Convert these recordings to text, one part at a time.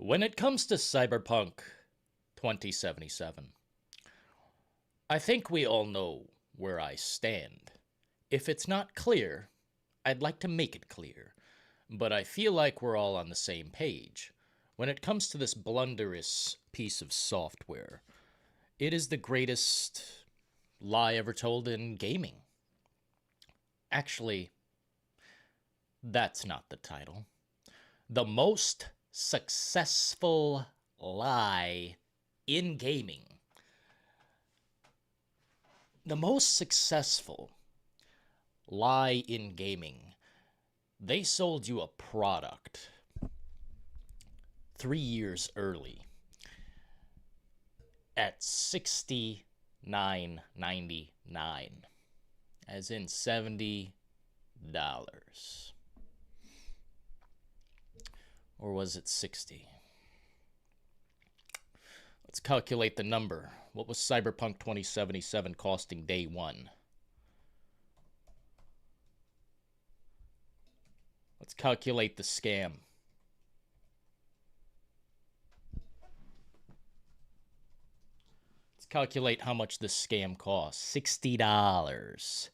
When it comes to Cyberpunk 2077, I think we all know where I stand. If it's not clear, I'd like to make it clear, but I feel like we're all on the same page. When it comes to this blunderous piece of software, it is the greatest lie ever told in gaming. Actually, that's not the title. The most successful lie in gaming. The most successful lie in gaming. They sold you a product 3 years early at $69.99, as in $70. Or was it 60? Let's calculate the number. What was Cyberpunk 2077 costing day one? Let's calculate the scam. Let's calculate how much this scam costs. $60.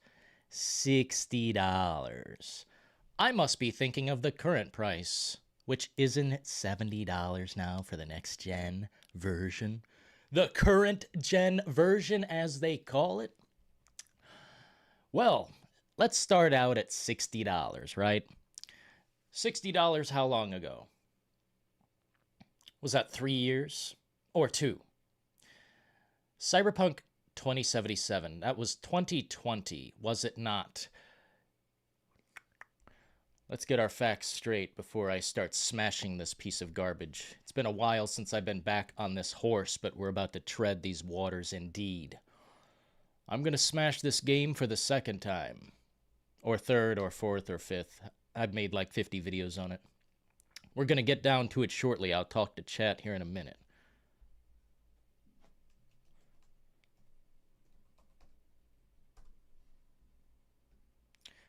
$60. I must be thinking of the current price, which isn't $70 now for the next gen version. The current gen version, as they call it. Well, let's start out at $60, right? $60 how long ago? Was that 3 years? Or 2? Cyberpunk 2077, that was 2020, was it not? Let's get our facts straight before I start smashing this piece of garbage. It's been a while since I've been back on this horse, but we're about to tread these waters indeed. I'm going to smash this game for the second time. Or third, or fourth, or fifth. I've made like 50 videos on it. We're going to get down to it shortly. I'll talk to chat here in a minute.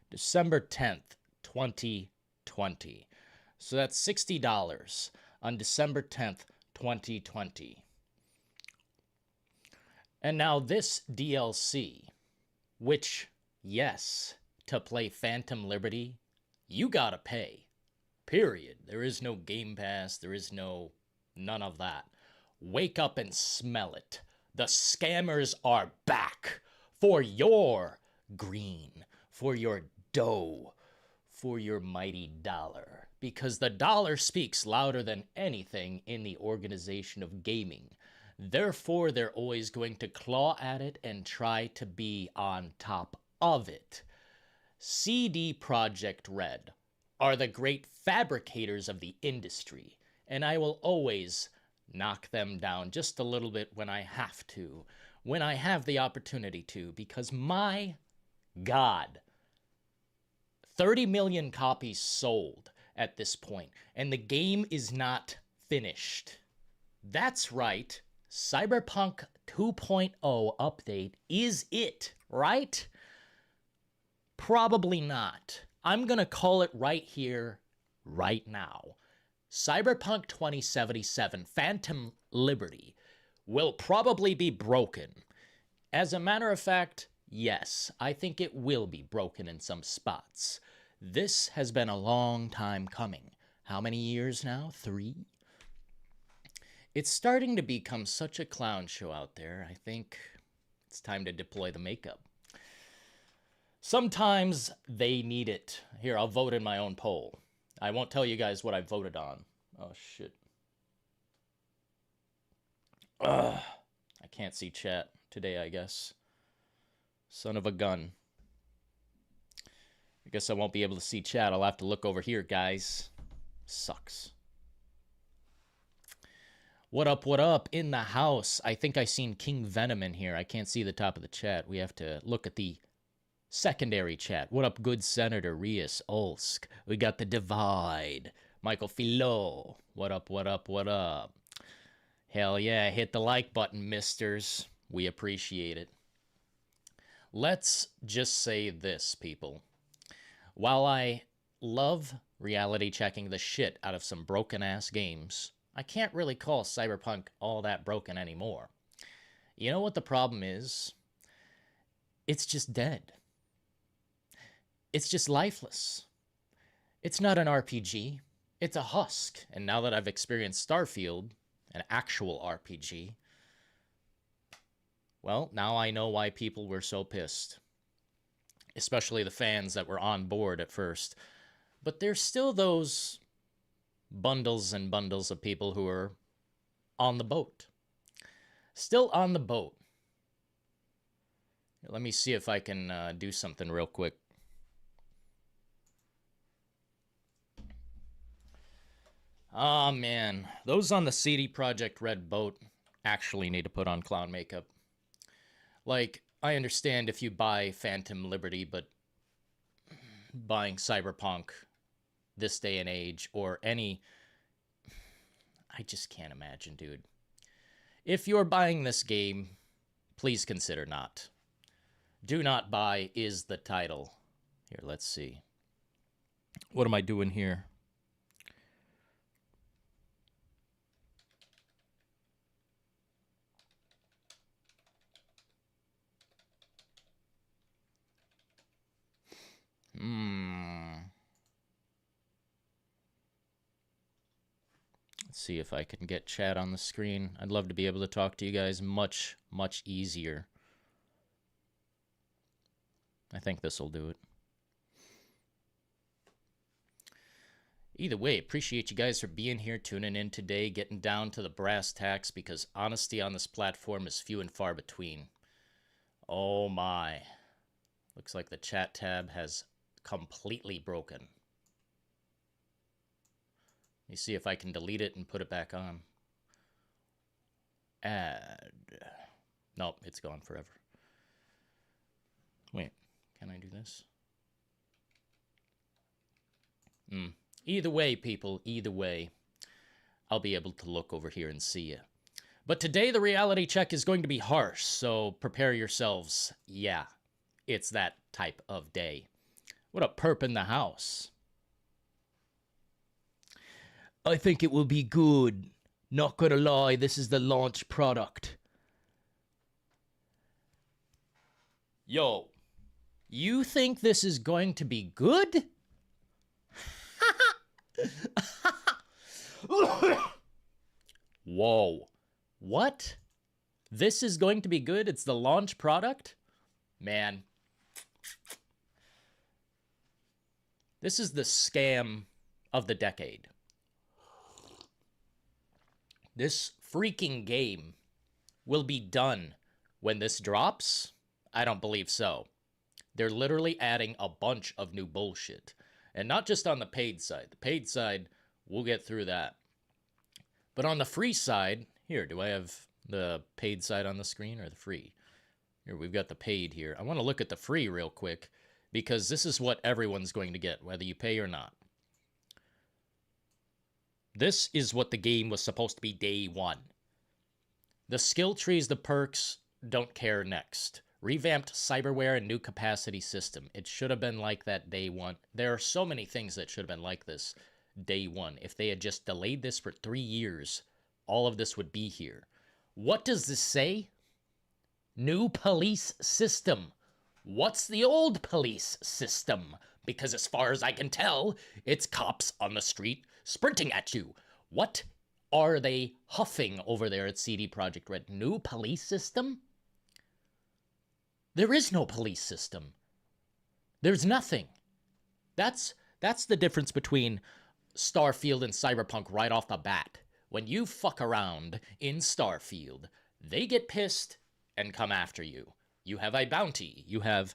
December 10th. 2020. So that's $60 on December 10th, 2020. And now this DLC, which, yes, to play Phantom Liberty, you gotta pay. Period. There is no Game Pass. There is none of that. Wake up and smell it. The scammers are back for your green, for your dough, for your mighty dollar, because the dollar speaks louder than anything in the organization of gaming. Therefore, they're always going to claw at it and try to be on top of it. CD Projekt Red are the great fabricators of the industry, and I will always knock them down just a little bit when I have to, when I have the opportunity to, because my God, 30 million copies sold at this point, and the game is not finished. That's right, Cyberpunk 2.0 update is it, right? Probably not. I'm gonna call it right here, right now. Cyberpunk 2077 Phantom Liberty will probably be broken. As a matter of fact, yes, I think it will be broken in some spots. This has been a long time coming. How many years now? 3? It's starting to become such a clown show out there. I think it's time to deploy the makeup. Sometimes they need it. Here, I'll vote in my own poll. I won't tell you guys what I voted on. Oh, shit. Ugh. I can't see chat today, I guess. Son of a gun. I guess I won't be able to see chat. I'll have to look over here, guys. Sucks. What up in the house? I think I seen King Venom in here. I can't see the top of the chat. We have to look at the secondary chat. What up, good Senator Rias Olsk? We got the Divide. Michael Philo. What up? Hell yeah, hit the like button, misters. We appreciate it. Let's just say this, people. While I love reality checking the shit out of some broken-ass games, I can't really call Cyberpunk all that broken anymore. You know what the problem is? It's just dead. It's just lifeless. It's not an RPG. It's a husk. And now that I've experienced Starfield, an actual RPG, well, now I know why people were so pissed. Especially the fans that were on board at first. But there's still those bundles and bundles of people who are on the boat. Still on the boat. Let me see if I can do something real quick. Oh man, those on the CD Projekt Red boat actually need to put on clown makeup. Like, I understand if you buy Phantom Liberty, but buying Cyberpunk this day and age, or any... I just can't imagine, dude. If you're buying this game, please consider not. Do not buy is the title. Here, let's see. What am I doing here? Let's see if I can get chat on the screen. I'd love to be able to talk to you guys much, much easier. I think this will do it. Either way, appreciate you guys for being here, tuning in today, getting down to the brass tacks, because honesty on this platform is few and far between. Oh my. Looks like the chat tab has completely broken. Let me see if I can delete it and put it back on. Add. Nope, it's gone forever. Wait, can I do this? Either way, people, either way, I'll be able to look over here and see you. But today the reality check is going to be harsh, so prepare yourselves. Yeah, it's that type of day. What a perp in the house. I think it will be good. Not gonna lie, this is the launch product. Yo, you think this is going to be good? Whoa. What? This is going to be good? It's the launch product? Man. This is the scam of the decade. This freaking game will be done when this drops? I don't believe so. They're literally adding a bunch of new bullshit. And not just on the paid side. The paid side, we'll get through that. But on the free side, here, do I have the paid side on the screen or the free? Here, we've got the paid here. I want to look at the free real quick, because this is what everyone's going to get, whether you pay or not. This is what the game was supposed to be day one. The skill trees, the perks, don't care next. Revamped cyberware and new capacity system. It should have been like that day one. There are so many things that should have been like this day one. If they had just delayed this for 3 years, all of this would be here. What does this say? New police system. What's the old police system? Because as far as I can tell, it's cops on the street sprinting at you. What are they huffing over there at CD Projekt Red? New police system? There is no police system. There's nothing. That's the difference between Starfield and Cyberpunk right off the bat. When you fuck around in Starfield, they get pissed and come after you. You have a bounty. You have,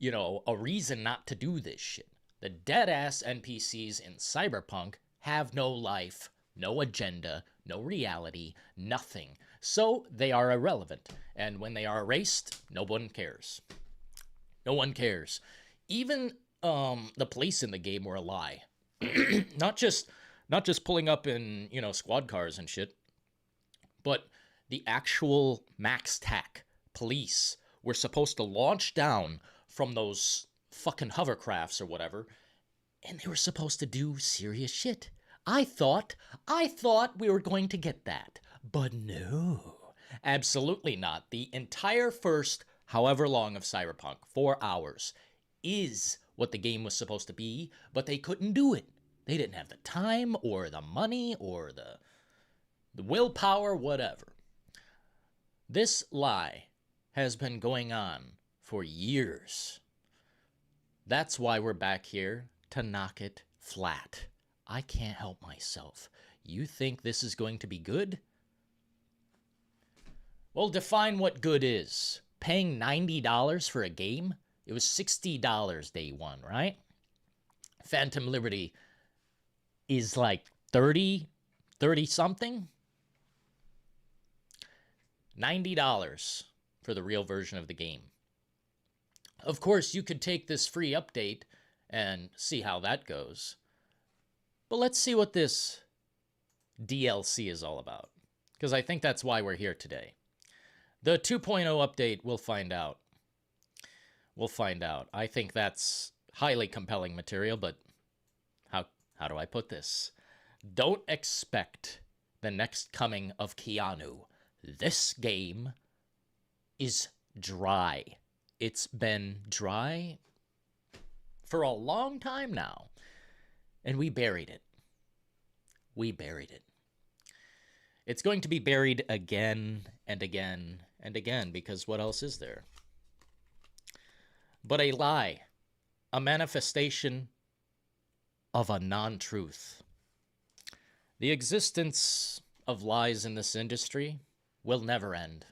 a reason not to do this shit. The dead-ass NPCs in Cyberpunk have no life, no agenda, no reality, nothing. So they are irrelevant. And when they are erased, no one cares. No one cares. Even the police in the game were a lie. not just pulling up in, squad cars and shit, but the actual max tac police were supposed to launch down from those fucking hovercrafts or whatever, and they were supposed to do serious shit. I thought we were going to get that. But no, absolutely not. The entire first however long of Cyberpunk, 4 hours, is what the game was supposed to be, but they couldn't do it. They didn't have the time or the money or the willpower, whatever. This lie has been going on for years. That's why we're back here to knock it flat. I can't help myself. You think this is going to be good? Well, define what good is. Paying $90 for a game? It was $60 day one, right? Phantom Liberty is like 30 something. $90 for the real version of the game. Of course, you could take this free update and see how that goes. But let's see what this DLC is all about, because I think that's why we're here today. The 2.0 update, we'll find out. We'll find out. I think that's highly compelling material, but how do I put this? Don't expect the next coming of Keanu. This game is dry. It's been dry for a long time now, and we buried it. We buried it. It's going to be buried again and again and again, because what else is there? But a lie, a manifestation of a non-truth. The existence of lies in this industry will never end.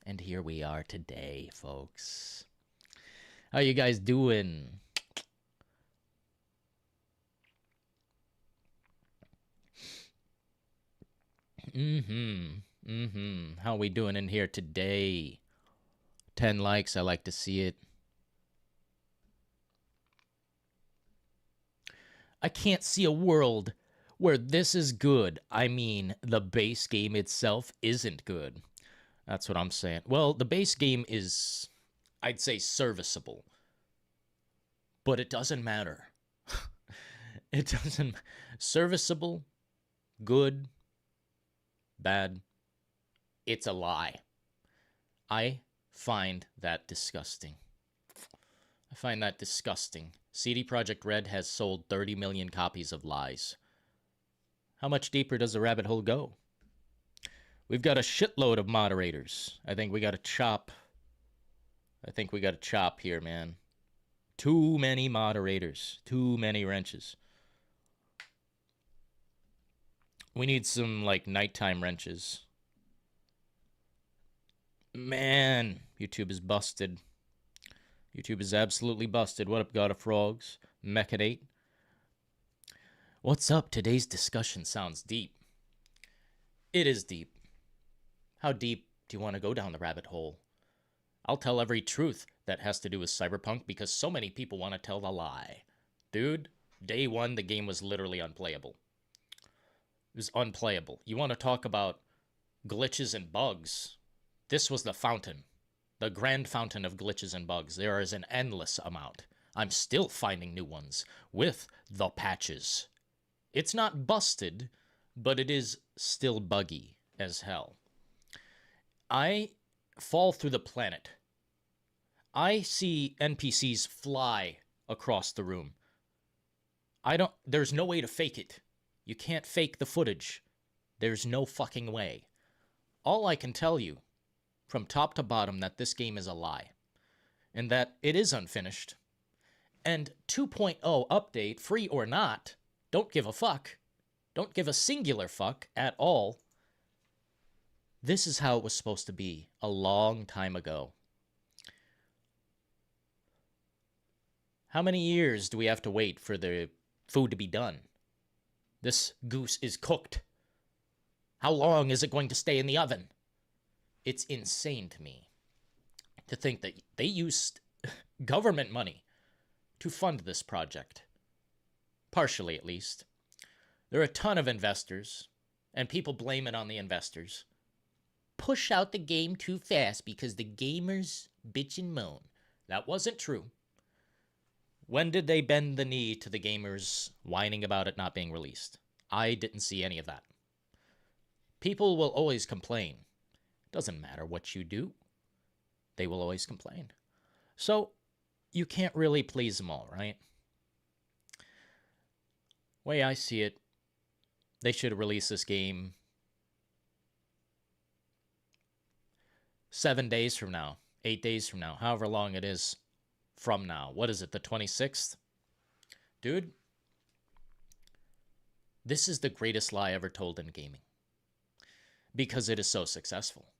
And here we are today, folks. How you guys doing? How we doing in here today? 10 likes, I like to see it. I can't see a world where this is good. I mean, the base game itself isn't good. That's what I'm saying. Well, the base game is, I'd say, serviceable. But it doesn't matter. It doesn't... Serviceable, good, bad, it's a lie. I find that disgusting. I find that disgusting. CD Projekt Red has sold 30 million copies of lies. How much deeper does the rabbit hole go? We've got a shitload of moderators. I think we got to chop. Here, man. Too many moderators. Too many wrenches. We need some, like, nighttime wrenches. Man, YouTube is busted. YouTube is absolutely busted. What up, God of Frogs? Mechanate. What's up? Today's discussion sounds deep. It is deep. How deep do you want to go down the rabbit hole? I'll tell every truth that has to do with Cyberpunk because so many people want to tell the lie. Dude, day one, the game was literally unplayable. It was unplayable. You want to talk about glitches and bugs? This was the fountain. The grand fountain of glitches and bugs. There is an endless amount. I'm still finding new ones with the patches. It's not busted, but it is still buggy as hell. I fall through the planet. I see NPCs fly across the room. There's no way to fake it. You can't fake the footage. There's no fucking way. All I can tell you, from top to bottom, that this game is a lie. And that it is unfinished. And 2.0 update, free or not, don't give a fuck. Don't give a singular fuck at all. This is how it was supposed to be a long time ago. How many years do we have to wait for the food to be done? This goose is cooked. How long is it going to stay in the oven? It's insane to me to think that they used government money to fund this project. Partially, at least. There are a ton of investors, and people blame it on the investors. Push out the game too fast because the gamers bitch and moan. That wasn't true. When did they bend the knee to the gamers whining about it not being released? I didn't see any of that. People will always complain. Doesn't matter what you do. They will always complain. So you can't really please them all, right? Way I see it, they should release this game 7 days from now, 8 days from now, however long it is from now. What is it, the 26th? Dude, this is the greatest lie ever told in gaming. Because it is so successful.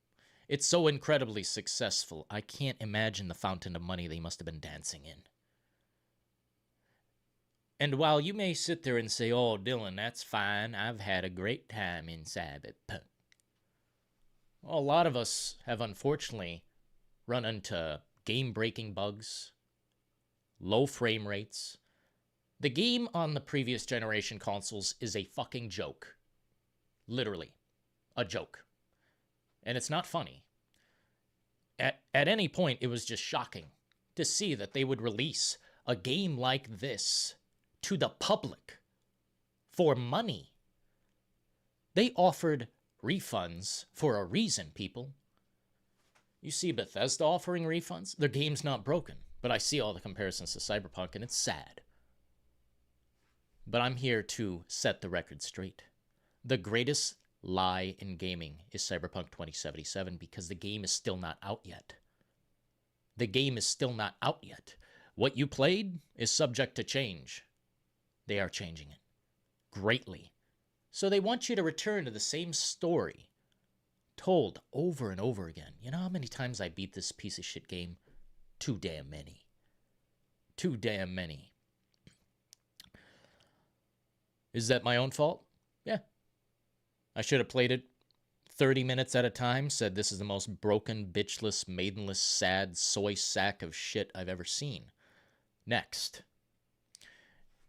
It's so incredibly successful. I can't imagine the fountain of money they must have been dancing in. And while you may sit there and say, oh, Dylan, that's fine. I've had a great time in Cyberpunk. Well, a lot of us have unfortunately run into game-breaking bugs, low frame rates. The game on the previous generation consoles is a fucking joke. Literally, a joke. And it's not funny. At any point, it was just shocking to see that they would release a game like this to the public for money. They offered refunds for a reason, people. You see Bethesda offering refunds? Their game's not broken. But I see all the comparisons to Cyberpunk, and it's sad. But I'm here to set the record straight. The greatest lie in gaming is Cyberpunk 2077 because the game is still not out yet. The game is still not out yet. What you played is subject to change. They are changing it greatly. So they want you to return to the same story told over and over again. You know how many times I beat this piece of shit game? Too damn many. Too damn many. Is that my own fault? Yeah. I should have played it 30 minutes at a time, said this is the most broken, bitchless, maidenless, sad soy sack of shit I've ever seen. Next.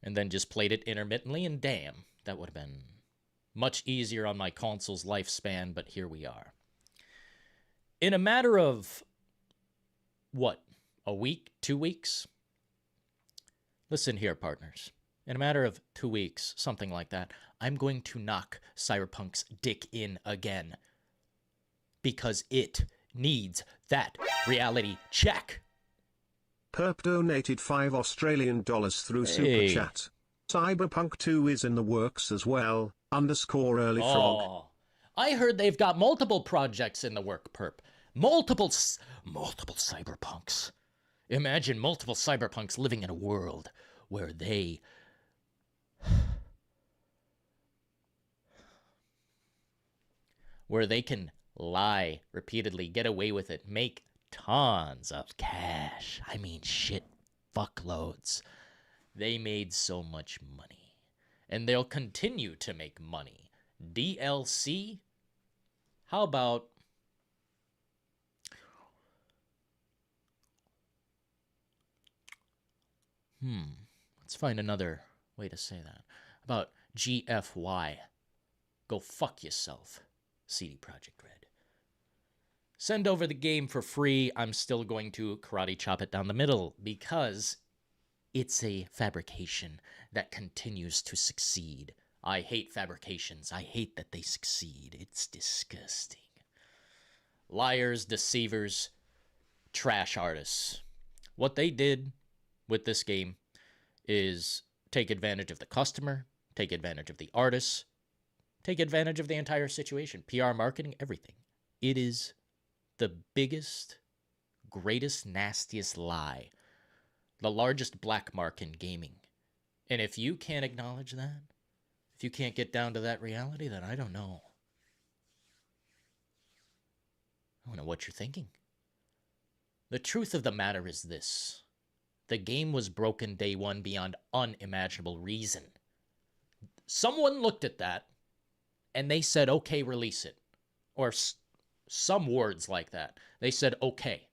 And then just played it intermittently, and damn, that would have been much easier on my console's lifespan, but here we are. In a matter of, what, a week, 2 weeks? Listen here, partners. In a matter of 2 weeks, something like that, I'm going to knock Cyberpunk's dick in again. Because it needs that reality check. Perp donated $5 through Super Chat. Cyberpunk 2 is in the works as well, _ early frog. I heard they've got multiple projects in the work, Perp. Multiple Cyberpunks. Imagine multiple Cyberpunks living in a world where they... where they can lie repeatedly, get away with it, make tons of cash. I mean, shit, fuckloads. They made so much money. And they'll continue to make money. DLC? How about... let's find another way to say that. How about GFY? Go fuck yourself, CD Projekt Red. Send over the game for free. I'm still going to karate chop it down the middle because it's a fabrication that continues to succeed. I hate fabrications. I hate that they succeed. It's disgusting. Liars, deceivers, trash artists. What they did with this game is take advantage of the customer, take advantage of the artists, take advantage of the entire situation. PR, marketing, everything. It is the biggest, greatest, nastiest lie. The largest black mark in gaming. And if you can't acknowledge that, if you can't get down to that reality, then I don't know. I don't know what you're thinking. The truth of the matter is this. The game was broken day one beyond unimaginable reason. Someone looked at that and they said, okay, release it. Or some words like that. They said, okay.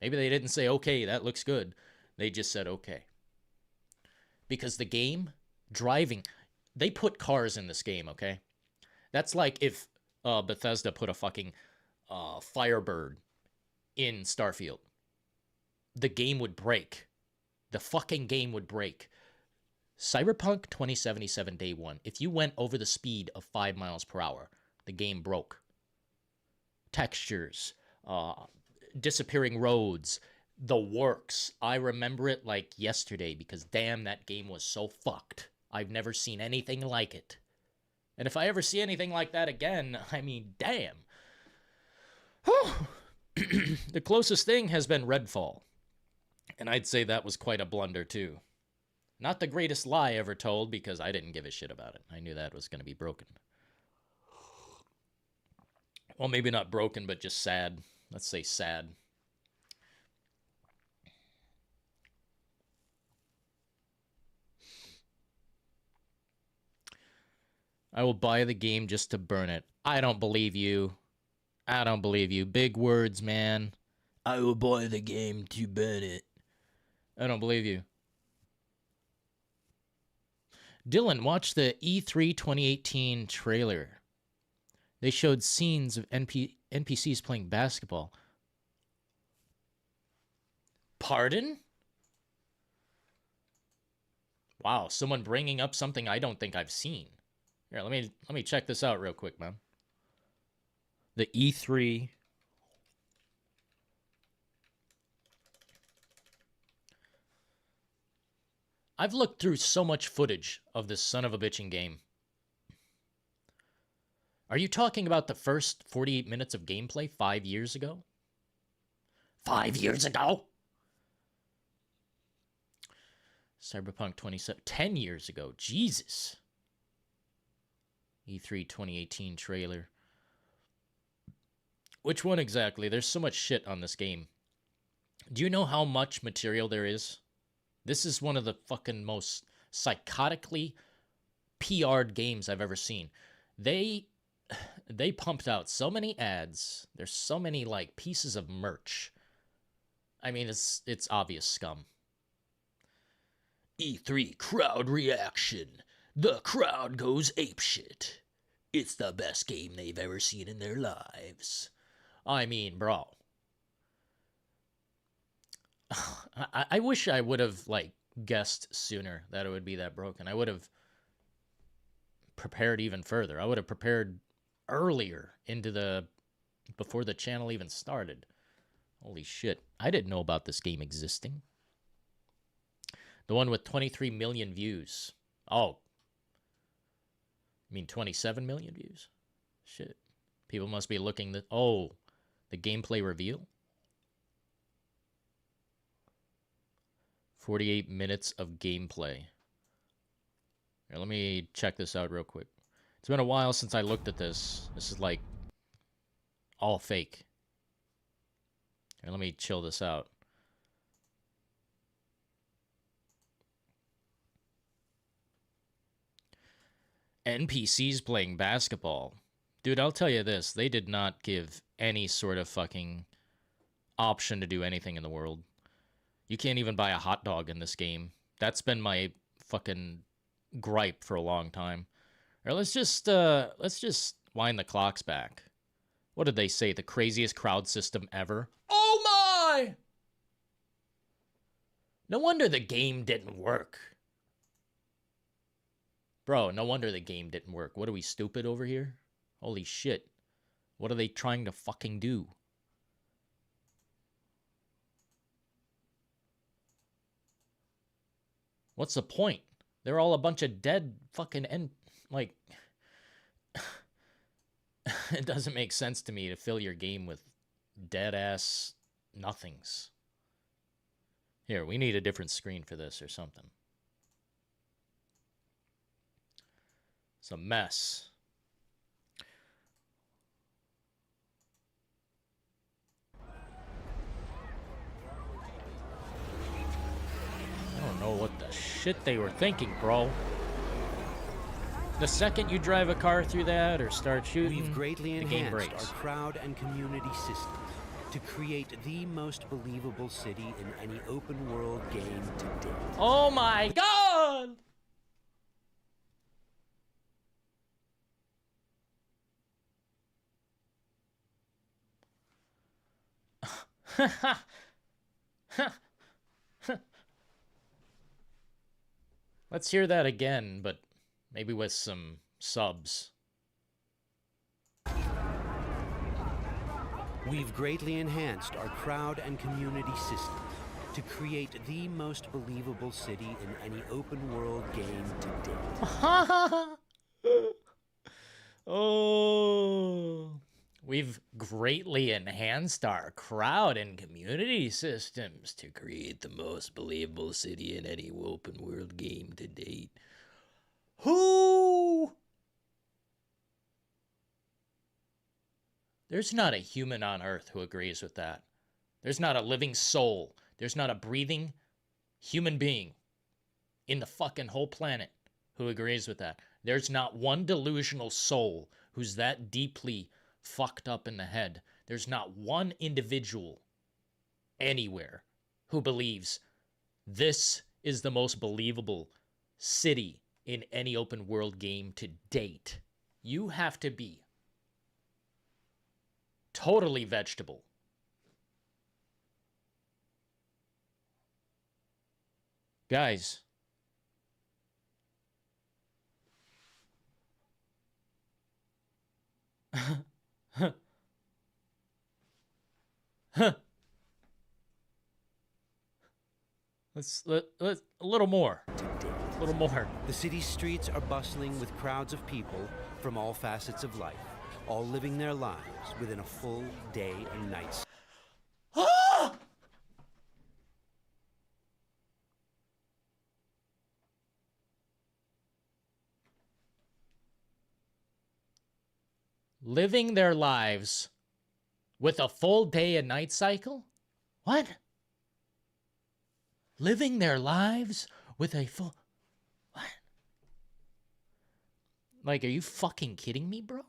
Maybe they didn't say, okay, that looks good. They just said, okay. Because the game, driving, they put cars in this game, okay? That's like if Bethesda put a fucking Firebird in Starfield. The game would break. The fucking game would break. Cyberpunk 2077 Day 1. If you went over the speed of 5 miles per hour, the game broke. Textures, disappearing roads, the works. I remember it like yesterday because damn, that game was so fucked. I've never seen anything like it. And if I ever see anything like that again, I mean, damn. The closest thing has been Redfall. And I'd say that was quite a blunder too. Not the greatest lie ever told because I didn't give a shit about it. I knew that was going to be broken. Well, maybe not broken, but just sad. Let's say sad. I will buy the game just to burn it. I don't believe you. I don't believe you. Big words, man. I will buy the game to burn it. I don't believe you. Dylan, watch the E3 2018 trailer. They showed scenes of NPCs playing basketball. Pardon? Wow, someone bringing up something I don't think I've seen. Here, let me check this out real quick, man. The E3. I've looked through so much footage of this son of a bitching game. Are you talking about the first 48 minutes of gameplay 5 years ago? 5 years ago? Cyberpunk 10 years ago. Jesus. E3 2018 trailer. Which one exactly? There's so much shit on this game. Do you know how much material there is? This is one of the fucking most psychotically PR'd games I've ever seen. They pumped out so many ads. There's so many like pieces of merch. I mean, it's obvious scum. E3 crowd reaction. The crowd goes apeshit. It's the best game they've ever seen in their lives. I mean, bro. I wish I would have, like, guessed sooner that it would be that broken. I would have prepared even further. I would have prepared earlier before the channel even started. Holy shit. I didn't know about this game existing. The one with 23 million views. Oh. You mean 27 million views? Shit. People must be looking the gameplay reveal? 48 minutes of gameplay. Here, let me check this out real quick. It's been a while since I looked at this. This is like all fake. Here, let me chill this out. NPCs playing basketball. Dude, I'll tell you this. They did not give any sort of fucking option to do anything in the world. You can't even buy a hot dog in this game. That's been my fucking gripe for a long time. Or let's just wind the clocks back. What did they say? The craziest crowd system ever? Oh my! No wonder the game didn't work. Bro, no wonder the game didn't work. What are we, stupid over here? Holy shit. What are they trying to fucking do? What's the point? They're all a bunch of dead fucking like it doesn't make sense to me to fill your game with dead ass nothings. Here, we need a different screen for this or something. It's a mess. I don't know what the shit they were thinking, bro. The second you drive a car through that or start shooting, we've greatly the game enhanced breaks. our crowd and community systems to create the most believable city in any open world game to date. Oh my god! Let's hear that again, but maybe with some subs. We've greatly enhanced our crowd and community systems to create the most believable city in any open world game to date. Oh, we've greatly enhanced our crowd and community systems to create the most believable city in any open world game to date. Who? There's not a human on Earth who agrees with that. There's not a living soul. There's not a breathing human being in the fucking whole planet who agrees with that. There's not one delusional soul who's that deeply fucked up in the head. There's not one individual anywhere who believes this is the most believable city in any open world game to date. You have to be totally vegetable. Guys. Let's a little more. A little more. The city's streets are bustling with crowds of people from all facets of life, all living their lives within a full day and night. Living their lives with a full day and night cycle? What? Living their lives with a full... What? Like, are you fucking kidding me, bro?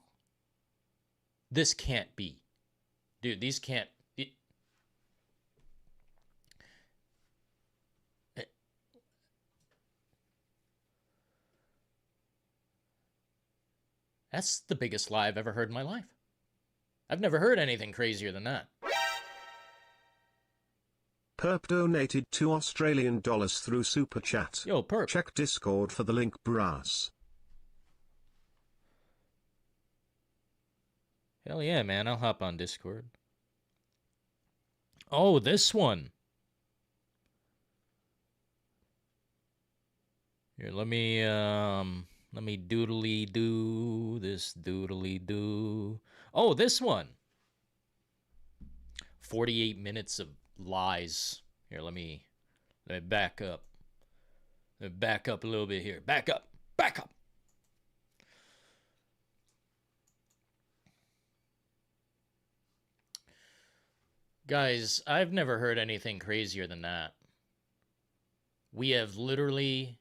This can't be. Dude, these can't... That's the biggest lie I've ever heard in my life. I've never heard anything crazier than that. Perp donated $2 Australian through Super Chat. Yo, Perp. Check Discord for the link, brass. Hell yeah, man. I'll hop on Discord. Oh, this one. Here, let me doodly do this doodly do. Oh, this one. 48 minutes of lies. Here, let me back up. Let me back up a little bit here. Back up. Back up. Guys, I've never heard anything crazier than that. We have literally...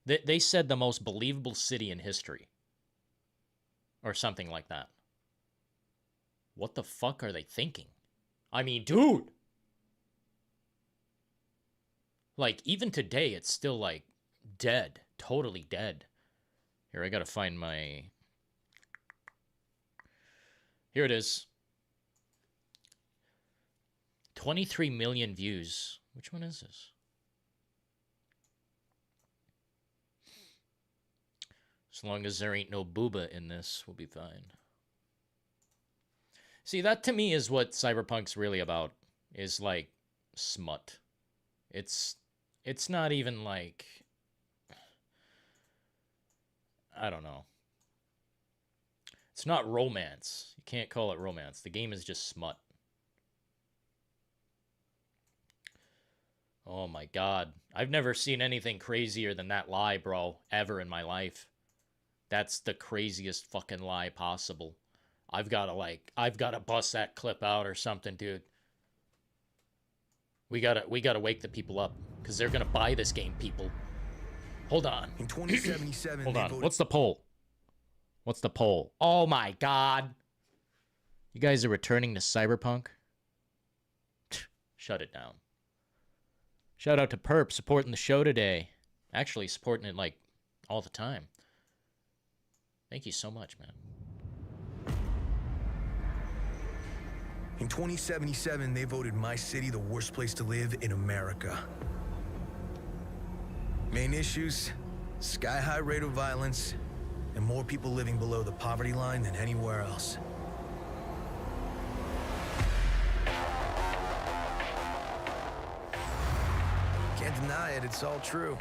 They said the most believable city in history. Or something like that. What the fuck are they thinking? I mean, dude! Like, even today, it's still, like, dead. Totally dead. Here, I gotta find my... Here it is. 23 million views. Which one is this? As long as there ain't no booba in this, we'll be fine. See, that to me is what Cyberpunk's really about. Is like smut. It's not even like... I don't know. It's not romance. You can't call it romance. The game is just smut. Oh my god. I've never seen anything crazier than that lie, bro. Ever in my life. That's the craziest fucking lie possible. I've gotta bust that clip out or something, dude. We gotta wake the people up. Because they're gonna buy this game, people. Hold on. In 2077, hold on. What's the poll? What's the poll? Oh my god. You guys are returning to Cyberpunk? Shut it down. Shout out to Perp supporting the show today. Actually supporting it like all the time. Thank you so much, man. In 2077, they voted my city the worst place to live in America. Main issues, sky-high rate of violence, and more people living below the poverty line than anywhere else. Can't deny it, it's all true.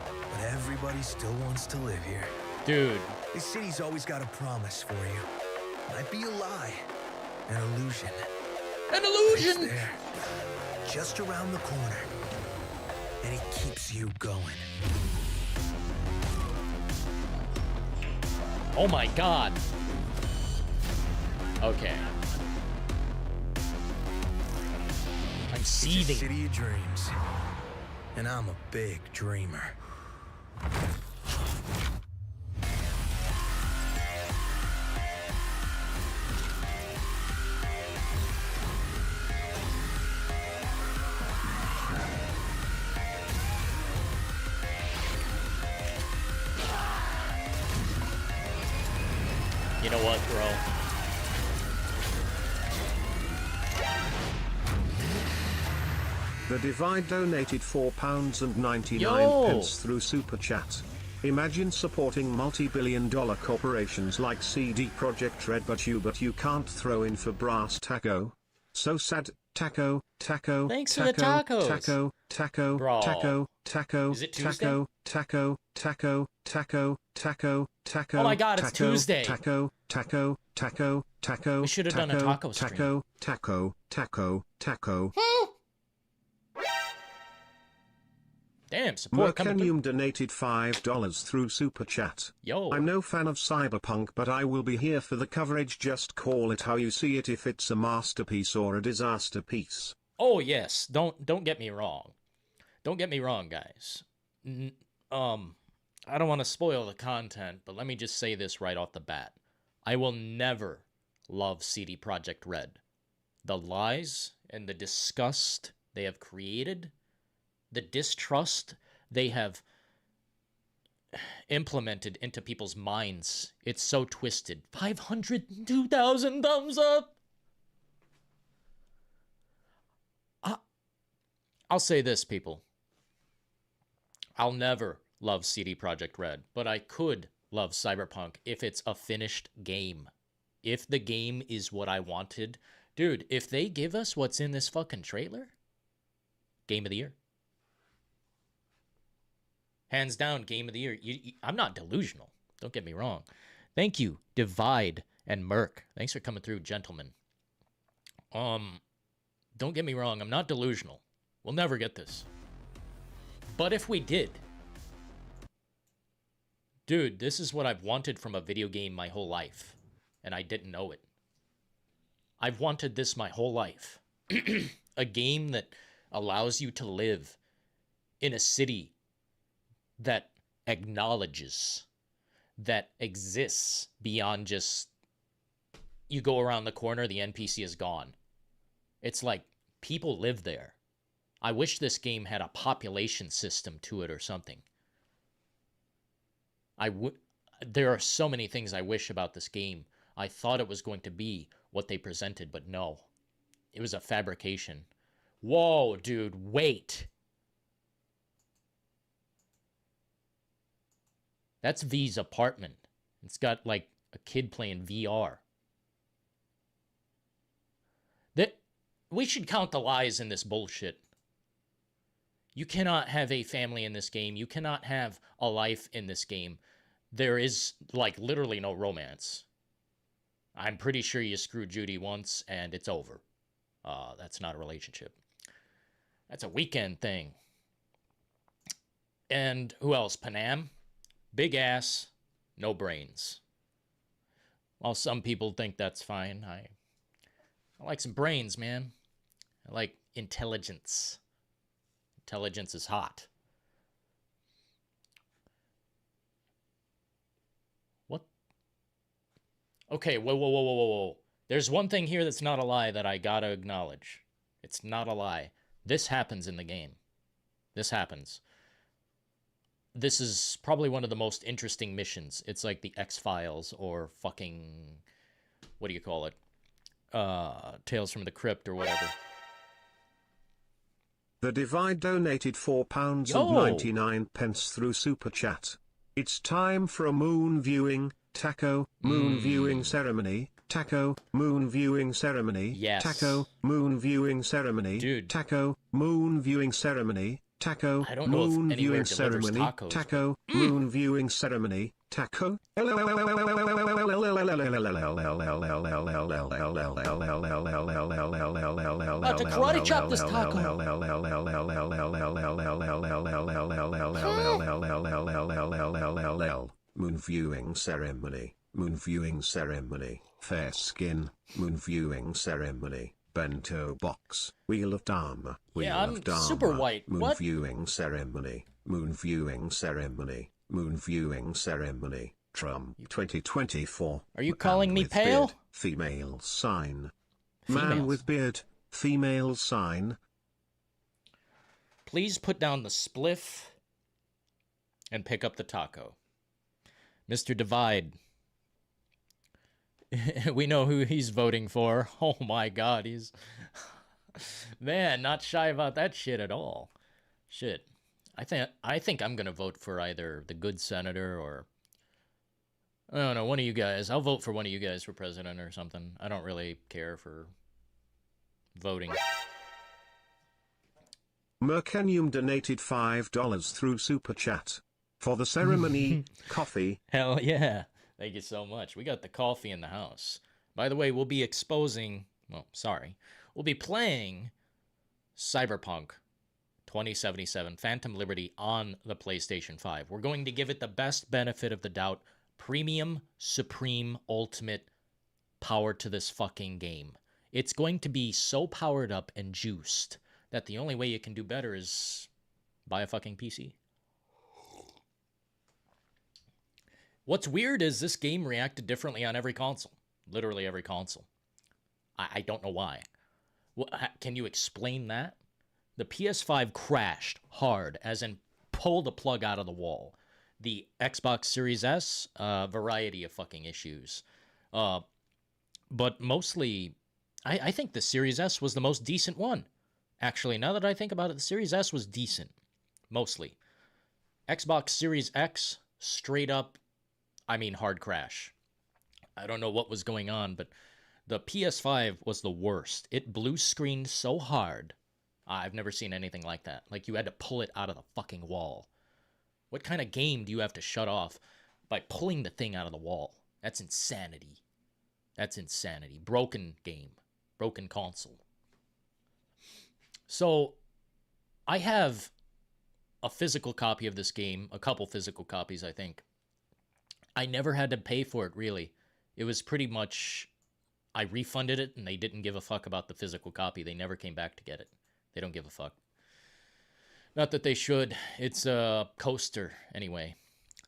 But everybody still wants to live here. Dude. This city's always got a promise for you. Might be a lie, an illusion. An illusion! It's there, just around the corner. And it keeps you going. Oh my god. Okay. I'm seething. It's a city of dreams. And I'm a big dreamer. You know what, bro? The Divide donated £4.99 through Super Chat. Imagine supporting multi-billion-dollar corporations like CD Projekt Red, but you can't throw in for brass taco. So sad. Taco. Thanks taco, for the tacos. Taco. Bro. Taco. Is it Tuesday? Taco. Oh my god, it's Tuesday. Taco. We should have done a taco stream. Taco. Damn, support coming through. Mercanium donated $5 through Super Chat. Yo. I'm no fan of Cyberpunk, but I will be here for the coverage. Just call it how you see it, if it's a masterpiece or a disaster piece. Oh yes, don't get me wrong. Don't get me wrong, guys. I don't want to spoil the content, but let me just say this right off the bat. I will never love CD Projekt Red. The lies and the disgust they have created, the distrust they have implemented into people's minds, it's so twisted. 502,000 thumbs up! I'll say this, people. I'll never love CD Projekt Red, but I could love Cyberpunk if it's a finished game. If the game is what I wanted. Dude, if they give us what's in this fucking trailer, Game of the Year. Hands down, Game of the Year. I'm not delusional. Don't get me wrong. Thank you, Divide and Merc. Thanks for coming through, gentlemen. Don't get me wrong. I'm not delusional. We'll never get this. But if we did, dude, this is what I've wanted from a video game my whole life, and I didn't know it. I've wanted this my whole life. A game that allows you to live in a city that acknowledges, that exists beyond just, you go around the corner, the NPC is gone. It's like people live there. I wish this game had a population system to it or something. There are so many things I wish about this game. I thought it was going to be what they presented, but no. It was a fabrication. Whoa, dude, wait. That's V's apartment. It's got, like, a kid playing VR. We should count the lies in this bullshit. You cannot have a family in this game. You cannot have a life in this game. There is, like, literally no romance. I'm pretty sure you screw Judy once and it's over. That's not a relationship. That's a weekend thing. And who else? Panam? Big ass, no brains. While some people think that's fine, I like some brains, man. I like intelligence. Intelligence is hot. What? Okay, whoa. There's one thing here that's not a lie that I gotta acknowledge. It's not a lie. This happens in the game. This happens. This is probably one of the most interesting missions. It's like the X-Files or fucking, what do you call it? Tales from the Crypt or whatever. The Divide donated £4.99 through Super Chat. It's time for a moon viewing, taco, moon viewing ceremony, taco, moon viewing ceremony, Yes. taco, moon viewing ceremony, Dude. taco, moon viewing ceremony, taco, I don't know if moon anywhere viewing delivers ceremony, tacos, taco, moon viewing ceremony, taco. To karate chop this taco. Moon viewing ceremony, moon viewing ceremony, fair skin, moon viewing ceremony, bento box, wheel of dharma, wheel Yeah, I'm of dharma, super white. moon What? viewing ceremony, moon viewing ceremony, moon viewing ceremony, Trump 2024. Are you calling Man me with pale? Beard, female sign. Females. Man with beard, female sign. Please put down the spliff and pick up the taco. Mr. Divide. We know who he's voting for. Oh my god, he's... Man, not shy about that shit at all. Shit. I think I'm gonna vote for either the good senator or... I don't know, one of you guys. I'll vote for one of you guys for president or something. I don't really care for voting. Mercanium donated $5 through Super Chat. For the ceremony, coffee. Hell yeah. Thank you so much. We got the coffee in the house. By the way, we'll be exposing... Well, sorry. We'll be playing Cyberpunk 2077 Phantom Liberty on the PlayStation 5. We're going to give it the best benefit of the doubt. Premium, supreme, ultimate power to this fucking game. It's going to be so powered up and juiced that the only way you can do better is buy a fucking PC. What's weird is this game reacted differently on every console. Literally every console. I don't know why. Can you explain that? The PS5 crashed hard, as in pull the plug out of the wall. The Xbox Series S, variety of fucking issues. But mostly, I think the Series S was the most decent one. Actually, now that I think about it, the Series S was decent. Mostly. Xbox Series X, straight up, hard crash. I don't know what was going on, but the PS5 was the worst. It blue screened so hard. I've never seen anything like that. Like, you had to pull it out of the fucking wall. What kind of game do you have to shut off by pulling the thing out of the wall? That's insanity. That's insanity. Broken game. Broken console. So, I have a physical copy of this game. A couple physical copies, I think. I never had to pay for it, really. It was pretty much... I refunded it, and they didn't give a fuck about the physical copy. They never came back to get it. They don't give a fuck. Not that they should. It's a coaster, anyway.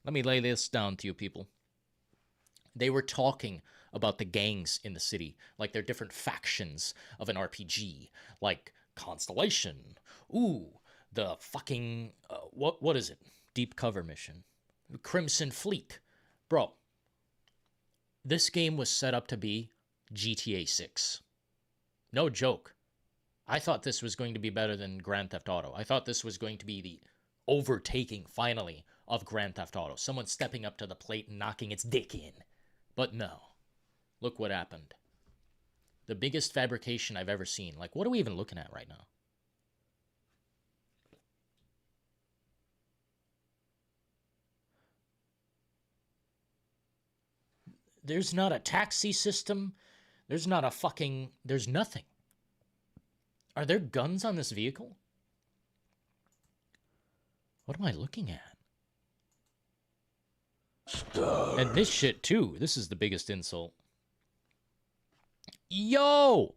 Let me lay this down to you people. They were talking about the gangs in the city, like they're different factions of an RPG, like Constellation. Ooh, the fucking, what is it? Deep Cover Mission. Crimson Fleet. Bro, this game was set up to be GTA 6. No joke. I thought this was going to be better than Grand Theft Auto. I thought this was going to be the overtaking, finally, of Grand Theft Auto. Someone stepping up to the plate and knocking its dick in. But no. Look what happened. The biggest fabrication I've ever seen. Like, what are we even looking at right now? There's not a taxi system. There's not a fucking... There's nothing. Are there guns on this vehicle? What am I looking at? Star. And this shit, too. This is the biggest insult. Yo!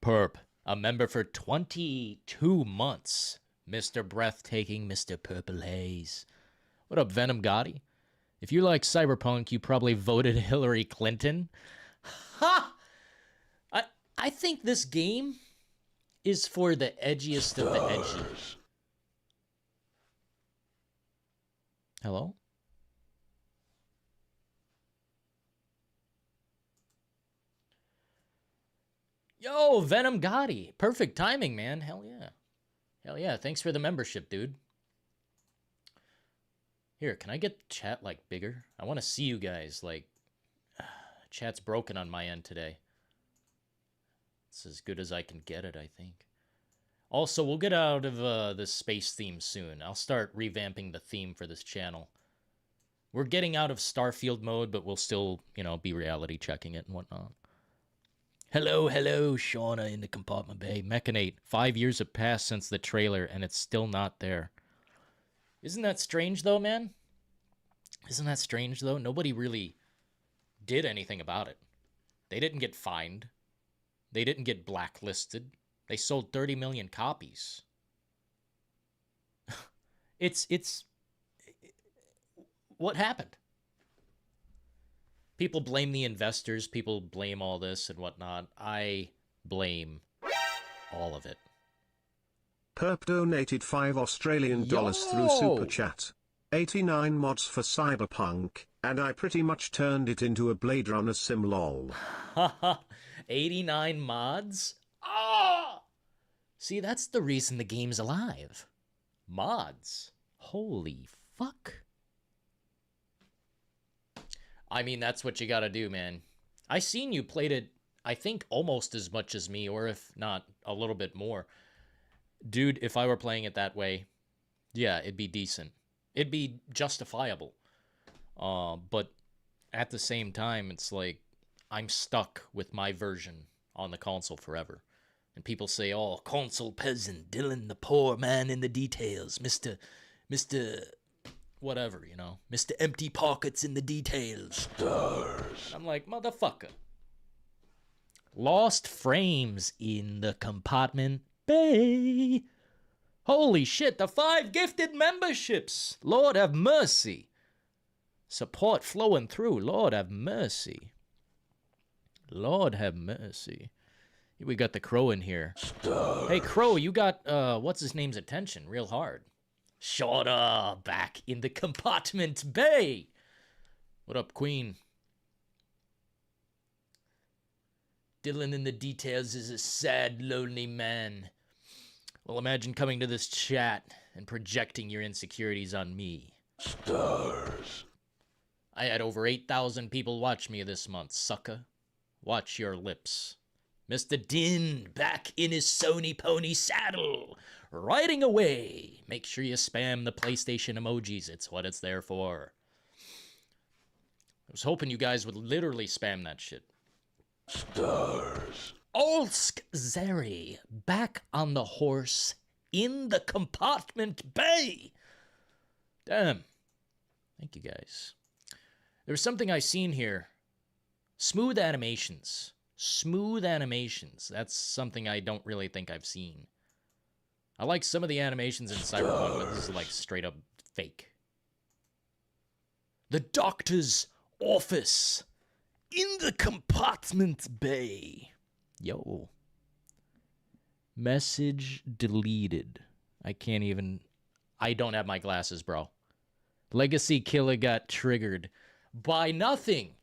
Perp. A member for 22 months. Mr. Breathtaking, Mr. Purple Haze. What up, Venom Gotti? If you like Cyberpunk, you probably voted Hillary Clinton. Ha! I think this game is for the edgiest of the edgy. Hello? Yo, Venom Gotti. Perfect timing, man. Hell yeah. Hell yeah, thanks for the membership, dude. Here, can I get chat, like, bigger? I want to see you guys, like... Chat's broken on my end today. It's as good as I can get it, I think. Also, we'll get out of this space theme soon. I'll start revamping the theme for this channel. We're getting out of Starfield mode, but we'll still, you know, be reality checking it and whatnot. Hello, Shauna in the compartment bay. Mechanate, 5 years have passed since the trailer, and it's still not there. Isn't that strange, though, man? Isn't that strange, though? Nobody really did anything about it. They didn't get fined. They didn't get blacklisted. They sold 30 million copies. It's... What happened? People blame the investors. People blame all this and whatnot. I blame all of it. Perp donated $5 through Super Chat. 89 mods for Cyberpunk, and I pretty much turned it into a Blade Runner sim lol. 89 mods? Ah! See, that's the reason the game's alive. Mods. Holy fuck. I mean, that's what you gotta do, man. I seen you played it, I think, almost as much as me, or if not, a little bit more. Dude, if I were playing it that way, yeah, it'd be decent. It'd be justifiable. But at the same time, it's like, I'm stuck with my version on the console forever. And people say, oh, console peasant, Dylan the poor man in the details, Mr. Whatever, you know, Mr. Empty Pockets in the details. Stars. I'm like, motherfucker. Lost frames in the compartment bay. Holy shit, the 5 gifted memberships. Lord have mercy. Support flowing through. Lord have mercy. Lord have mercy. We got the Crow in here. Stars. Hey, Crow, you got, what's his name's attention real hard. Shorter, back in the compartment bay. What up, Queen? Dylan in the details is a sad, lonely man. Well, imagine coming to this chat and projecting your insecurities on me. Stars. I had over 8,000 people watch me this month, sucker. Watch your lips. Mr. Din, back in his Sony pony saddle. Riding away. Make sure you spam the PlayStation emojis. It's what it's there for. I was hoping you guys would literally spam that shit. Stars. Olsk Zeri, back on the horse in the compartment bay. Damn. Thank you, guys. There's something I seen here. Smooth animations. Smooth animations. That's something I don't really think I've seen. I like some of the animations in Cyberpunk, but this is like straight up fake. The doctor's office in the compartment bay. Yo. Message deleted. I can't even... I don't have my glasses, bro. Legacy Killer got triggered by nothing.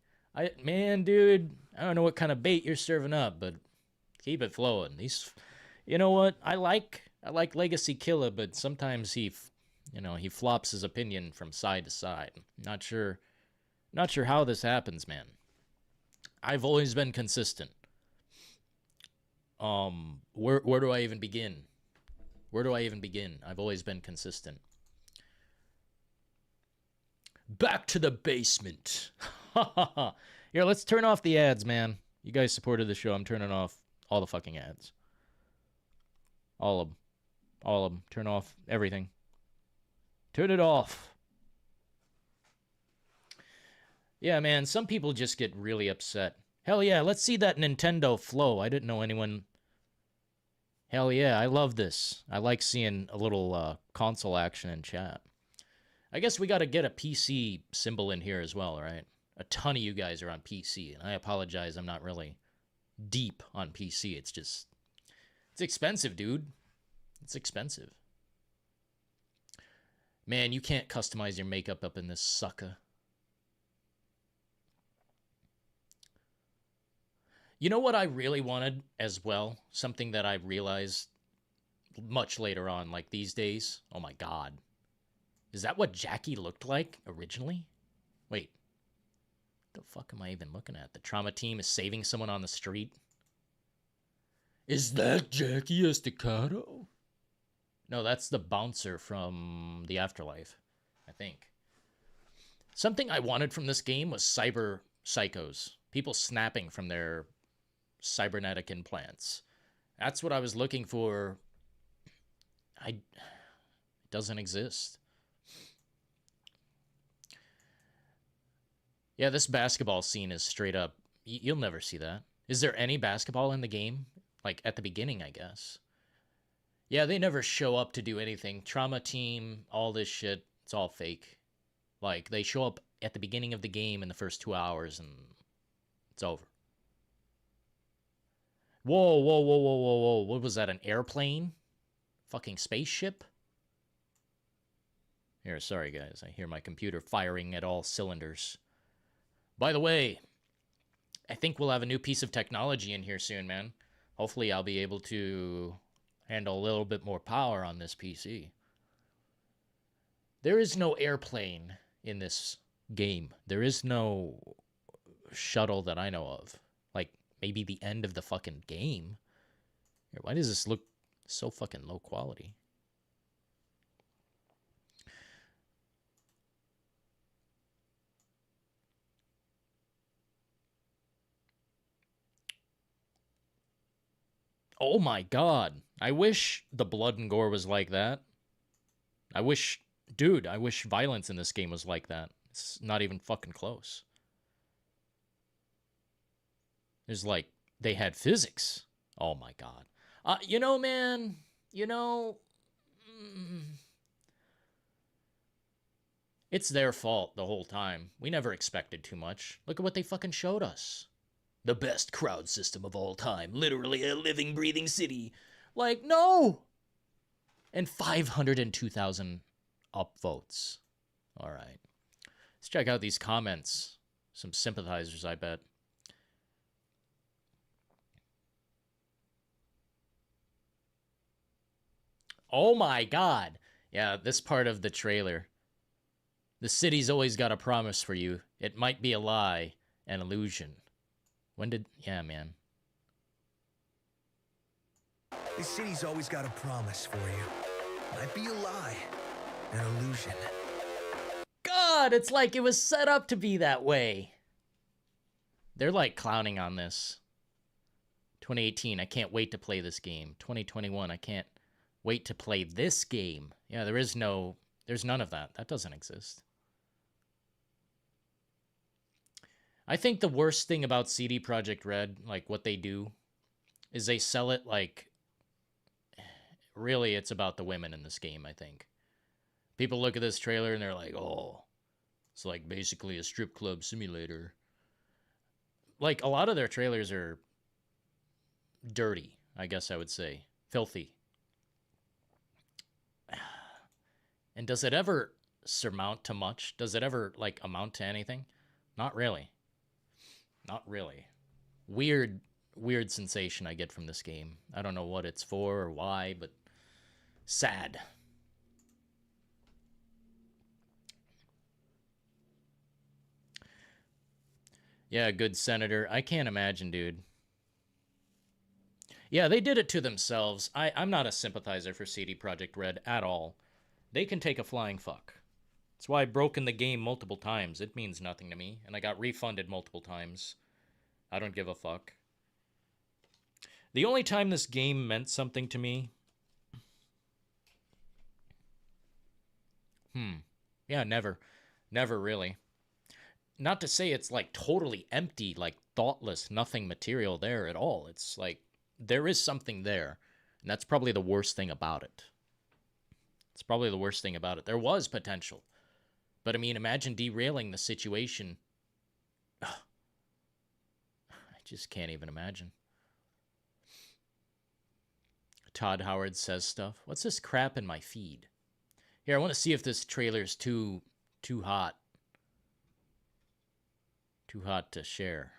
Man, dude, I don't know what kind of bait you're serving up, but keep it flowing. These... You know what? I like Legacy Killer, but sometimes he flops his opinion from side to side. Not sure how this happens, man. I've always been consistent. Where do I even begin? Where do I even begin? I've always been consistent. Back to the basement. Here, let's turn off the ads, man. You guys supported the show. I'm turning off all the fucking ads. All of them. All of them. Turn off everything. Turn it off. Yeah, man, some people just get really upset. Hell yeah, let's see that Nintendo flow. I didn't know anyone... Hell yeah, I love this. I like seeing a little console action in chat. I guess we got to get a PC symbol in here as well, right? A ton of you guys are on PC, and I apologize, I'm not really deep on PC. It's just... It's expensive, dude. It's expensive. Man, you can't customize your makeup up in this sucker. You know what I really wanted as well? Something that I realized much later on, like these days. Oh my god. Is that what Jackie looked like originally? Wait. What the fuck am I even looking at? The trauma team is saving someone on the street? Is that Jackie Estacado? No, that's the bouncer from the Afterlife, I think. Something I wanted from this game was cyber psychos. People snapping from their cybernetic implants. That's what I was looking for. It doesn't exist. Yeah, this basketball scene is straight up. You'll never see that. Is there any basketball in the game? Like, at the beginning, I guess. Yeah, they never show up to do anything. Trauma team, all this shit, it's all fake. Like, they show up at the beginning of the game in the first 2 hours, and it's over. Whoa, whoa, whoa, whoa, whoa, whoa. What was that, an airplane? Fucking spaceship? Here, sorry, guys. I hear my computer firing at all cylinders. By the way, I think we'll have a new piece of technology in here soon, man. Hopefully I'll be able to handle a little bit more power on this PC. There is no airplane in this game. There is no shuttle that I know of. Like, maybe the end of the fucking game. Here, why does this look so fucking low quality? Oh my god. I wish the blood and gore was like that. I wish violence in this game was like that. It's not even fucking close. There's like, they had physics. Oh my god. You know, man, it's their fault the whole time. We never expected too much. Look at what they fucking showed us. The best crowd system of all time. Literally a living, breathing city. Like, no! And 502,000 upvotes. All right. Let's check out these comments. Some sympathizers, I bet. Oh my god. Yeah, this part of the trailer. The city's always got a promise for you. It might be a lie, an illusion. Yeah, man. The city's always got a promise for you. Might be a lie, an illusion. God, it's like it was set up to be that way. They're like clowning on this. 2018, I can't wait to play this game. 2021, I can't wait to play this game. Yeah, there's none of that. That doesn't exist. I think the worst thing about CD Projekt Red, like what they do, is they sell it like, really it's about the women in this game, I think. People look at this trailer and they're like, oh, it's like basically a strip club simulator. Like, a lot of their trailers are dirty, I guess I would say. Filthy. And does it ever surmount to much? Does it ever, like, amount to anything? Not really. Not really. Weird sensation I get from this game. I don't know what it's for or why, but sad. Yeah, good senator. I can't imagine, dude. Yeah, they did it to themselves. I'm not a sympathizer for CD Projekt Red at all. They can take a flying fuck. That's why I've broken the game multiple times. It means nothing to me. And I got refunded multiple times. I don't give a fuck. The only time this game meant something to me... Yeah, never. Never really. Not to say it's like totally empty, like thoughtless, nothing material there at all. It's like, there is something there. And that's probably the worst thing about it. It's probably the worst thing about it. There was potential. But I mean, imagine derailing the situation. I just can't even imagine. Todd Howard says stuff. What's this crap in my feed? Here, I want to see if this trailer's too hot. Too hot to share.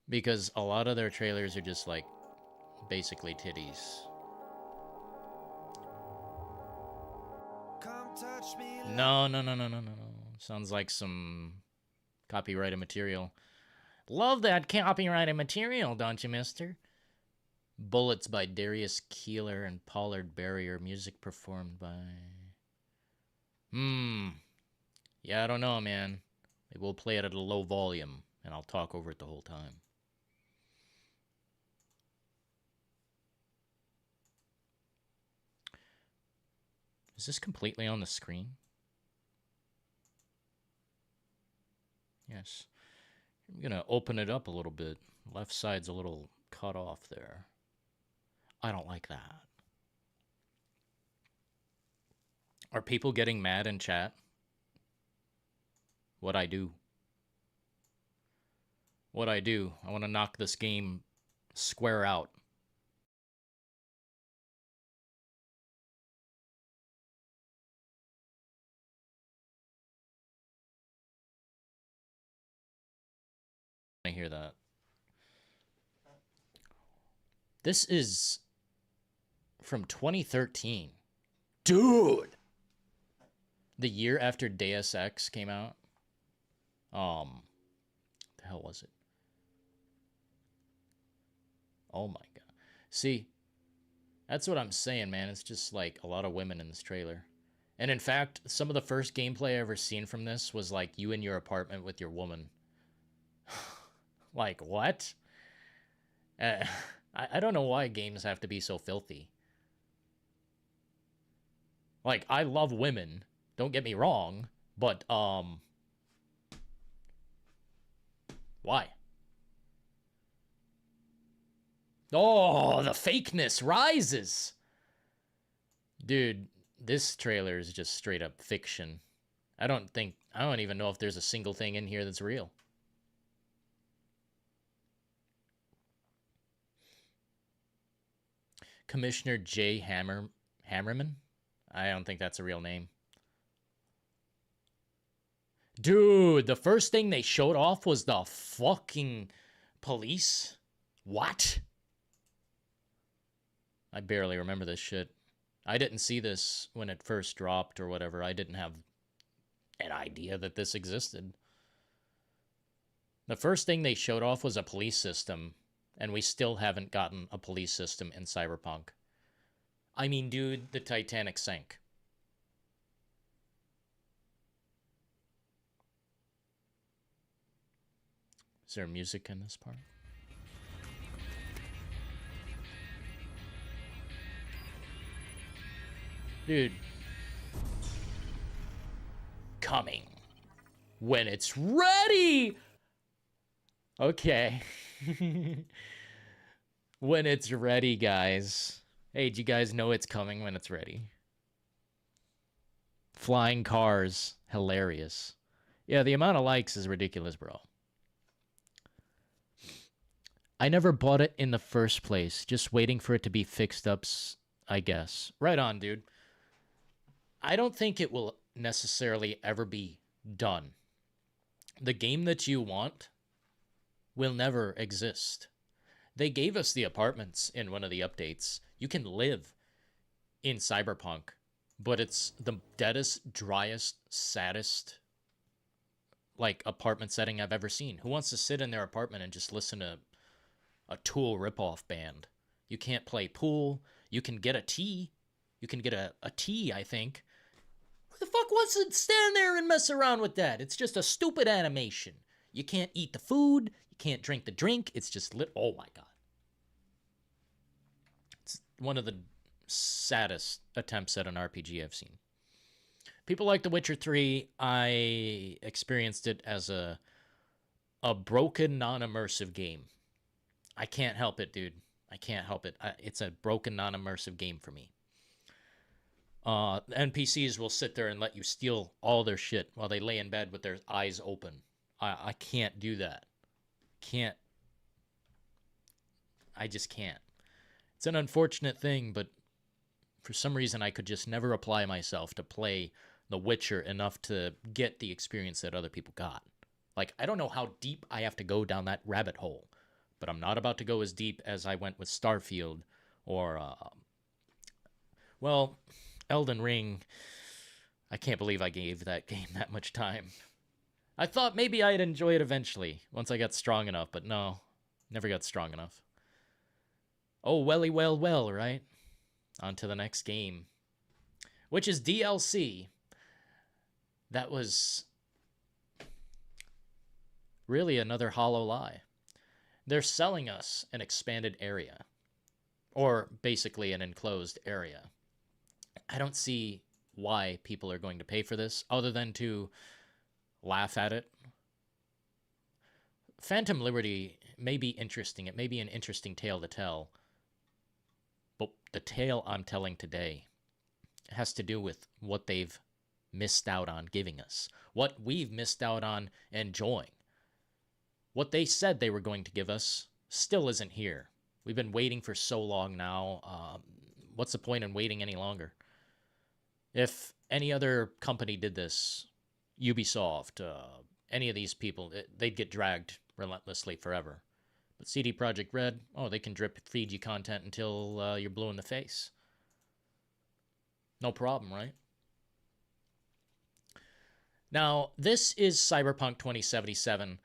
Because a lot of their trailers are just like, basically titties. No. Sounds like some copyrighted material. Love that copyrighted material, don't you, mister? Bullets by Darius Keeler and Pollard Barrier. Music performed by... Yeah, I don't know, man. Maybe we'll play it at a low volume, and I'll talk over it the whole time. Is this completely on the screen? Yes. I'm going to open it up a little bit. Left side's a little cut off there. I don't like that. Are people getting mad in chat? What I do? I want to knock this game square out. I hear that. This is from 2013. Dude! The year after Deus Ex came out. The hell was it? Oh my god. See, that's what I'm saying, man. It's just like a lot of women in this trailer. And in fact, some of the first gameplay I ever seen from this was like you in your apartment with your woman. Like, what? I don't know why games have to be so filthy. Like, I love women, don't get me wrong, but, why? Oh, the fakeness rises! Dude, this trailer is just straight up fiction. I don't even know if there's a single thing in here that's real. Commissioner J. Hammerman? I don't think that's a real name. Dude, the first thing they showed off was the fucking police? What? I barely remember this shit. I didn't see this when it first dropped or whatever. I didn't have an idea that this existed. The first thing they showed off was a police system, and we still haven't gotten a police system in Cyberpunk. I mean, dude, the Titanic sank. Is there music in this part? Dude. Coming. When it's ready! Okay. When it's ready, guys. Hey, do you guys know it's coming when it's ready? Flying cars. Hilarious. Yeah, the amount of likes is ridiculous, bro. I never bought it in the first place. Just waiting for it to be fixed up, I guess. Right on, dude. I don't think it will necessarily ever be done. The game that you want will never exist. They gave us the apartments in one of the updates. You can live in Cyberpunk, but it's the deadest, driest, saddest, like, apartment setting I've ever seen. Who wants to sit in their apartment and just listen to a Tool ripoff band? You can't play pool. You can get a tea. You can get a tea, I think. Who the fuck wants to stand there and mess around with that? It's just a stupid animation. You can't eat the food. You can't drink the drink. It's just lit. Oh my god. It's one of the saddest attempts at an RPG I've seen. People like The Witcher 3. I experienced it as a broken, non-immersive game. I can't help it, dude. I can't help it. It's a broken, non-immersive game for me. NPCs will sit there and let you steal all their shit while they lay in bed with their eyes open. I can't do that. Can't. I just can't. It's an unfortunate thing, but for some reason I could just never apply myself to play The Witcher enough to get the experience that other people got. Like, I don't know how deep I have to go down that rabbit hole, but I'm not about to go as deep as I went with Starfield or, well, Elden Ring. I can't believe I gave that game that much time. I thought maybe I'd enjoy it eventually, once I got strong enough, but no. Never got strong enough. Oh, welly well, right? On to the next game. Which is DLC. That was really another hollow lie. They're selling us an expanded area. Or basically an enclosed area. I don't see why people are going to pay for this, other than to laugh at it. Phantom Liberty may be interesting. It may be an interesting tale to tell. But the tale I'm telling today has to do with what they've missed out on giving us. What we've missed out on enjoying. What they said they were going to give us still isn't here. We've been waiting for so long now. What's the point in waiting any longer? If any other company did this, Ubisoft, any of these people, they'd get dragged relentlessly forever. But CD Projekt Red, oh, they can drip feed you content until you're blue in the face. No problem, right? Now, this is Cyberpunk 2077,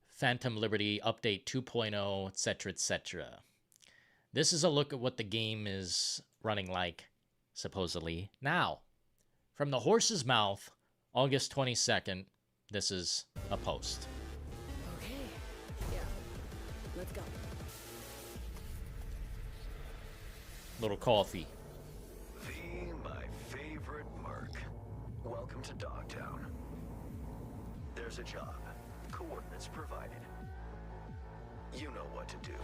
Phantom Liberty Update 2.0, etc., etc. This is a look at what the game is running like, supposedly, now. From the horse's mouth, August 22nd, this is a post. Okay, yeah, let's go. Little coffee. My favorite merc. Welcome to Dogtown. There's a job. Coordinates provided. You know what to do.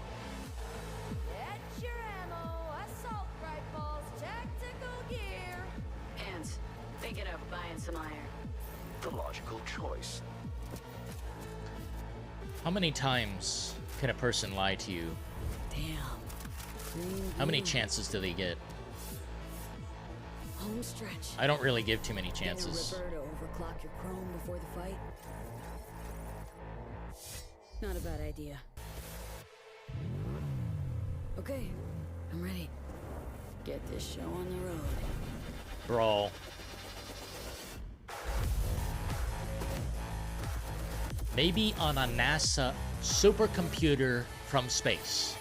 Get your ammo, assault rifles, tactical gear. Hands, thinking of buying some iron. The logical choice. How many times can a person lie to you? Damn. How many chances do they get? Home stretch. I don't really give too many chances. Get a Ripper to overclock your chrome before the fight. Not a bad idea. Okay, I'm ready. Get this show on the road. Brawl. Maybe on a NASA supercomputer from space.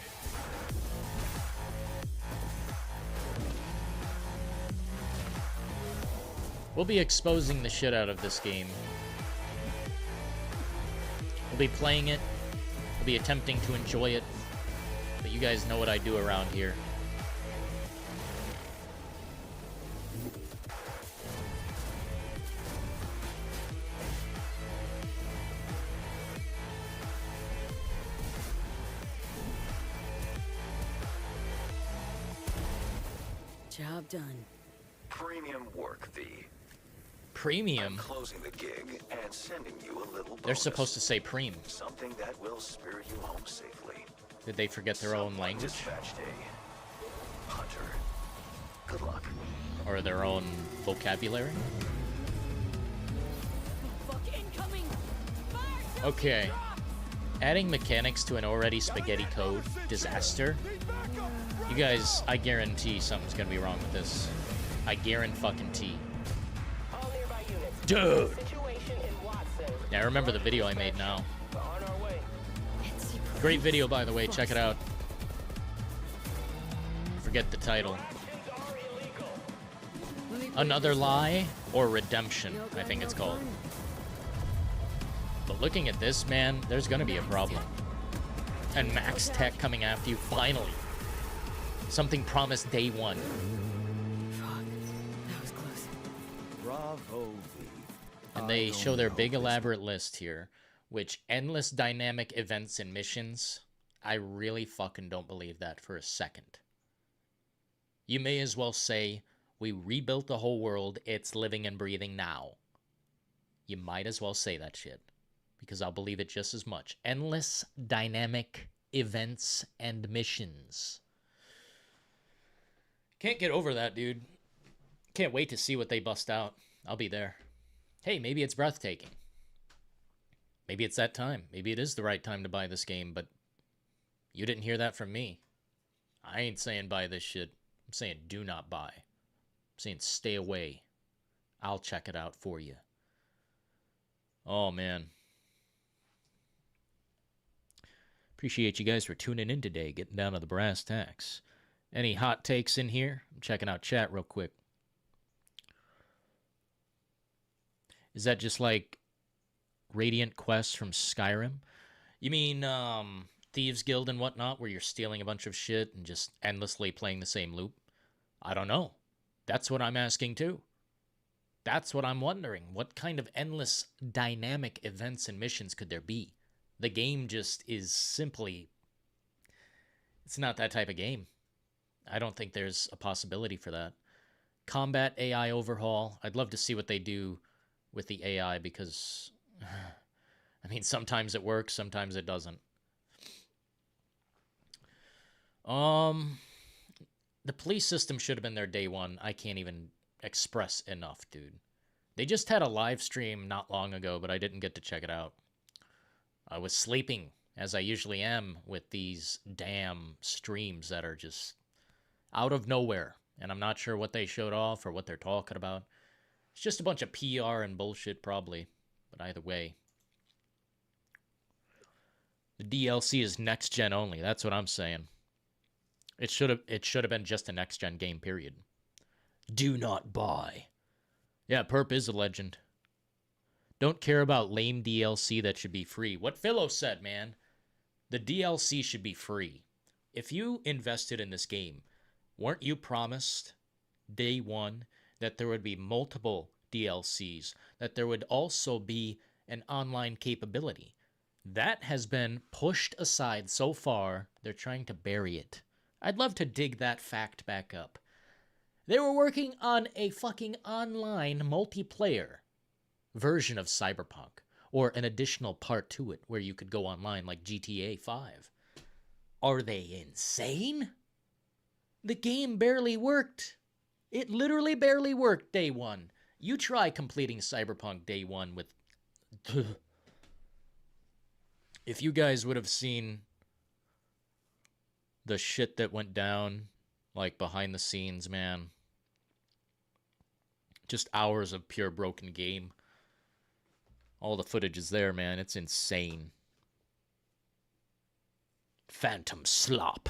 We'll be exposing the shit out of this game. We'll be playing it. We'll be attempting to enjoy it. But you guys know what I do around here. Job done. Premium work fee. Premium? Closing the gig and sending you a little bonus. They're supposed to say preem. Something that will spirit you home safely. Did they forget their own language? Dispatch day. Hunter. Good luck. Or their own vocabulary? Fuck incoming! Fire! Okay. Adding mechanics to an already spaghetti code disaster. You guys, I guarantee something's gonna be wrong with this. I guarantee. Dude! Yeah, I remember the video I made now. Great video, by the way. Check it out. Forget the title. Another Lie or Redemption, I think it's called. But looking at this, man, there's gonna be a problem. And Max Tech coming after you, finally. Something promised day one. Fuck, that was close. Bravo, V. And they show their big elaborate list here, which endless dynamic events and missions. I really fucking don't believe that for a second. You may as well say, we rebuilt the whole world, it's living and breathing now. You might as well say that shit, because I'll believe it just as much. Endless dynamic events and missions. Can't get over that, dude. Can't wait to see what they bust out. I'll be there. Hey, maybe it's breathtaking. Maybe it's that time. Maybe it is the right time to buy this game, but you didn't hear that from me. I ain't saying buy this shit. I'm saying do not buy. I'm saying stay away. I'll check it out for you. Oh, man. Appreciate you guys for tuning in today, getting down to the brass tacks. Any hot takes in here? I'm checking out chat real quick. Is that just like Radiant Quest from Skyrim? You mean Thieves Guild and whatnot, where you're stealing a bunch of shit and just endlessly playing the same loop? I don't know. That's what I'm asking too. That's what I'm wondering. What kind of endless dynamic events and missions could there be? The game just is simply... It's not that type of game. I don't think there's a possibility for that. Combat AI overhaul. I'd love to see what they do with the AI because... I mean, sometimes it works, sometimes it doesn't. The police system should have been there day one. I can't even express enough, dude. They just had a live stream not long ago, but I didn't get to check it out. I was sleeping, as I usually am with these damn streams that are just out of nowhere. And I'm not sure what they showed off or what they're talking about. It's just a bunch of PR and bullshit, probably. But either way. The DLC is next-gen only. That's what I'm saying. It should have been just a next-gen game, period. Do not buy. Yeah, Perp is a legend. Don't care about lame DLC that should be free. What Philo said, man. The DLC should be free. If you invested in this game, weren't you promised day one that there would be multiple DLCs, that there would also be an online capability? That has been pushed aside so far, they're trying to bury it. I'd love to dig that fact back up. They were working on a fucking online multiplayer version of Cyberpunk, or an additional part to it where you could go online like GTA 5. Are they insane? The game barely worked. It literally barely worked day one. You try completing Cyberpunk day one with... If you guys would have seen the shit that went down, like behind the scenes, man. Just hours of pure broken game. All the footage is there, man. It's insane. Phantom slop.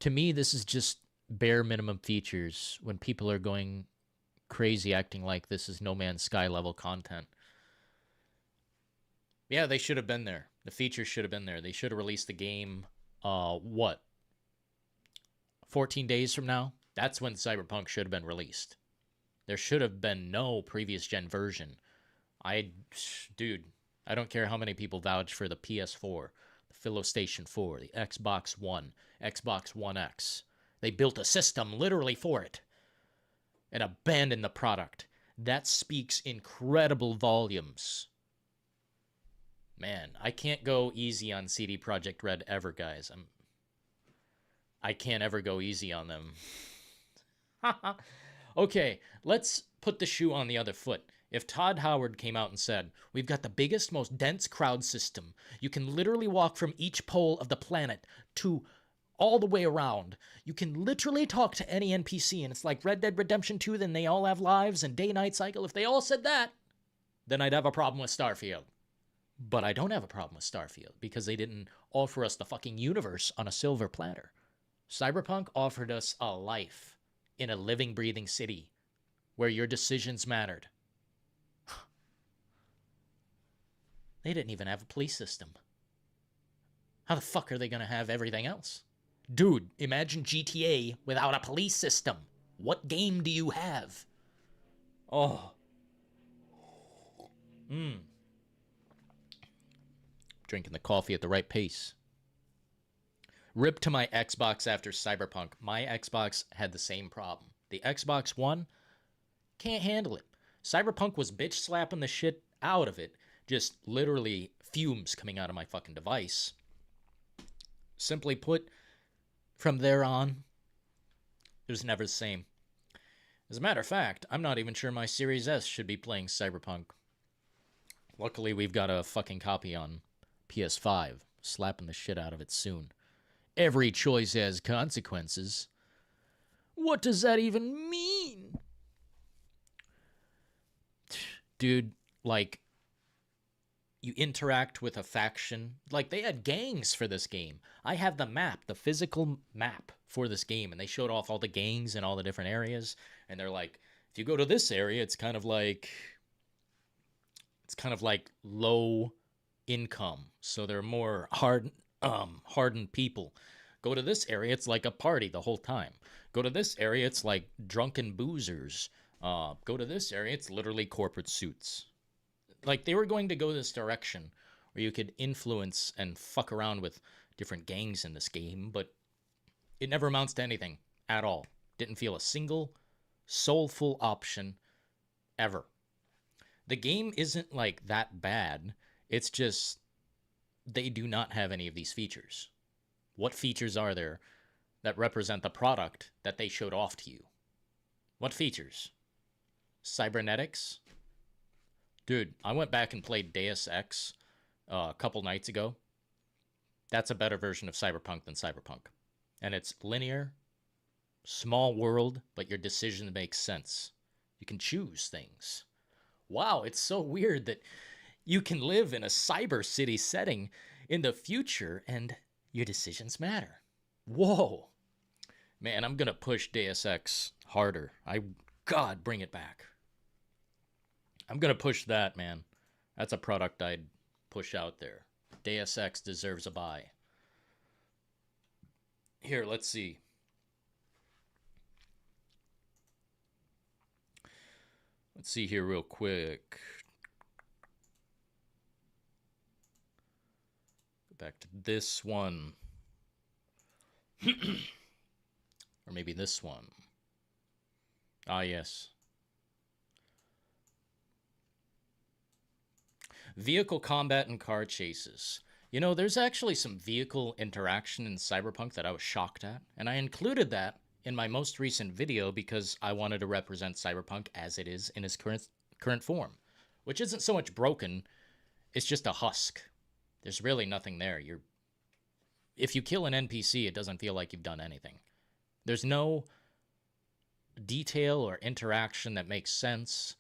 To me, this is just bare minimum features when people are going crazy acting like this is No Man's Sky level content. Yeah, they should have been there. The features should have been there. They should have released the game, 14 days from now? That's when Cyberpunk should have been released. There should have been no previous gen version. Dude, I don't care how many people vouch for the PS4, the PhiloStation 4, the Xbox One, Xbox One X. They built a system literally for it and abandoned the product. That speaks incredible volumes. Man, I can't go easy on CD Projekt Red ever, guys. I can't ever go easy on them. Okay, let's put the shoe on the other foot. If Todd Howard came out and said, we've got the biggest, most dense crowd system. You can literally walk from each pole of the planet to all the way around. You can literally talk to any NPC, and it's like Red Dead Redemption 2, then they all have lives and day-night cycle. If they all said that, then I'd have a problem with Starfield. But I don't have a problem with Starfield because they didn't offer us the fucking universe on a silver platter. Cyberpunk offered us a life in a living, breathing city where your decisions mattered. They didn't even have a police system. How the fuck are they going to have everything else? Dude, imagine GTA without a police system. What game do you have? Oh. Drinking the coffee at the right pace. Rip to my Xbox after Cyberpunk. My Xbox had the same problem. The Xbox One can't handle it. Cyberpunk was bitch slapping the shit out of it. Just literally fumes coming out of my fucking device. Simply put, from there on, it was never the same. As a matter of fact, I'm not even sure my Series S should be playing Cyberpunk. Luckily, we've got a fucking copy on PS5. Slapping the shit out of it soon. Every choice has consequences. What does that even mean? Dude, like, you interact with a faction. Like, they had gangs for this game. I have the map, the physical map for this game, and they showed off all the gangs in all the different areas. And they're like, if you go to this area, it's kind of like low income. So they're more hardened people. Go to this area, it's like a party the whole time. Go to this area, it's like drunken boozers. Go to this area, it's literally corporate suits. Like, they were going to go this direction where you could influence and fuck around with different gangs in this game, but it never amounts to anything at all. Didn't feel a single soulful option ever. The game isn't like that bad. It's just they do not have any of these features. What features are there that represent the product that they showed off to you? What features? Cybernetics? Dude, I went back and played Deus Ex a couple nights ago. That's a better version of Cyberpunk than Cyberpunk. And it's linear, small world, but your decision makes sense. You can choose things. Wow, it's so weird that you can live in a cyber city setting in the future and your decisions matter. Whoa. Man, I'm going to push Deus Ex harder. God, bring it back. I'm going to push that, man. That's a product I'd push out there. Deus Ex deserves a buy. Here, let's see. Let's see here real quick. Go back to this one. Or maybe this one. Ah, yes. Vehicle combat and car chases. You know, there's actually some vehicle interaction in Cyberpunk that I was shocked at, and I included that in my most recent video because I wanted to represent Cyberpunk as it is in its current form, which isn't so much broken, it's just a husk. There's really nothing there. If you kill an NPC, it doesn't feel like you've done anything. There's no detail or interaction that makes sense.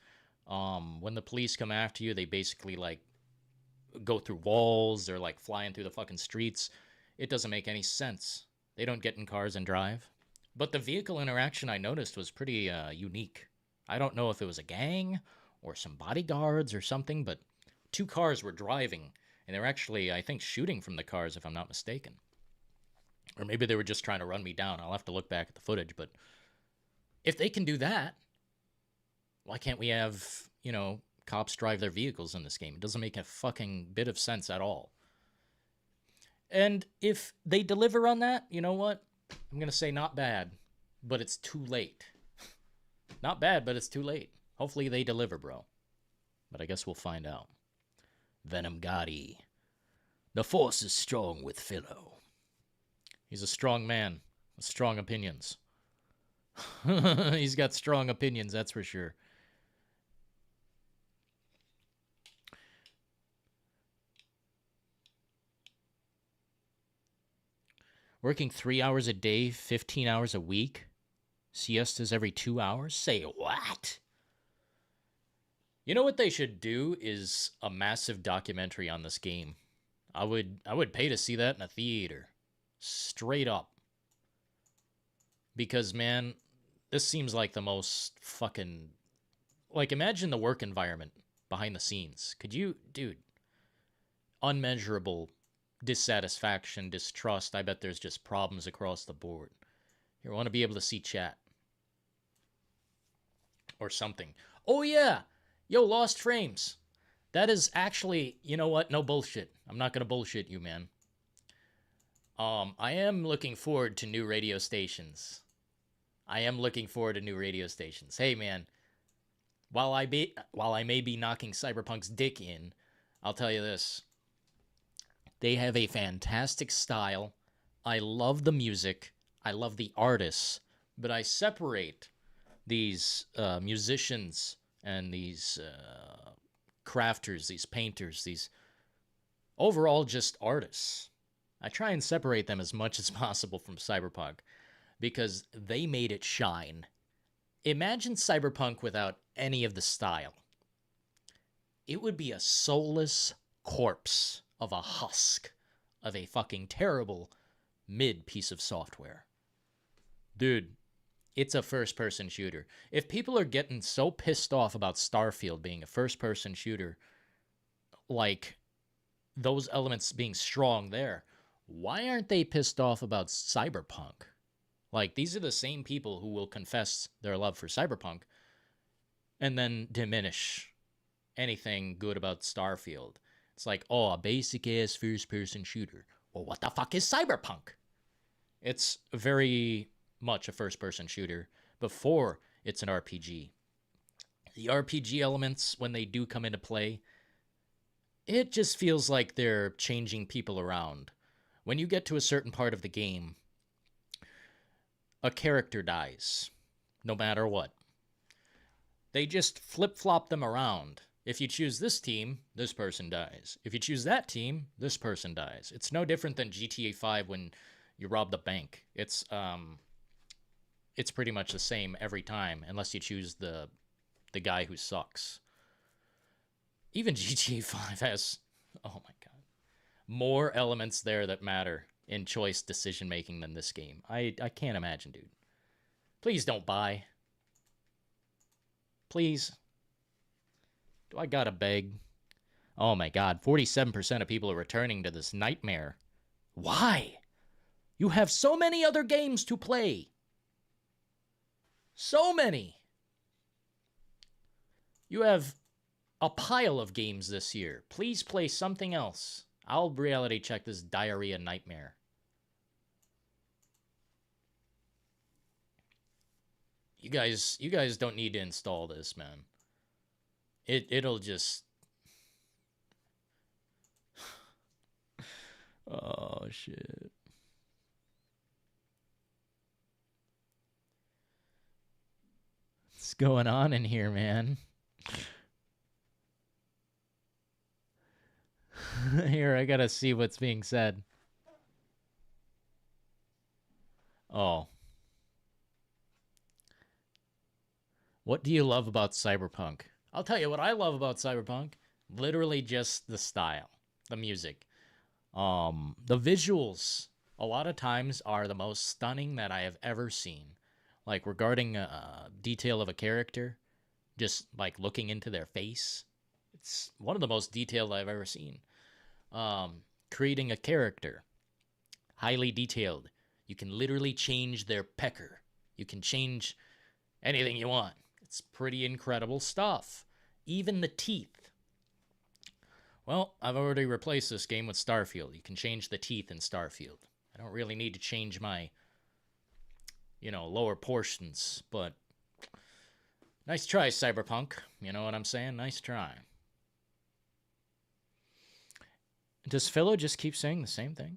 When the police come after you, they basically like go through walls. They're like flying through the fucking streets. It doesn't make any sense. They don't get in cars and drive. But the vehicle interaction I noticed was pretty unique. I don't know if it was a gang or some bodyguards or something, but 2 cars were driving, and they were actually, I think, shooting from the cars, if I'm not mistaken. Or maybe they were just trying to run me down. I'll have to look back at the footage, but if they can do that, why can't we have, you know, cops drive their vehicles in this game? It doesn't make a fucking bit of sense at all. And if they deliver on that, you know what? I'm going to say not bad, but it's too late. Not bad, but it's too late. Hopefully they deliver, bro. But I guess we'll find out. Venom Gotti. The force is strong with Philo. He's a strong man with strong opinions. He's got strong opinions, that's for sure. Working 3 hours a day, 15 hours a week? Siestas every 2 hours? Say what? You know what they should do is a massive documentary on this game. I would pay to see that in a theater. Straight up. Because, man, this seems like the most fucking... Like, imagine the work environment behind the scenes. Could you... Dude. Unmeasurable dissatisfaction, distrust. I bet there's just problems across the board. You want to be able to see chat. Or something. Oh, yeah! Yo, lost frames. That is actually... You know what? No bullshit. I'm not going to bullshit you, man. I am looking forward to new radio stations. Hey, man. While I may be knocking Cyberpunk's dick in, I'll tell you this. They have a fantastic style. I love the music. I love the artists. But I separate these musicians and these crafters, these painters, these overall just artists. I try and separate them as much as possible from Cyberpunk because they made it shine. Imagine Cyberpunk without any of the style. it would be a soulless corpse of a husk of a fucking terrible mid piece of software. Dude, it's a first-person shooter. If people are getting so pissed off about Starfield being a first-person shooter, like those elements being strong there, why aren't they pissed off about Cyberpunk? Like, these are the same people who will confess their love for Cyberpunk and then diminish anything good about Starfield. It's like, oh, a basic-ass first-person shooter. Well, what the fuck is Cyberpunk? It's very much a first-person shooter before it's an RPG. The RPG elements, when they do come into play, it just feels like they're changing people around. When you get to a certain part of the game, a character dies, no matter what. They just flip-flop them around. If you choose this team, this person dies. If you choose that team, this person dies. It's no different than GTA 5 when you rob the bank. It's pretty much the same every time, unless you choose the guy who sucks. Even GTA 5 has, oh my god, more elements there that matter in choice decision-making than this game. I can't imagine, dude. Please don't buy. Please. Do I gotta beg? Oh my god, 47% of people are returning to this nightmare. Why? You have so many other games to play. So many. You have a pile of games this year. Please play something else. I'll reality check this diarrhea nightmare. You guys don't need to install this, man. It'll just... Oh, shit. What's going on in here, man? Here, I gotta see what's being said. Oh. What do you love about Cyberpunk? I'll tell you what I love about Cyberpunk. Literally just the style. The music. The visuals, a lot of times, are the most stunning that I have ever seen. Like, regarding detail of a character, just, like, looking into their face. It's one of the most detailed I've ever seen. Creating a character. Highly detailed. You can literally change their pecker. You can change anything you want. It's pretty incredible stuff. Even the teeth. Well, I've already replaced this game with Starfield. You can change the teeth in Starfield. I don't really need to change my, lower portions, but nice try, Cyberpunk. You know what I'm saying? Nice try. Does Philo just keep saying the same thing?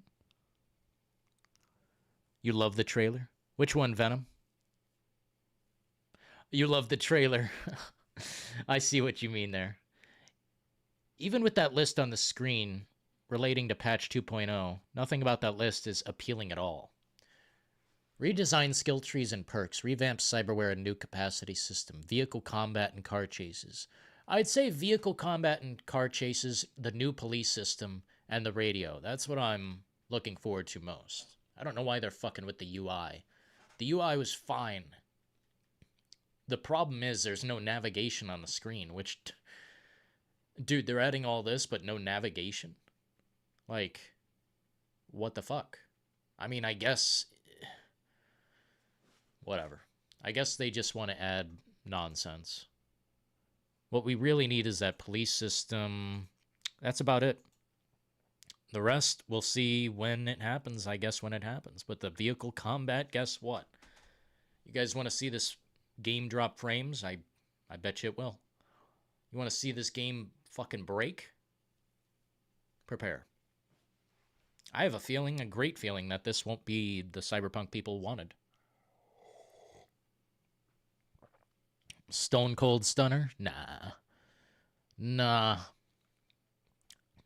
You love the trailer? Which one, Venom? You love the trailer. I see what you mean there. Even with that list on the screen relating to patch 2.0, nothing about that list is appealing at all. Redesign skill trees and perks, revamp cyberware and new capacity system, vehicle combat and car chases. I'd say vehicle combat and car chases, the new police system, and the radio. That's what I'm looking forward to most. I don't know why they're fucking with the UI. The UI was fine. The problem is there's no navigation on the screen, which... Dude, they're adding all this, but no navigation? Like, what the fuck? I mean, I guess... Whatever. I guess they just want to add nonsense. What we really need is that police system. That's about it. The rest, we'll see when it happens, I guess when it happens. But the vehicle combat, guess what? You guys want to see this game drop frames? I bet you it will. You want to see this game fucking break? Prepare. I have a great feeling, that this won't be the Cyberpunk people wanted. Stone Cold Stunner? Nah.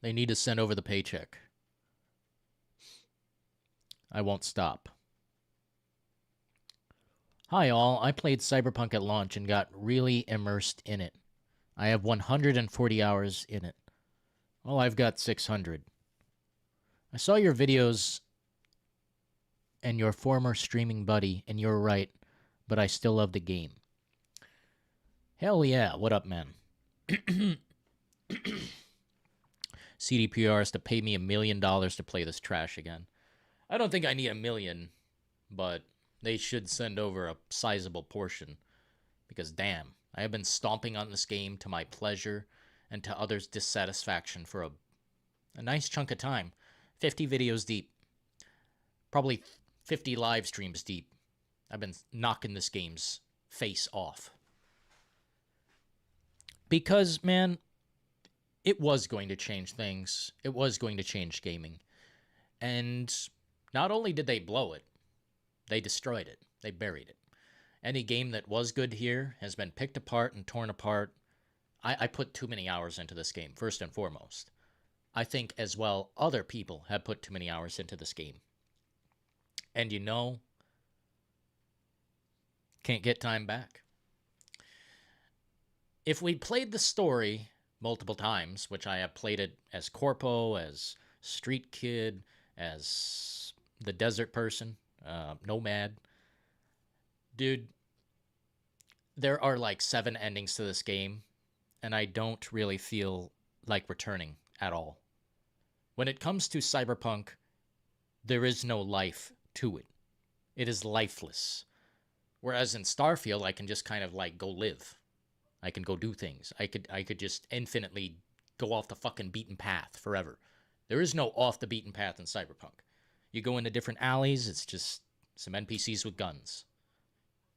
They need to send over the paycheck. I won't stop. Hi all, I played Cyberpunk at launch and got really immersed in it. I have 140 hours in it. Well, I've got 600. I saw your videos and your former streaming buddy, and you're right, but I still love the game. Hell yeah, what up, man? CDPR is to pay me $1 million to play this trash again. I don't think I need $1 million, but they should send over a sizable portion. Because damn, I have been stomping on this game to my pleasure and to others' dissatisfaction for a nice chunk of time. 50 videos deep. Probably 50 live streams deep. I've been knocking this game's face off. Because, man, it was going to change things. It was going to change gaming. And not only did they blow it, they destroyed it. They buried it. Any game that was good here has been picked apart and torn apart. I put too many hours into this game, first and foremost. I think, as well, other people have put too many hours into this game. And you know, can't get time back. If we played the story multiple times, which I have played it as Corpo, as Street Kid, as the Desert Person, Nomad. Dude, there are like 7 endings to this game, and I don't really feel like returning at all. When it comes to Cyberpunk, there is no life to it. It is lifeless. Whereas in Starfield, I can just kind of like go live. I can go do things. I could just infinitely go off the fucking beaten path forever. There is no off the beaten path in Cyberpunk. You go into different alleys, it's just some NPCs with guns.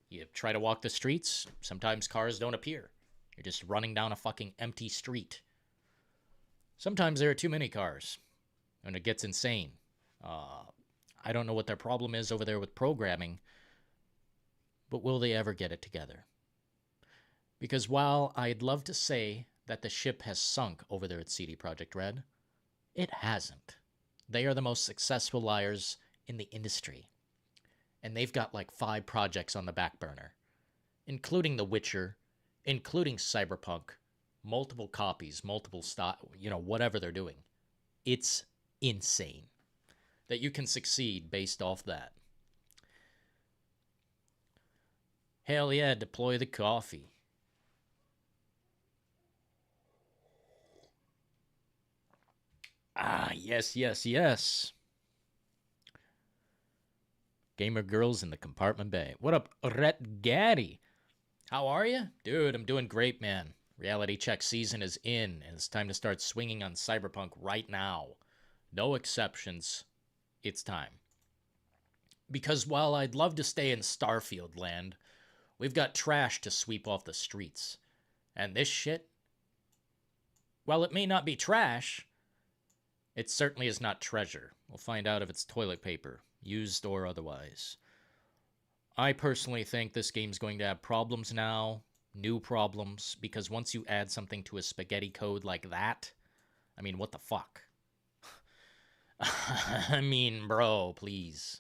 You try to walk the streets, sometimes cars don't appear. You're just running down a fucking empty street. Sometimes there are too many cars, and it gets insane. I don't know what their problem is over there with programming, but will they ever get it together? Because while I'd love to say that the ship has sunk over there at CD Projekt Red, it hasn't. They are the most successful liars in the industry. And they've got like 5 projects on the back burner, including The Witcher, including Cyberpunk, multiple copies, multiple whatever they're doing. It's insane that you can succeed based off that. Hell yeah, deploy the coffee. Ah, yes, yes, yes. Gamer girls in the compartment bay. What up, Rhett Gaddy? How are you? Dude, I'm doing great, man. Reality check season is in, and it's time to start swinging on Cyberpunk right now. No exceptions. It's time. Because while I'd love to stay in Starfield land, we've got trash to sweep off the streets. And this shit, while it may not be trash, it certainly is not treasure. We'll find out if it's toilet paper, used or otherwise. I personally think this game's going to have problems now, new problems, because once you add something to a spaghetti code like that, I mean, what the fuck? I mean, bro, please.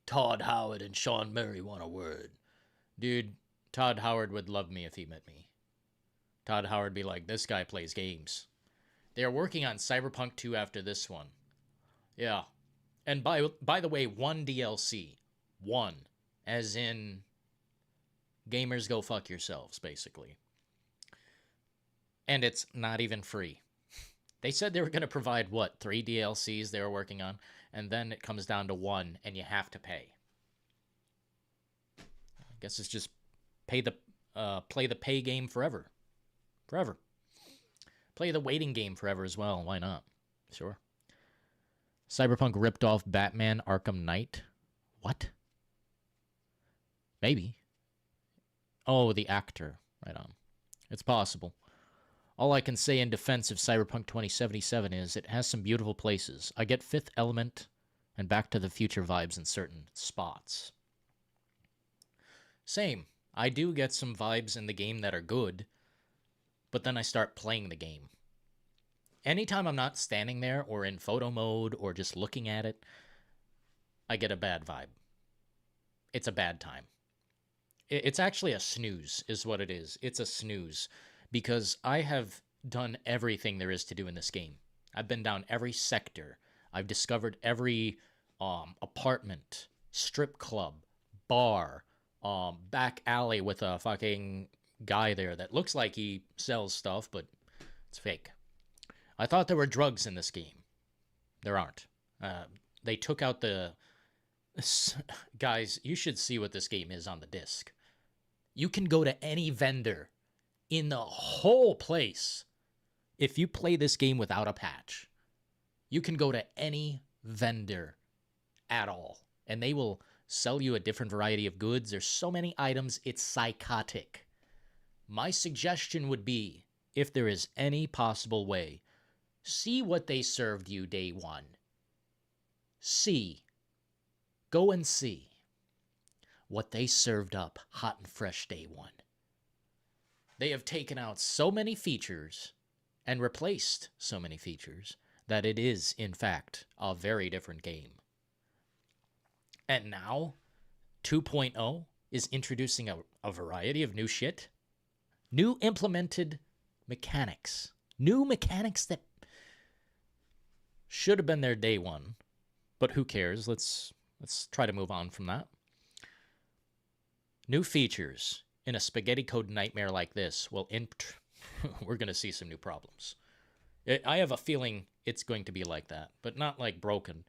Todd Howard and Sean Murray want a word. Dude, Todd Howard would love me if he met me. Todd Howard would be like, this guy plays games. They are working on Cyberpunk 2 after this one. Yeah. And by the way, 1 DLC. 1. As in, gamers go fuck yourselves, basically. And it's not even free. They said they were going to provide, 3 DLCs they were working on, and then it comes down to 1, and you have to pay. I guess it's just play the pay game forever. Forever. Play the waiting game forever as well. Why not? Sure. Cyberpunk ripped off Batman Arkham Knight. What? Maybe. Oh, the actor. Right on. It's possible. All I can say in defense of Cyberpunk 2077 is it has some beautiful places. I get Fifth Element and Back to the Future vibes in certain spots. Same. I do get some vibes in the game that are good, but then I start playing the game. Anytime I'm not standing there or in photo mode or just looking at it, I get a bad vibe. It's a bad time. It's actually a snooze, is what it is. It's a snooze. Because I have done everything there is to do in this game. I've been down every sector. I've discovered every apartment, strip club, bar, back alley with a fucking guy there that looks like he sells stuff, but it's fake. I thought there were drugs in this game. There aren't. They took out the... Guys, you should see what this game is on the disc. You can go to any vendor in the whole place. If you play this game without a patch, you can go to any vendor at all, and they will sell you a different variety of goods. There's so many items, it's psychotic. My suggestion would be, if there is any possible way, see what they served you day one. Go and see what they served up hot and fresh day one. They have taken out so many features and replaced so many features that it is, in fact, a very different game. And now, 2.0 is introducing a variety of new shit. New implemented mechanics. New mechanics that should have been there day one. But who cares? Let's try to move on from that. New features in a spaghetti code nightmare like this will we're going to see some new problems. I have a feeling it's going to be like that, but not like broken.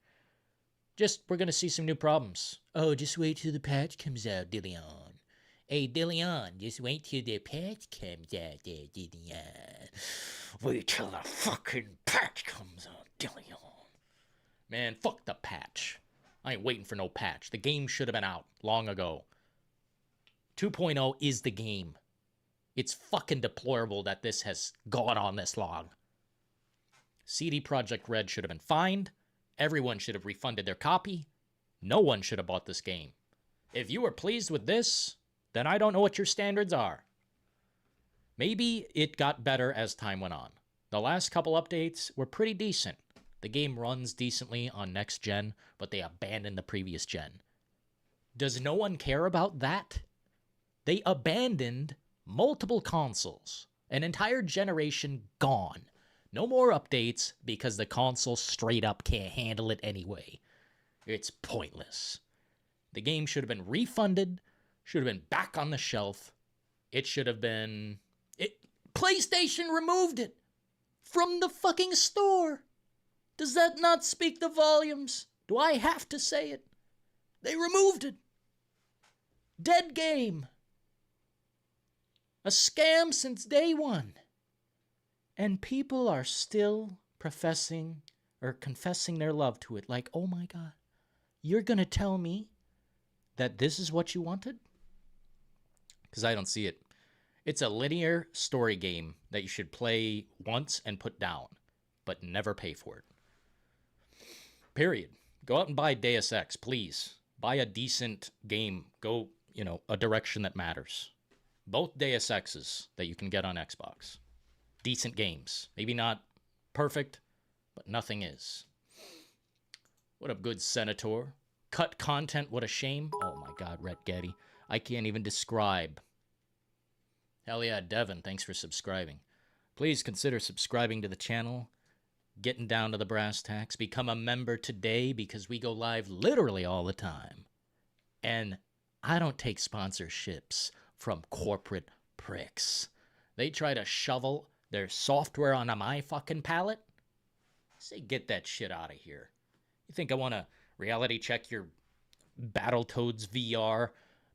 Just, we're going to see some new problems. Oh, just wait till the patch comes out, Dillion. Hey, Dillion, just wait till the patch comes out there, Dillion. Wait till the fucking patch comes out, Dillion. Man, fuck the patch. I ain't waiting for no patch. The game should have been out long ago. 2.0 is the game. It's fucking deplorable that this has gone on this long. CD Projekt Red should have been fined. Everyone should have refunded their copy. No one should have bought this game. If you were pleased with this, then I don't know what your standards are. Maybe it got better as time went on. The last couple updates were pretty decent. The game runs decently on next gen, but they abandoned the previous gen. Does no one care about that? They abandoned multiple consoles. An entire generation gone. No more updates because the console straight up can't handle it anyway. It's pointless. The game should have been refunded, should have been back on the shelf. It should have been... PlayStation removed it from the fucking store. Does that not speak the volumes? Do I have to say it? They removed it. Dead game. A scam since day one. And people are still confessing their love to it. Like, oh my God, you're going to tell me that this is what you wanted? Because I don't see it. It's a linear story game that you should play once and put down, but never pay for it. Period. Go out and buy Deus Ex, please. Buy a decent game. Go, a direction that matters. Both Deus Exes that you can get on Xbox. Decent games. Maybe not perfect, but nothing is. What up, good senator? Cut content, what a shame. Oh my God, Red Getty. I can't even describe. Hell yeah, Devin, thanks for subscribing. Please consider subscribing to the channel. Getting down to the brass tacks. Become a member today because we go live literally all the time. And I don't take sponsorships from corporate pricks. They try to shovel their software onto my fucking pallet. Say, get that shit out of here. You think I want to reality check your Battletoads VR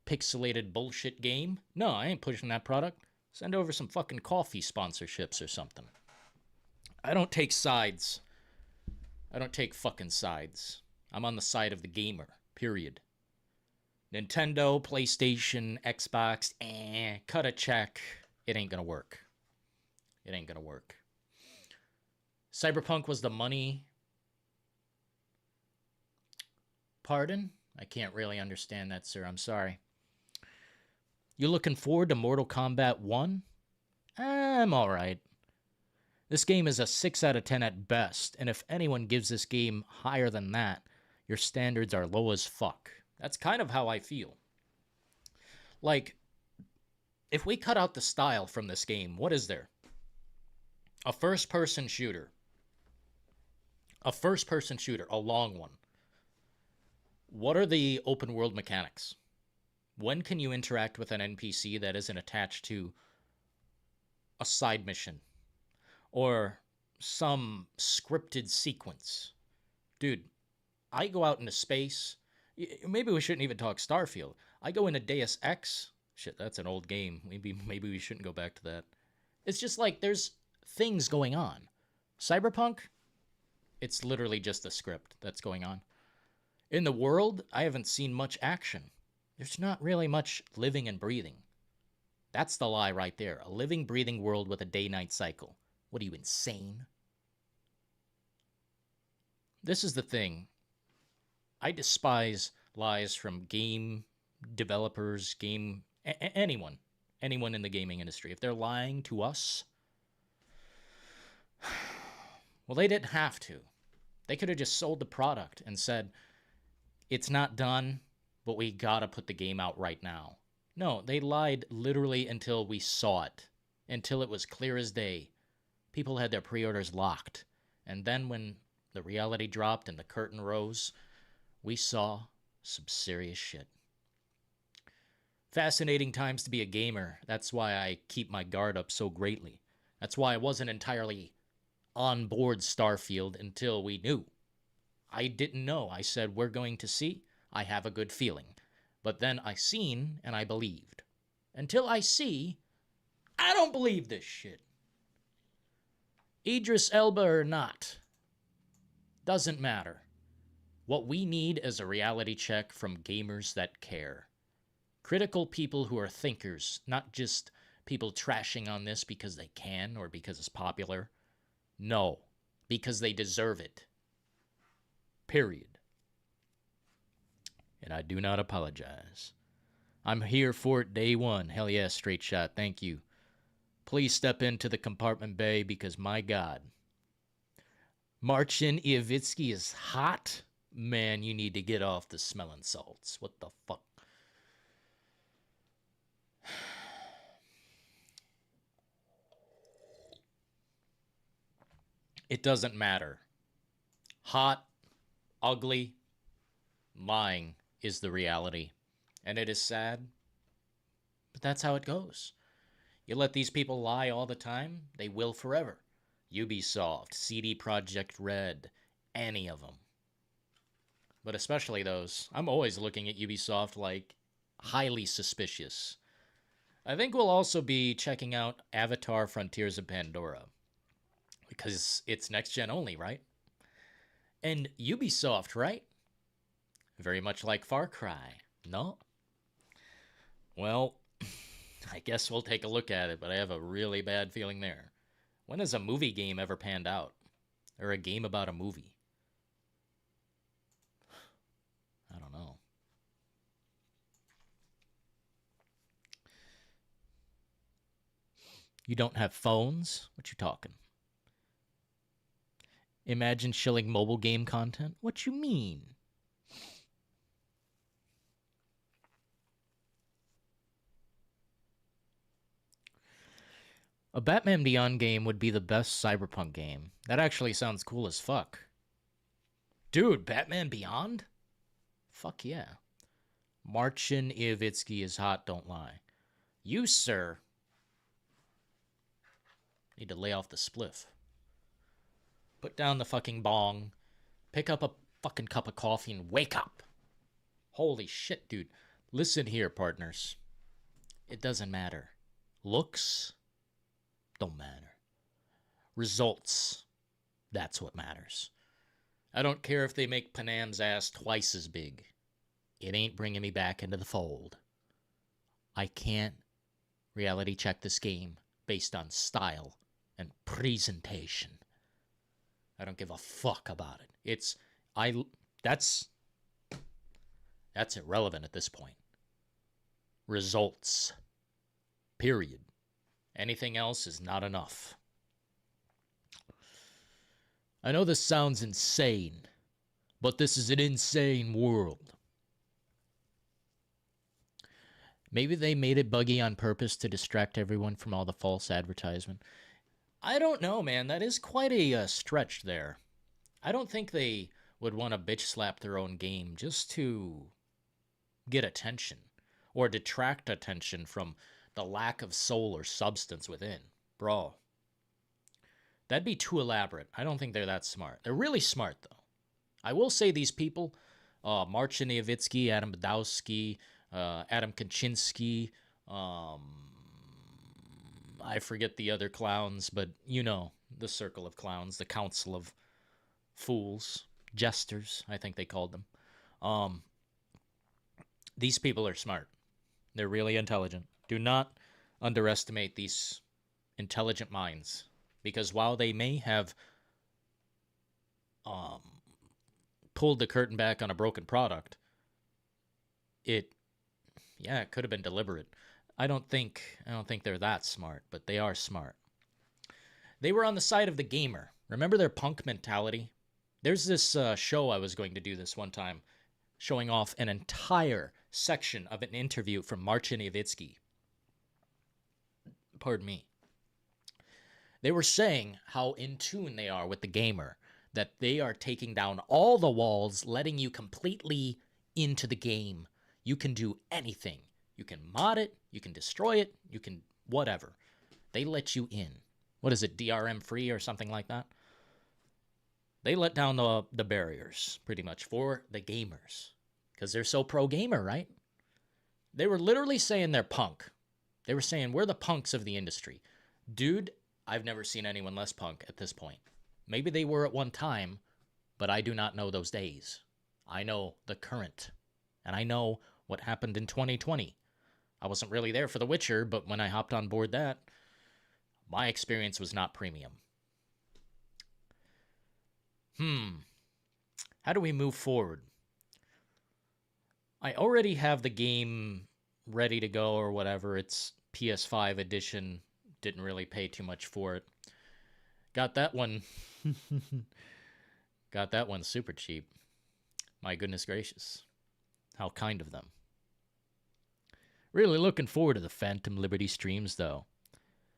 pixelated bullshit game? No, I ain't pushing that product. Send over some fucking coffee sponsorships or something. I don't take sides. I don't take fucking sides. I'm on the side of the gamer, period. Nintendo, PlayStation, Xbox, cut a check. It ain't gonna work. It ain't gonna work. Cyberpunk was the money. Pardon? I can't really understand that, sir. I'm sorry. You looking forward to Mortal Kombat 1? I'm alright. This game is a 6 out of 10 at best, and if anyone gives this game higher than that, your standards are low as fuck. That's kind of how I feel. Like, if we cut out the style from this game, what is there? A first-person shooter. A first-person shooter, a long one. What are the open-world mechanics? When can you interact with an NPC that isn't attached to a side mission or some scripted sequence? Dude, I go out into space. Maybe we shouldn't even talk Starfield. I go into Deus Ex. Shit, that's an old game. Maybe we shouldn't go back to that. It's just like there's things going on. Cyberpunk, it's literally just a script that's going on. In the world, I haven't seen much action. There's not really much living and breathing. That's the lie right there. A living, breathing world with a day-night cycle. What are you, insane? This is the thing. I despise lies from game developers, anyone in the gaming industry. If they're lying to us, well, they didn't have to. They could have just sold the product and said, it's not done, but we gotta put the game out right now. No, they lied literally until we saw it, until it was clear as day. People had their pre-orders locked. And then when the reality dropped and the curtain rose, we saw some serious shit. Fascinating times to be a gamer. That's why I keep my guard up so greatly. That's why I wasn't entirely on board Starfield until we knew. I didn't know. I said, we're going to see. I have a good feeling. But then I seen and I believed. Until I see, I don't believe this shit. Idris Elba or not, doesn't matter. What we need is a reality check from gamers that care. Critical people who are thinkers, not just people trashing on this because they can or because it's popular. No, because they deserve it. Period. And I do not apologize. I'm here for it day one. Hell yeah, straight shot. Thank you. Please step into the compartment bay because, my God, Marcin Iwicki is hot. Man, you need to get off the smelling salts. What the fuck? It doesn't matter. Hot, ugly, lying is the reality. And it is sad, but that's how it goes. You let these people lie all the time, they will forever. Ubisoft, CD Projekt Red, any of them. But especially those. I'm always looking at Ubisoft like highly suspicious. I think we'll also be checking out Avatar Frontiers of Pandora. Because it's next gen only, right? And Ubisoft, right? Very much like Far Cry. No? Well, I guess we'll take a look at it, but I have a really bad feeling there. When has a movie game ever panned out? Or a game about a movie? I don't know. You don't have phones? What you talking? Imagine shilling mobile game content? What you mean? A Batman Beyond game would be the best Cyberpunk game. That actually sounds cool as fuck. Dude, Batman Beyond? Fuck yeah. Marcin Iwicki is hot, don't lie. You, sir, need to lay off the spliff. Put down the fucking bong. Pick up a fucking cup of coffee and wake up. Holy shit, dude. Listen here, partners. It doesn't matter. Looks don't matter. Results, that's what matters. I don't care if they make Panam's ass twice as big. It ain't bringing me back into the fold. I can't reality check this game based on style and presentation. I don't give a fuck about it. That's irrelevant at this point. Results. Period. Anything else is not enough. I know this sounds insane, but this is an insane world. Maybe they made it buggy on purpose to distract everyone from all the false advertisement. I don't know, man. That is quite a stretch there. I don't think they would want to bitch slap their own game just to get attention or detract attention from the lack of soul or substance within. Bro, that'd be too elaborate. I don't think they're that smart. They're really smart, though. I will say these people, Marcin Iwicki, Adam Badowski, Adam Kaczynski, I forget the other clowns, but you know, the circle of clowns, the council of fools, jesters, I think they called them. These people are smart. They're really intelligent. Do not underestimate these intelligent minds, because while they may have pulled the curtain back on a broken product, it could have been deliberate. I don't think they're that smart, but they are smart. They were on the side of the gamer. Remember their punk mentality? There's this show I was going to do this one time, showing off an entire section of an interview from Marcin Iwicki. Pardon me. They were saying how in tune they are with the gamer, that they are taking down all the walls, letting you completely into the game. You can do anything. You can mod it, you can destroy it, you can whatever. They let you in. What is it, DRM free or something like that? They let down the barriers, pretty much, for the gamers. Because they're so pro-gamer, right? They were literally saying they're punk. They were saying, we're the punks of the industry. Dude, I've never seen anyone less punk at this point. Maybe they were at one time, but I do not know those days. I know the current. And I know what happened in 2020. I wasn't really there for The Witcher, but when I hopped on board that, my experience was not premium. How do we move forward? I already have the game ready to go or whatever. It's PS5 edition. Didn't really pay too much for it. Got that one. Got that one super cheap. My goodness gracious. How kind of them. Really looking forward to the Phantom Liberty streams, though.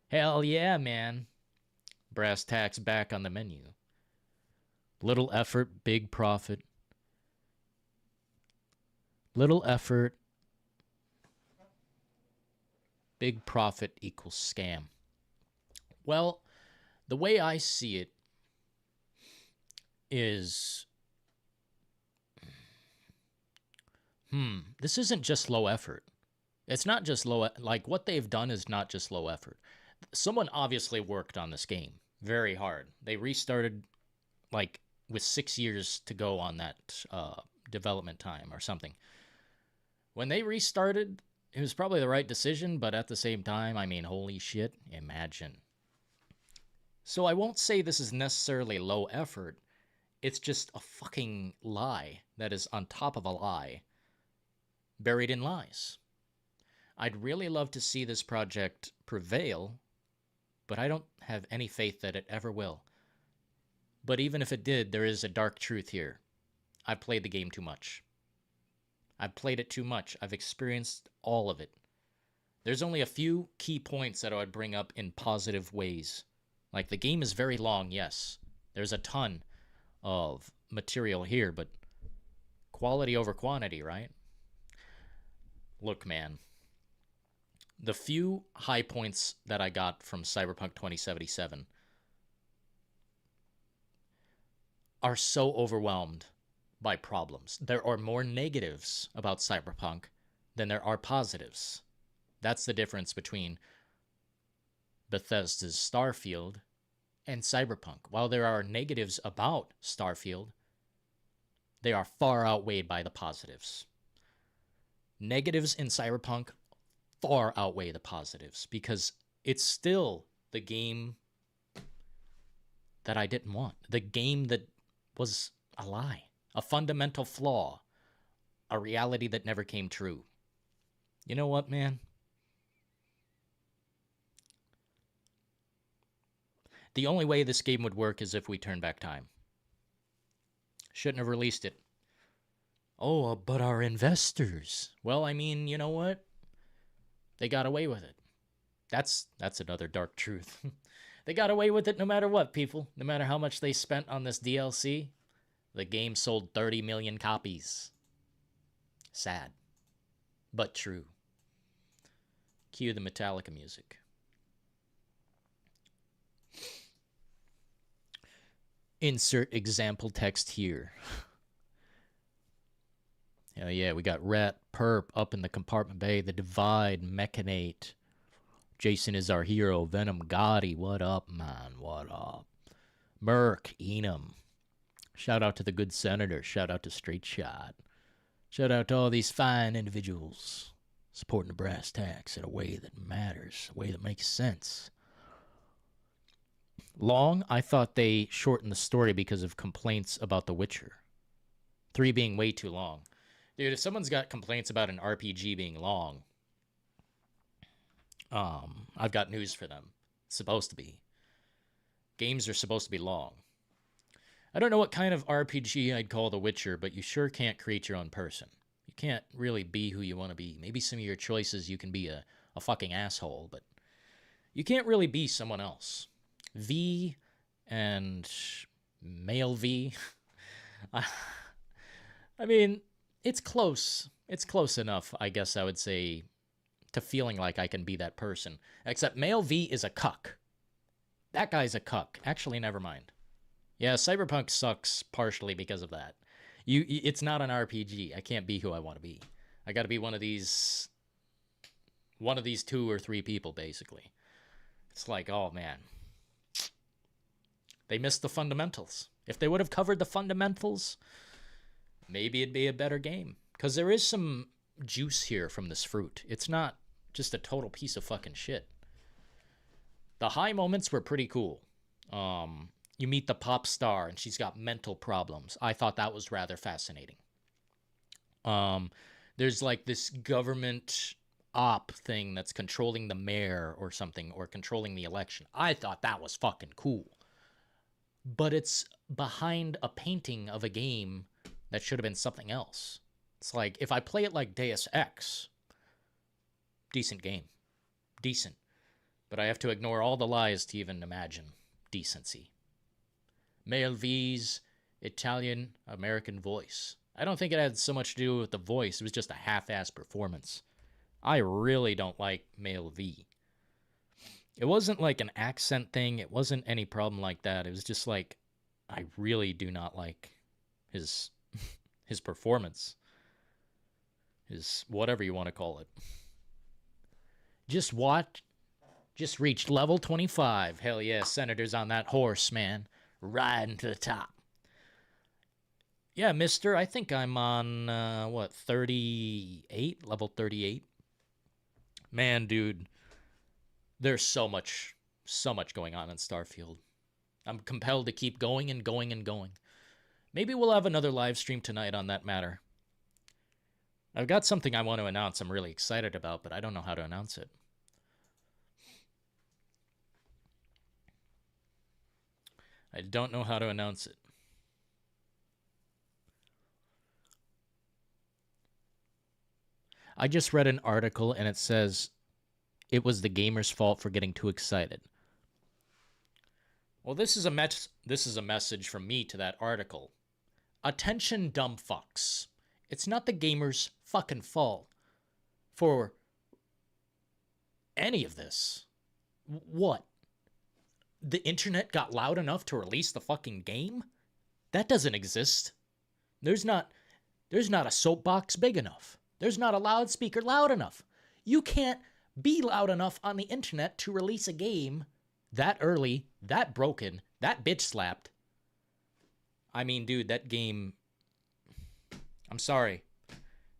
Hell yeah, man. Brass tacks back on the menu. Little effort, big profit. Little effort, big profit equals scam. Well, the way I see it is, this isn't just low effort. It's not just low, like what they've done is not just low effort. Someone obviously worked on this game very hard. They restarted like with 6 years to go on that development time or something. When they restarted, it was probably the right decision, but at the same time, I mean, holy shit, imagine. So I won't say this is necessarily low effort. It's just a fucking lie that is on top of a lie, buried in lies. I'd really love to see this project prevail, but I don't have any faith that it ever will. But even if it did, there is a dark truth here. I've played the game too much. I've played it too much. I've experienced all of it. There's only a few key points that I would bring up in positive ways. Like, the game is very long, yes. There's a ton of material here, but quality over quantity, right? Look, man. The few high points that I got from Cyberpunk 2077 are so overwhelmed by problems. There are more negatives about Cyberpunk than there are positives. That's the difference between Bethesda's Starfield and Cyberpunk. While there are negatives about Starfield, they are far outweighed by the positives. Negatives in Cyberpunk far outweigh the positives because it's still the game that I didn't want. The game that was a lie, a fundamental flaw, a reality that never came true. You know what, man? The only way this game would work is if we turn back time. Shouldn't have released it. Oh, but our investors. Well, I mean, you know what? They got away with it. That's another dark truth. They got away with it no matter what, people. No matter how much they spent on this DLC, the game sold 30 million copies. Sad, but true. Cue the Metallica music. Insert example text here. Hell yeah, we got Ret, Perp up in the compartment bay, The Divide, Mechanate. Jason is our hero. Venom Gotti, what up, man? What up? Merc, Enum. Shout out to the good senator. Shout out to Straight Shot. Shout out to all these fine individuals supporting the brass tacks in a way that matters, a way that makes sense. Long, I thought they shortened the story because of complaints about The Witcher 3 being way too long. Dude, if someone's got complaints about an RPG being long, I've got news for them. It's supposed to be. Games are supposed to be long. I don't know what kind of RPG I'd call The Witcher, but you sure can't create your own person. You can't really be who you want to be. Maybe some of your choices you can be a fucking asshole, but you can't really be someone else. V and male V. I mean, it's close. It's close enough, I guess I would say, to feeling like I can be that person. Except male V is a cuck. That guy's a cuck. Actually, never mind. Yeah, Cyberpunk sucks partially because of that. It's not an RPG. I can't be who I want to be. I got to be one of these 2 or 3 people, basically. It's like, oh man. They missed the fundamentals. If they would have covered the fundamentals, maybe it'd be a better game. Because there is some juice here from this fruit. It's not just a total piece of fucking shit. The high moments were pretty cool. You meet the pop star and she's got mental problems. I thought that was rather fascinating. There's like this government op thing that's controlling the mayor or something, or controlling the election. I thought that was fucking cool. But it's behind a painting of a game that should have been something else. It's like, if I play it like Deus Ex, decent game. Decent. But I have to ignore all the lies to even imagine decency. Male V's Italian-American voice. I don't think it had so much to do with the voice. It was just a half-ass performance. I really don't like Male V. It wasn't like an accent thing. It wasn't any problem like that. It was just like, I really do not like his performance. His whatever you want to call it. Just reached level 25. Hell yeah, Senator's on that horse, man. Riding to the top. Yeah, mister, I think I'm on, 38? Level 38? Man, dude, there's so much going on in Starfield. I'm compelled to keep going and going and going. Maybe we'll have another live stream tonight on that matter. I've got something I want to announce I'm really excited about, but I don't know how to announce it. I don't know how to announce it. I just read an article and it says it was the gamer's fault for getting too excited. Well, this is a message from me to that article. Attention, dumb fucks. It's not the gamer's fucking fault for any of this. What? The internet got loud enough to release the fucking game? That doesn't exist. There's not a soapbox big enough. There's not a loudspeaker loud enough. You can't be loud enough on the internet to release a game that early, that broken, that bitch slapped. I mean, dude, that game, I'm sorry.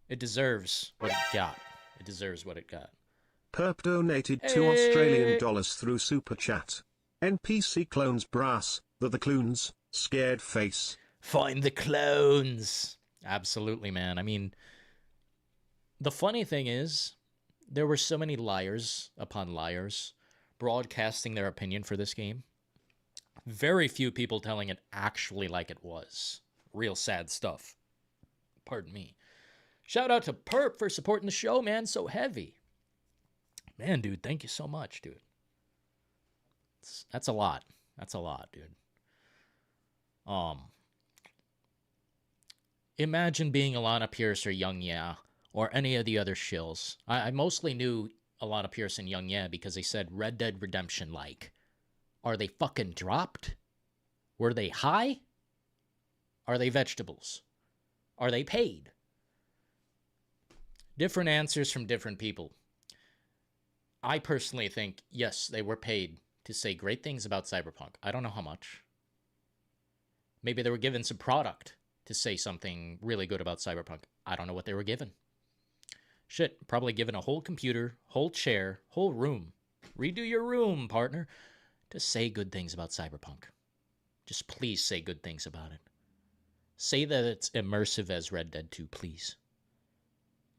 It deserves what it got. It deserves what it got. Perp donated $2 Australian through Super Chat. NPC clones brass, the clones, scared face. Find the clones. Absolutely, man. I mean, the funny thing is, there were so many liars upon liars broadcasting their opinion for this game. Very few people telling it actually like it was. Real sad stuff. Pardon me. Shout out to Perp for supporting the show, man. So heavy. Man, dude, thank you so much, dude. That's a lot. That's a lot, dude. Imagine being Alana Pierce or Young Yeah or any of the other shills. I mostly knew Alana Pierce and Young Yeah because they said Red Dead Redemption like. Are they fucking dropped? Were they high? Are they vegetables? Are they paid? Different answers from different people. I personally think, yes, they were paid to say great things about Cyberpunk. I don't know how much. Maybe they were given some product to say something really good about Cyberpunk. I don't know what they were given. Shit, probably given a whole computer, whole chair, whole room. Redo your room, partner, to say good things about Cyberpunk. Just please say good things about it. Say that it's immersive as Red Dead 2, please.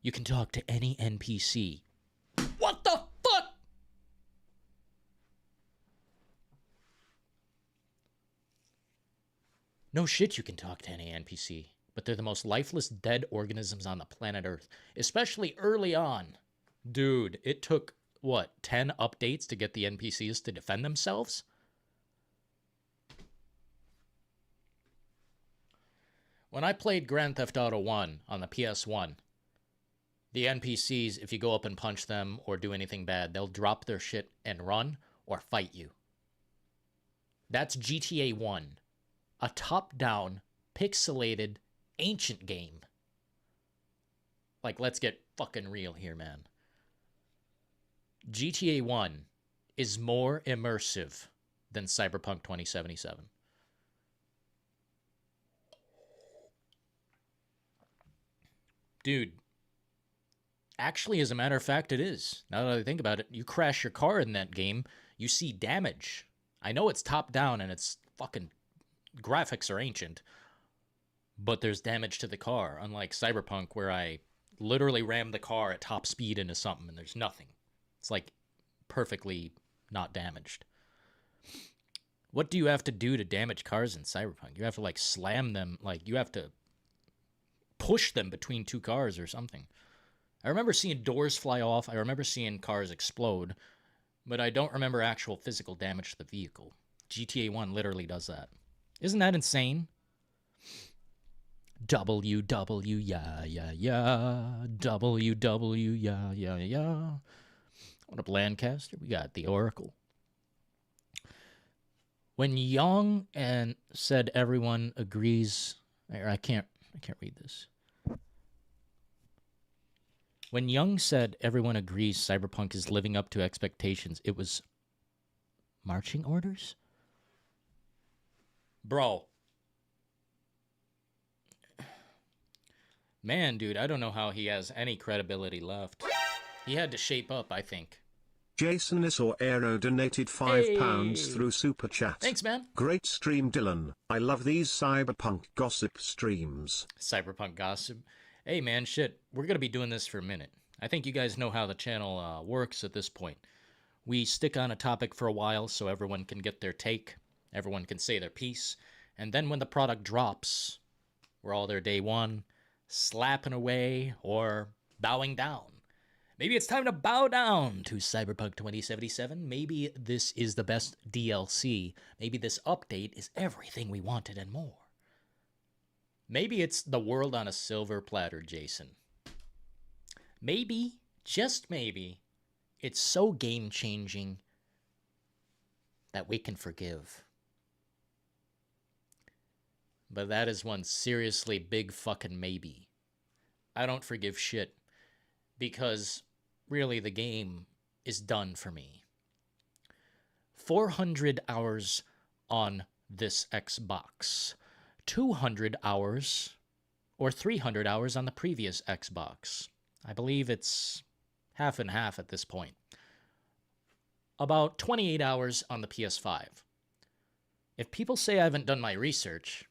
You can talk to any NPC. What the fuck? No shit, you can talk to any NPC, but they're the most lifeless dead organisms on the planet Earth, especially early on. Dude, it took, what, 10 updates to get the NPCs to defend themselves? When I played Grand Theft Auto 1 on the PS1, the NPCs, if you go up and punch them or do anything bad, they'll drop their shit and run or fight you. That's GTA 1. A top-down, pixelated, ancient game. Like, let's get fucking real here, man. GTA 1 is more immersive than Cyberpunk 2077. Dude, actually, as a matter of fact, it is. Now that I think about it, you crash your car in that game, you see damage. I know it's top-down and it's fucking... graphics are ancient, but there's damage to the car, unlike Cyberpunk, where I literally rammed the car at top speed into something and there's nothing. It's like perfectly not damaged. What do you have to do to damage cars in Cyberpunk? You have to like slam them, like you have to push them between two cars or something. I remember seeing doors fly off. I remember seeing cars explode, but I don't remember actual physical damage to the vehicle. GTA 1 literally does that. Isn't that insane? WW, yeah, yeah, yeah. WW, yeah, yeah, yeah. What up, Lancaster? We got the Oracle. When Young and said everyone agrees... I can't read this. When Young said everyone agrees Cyberpunk is living up to expectations, it was marching orders? Bro. Man, dude, I don't know how he has any credibility left. He had to shape up, I think. Jason Isorero donated £5 through Super Chat. Thanks, man. Great stream, Dylan. I love these Cyberpunk gossip streams. Cyberpunk gossip. Hey, man, shit. We're going to be doing this for a minute. I think you guys know how the channel works at this point. We stick on a topic for a while so everyone can get their take. Everyone can say their piece. And then when the product drops, we're all there day one, slapping away or bowing down. Maybe it's time to bow down to Cyberpunk 2077. Maybe this is the best DLC. Maybe this update is everything we wanted and more. Maybe it's the world on a silver platter, Jason. Maybe, just maybe, it's so game-changing that we can forgive. But that is one seriously big fucking maybe. I don't forgive shit. Because, really, the game is done for me. 400 hours on this Xbox. 200 hours or 300 hours on the previous Xbox. I believe it's half and half at this point. About 28 hours on the PS5. If people say I haven't done my research,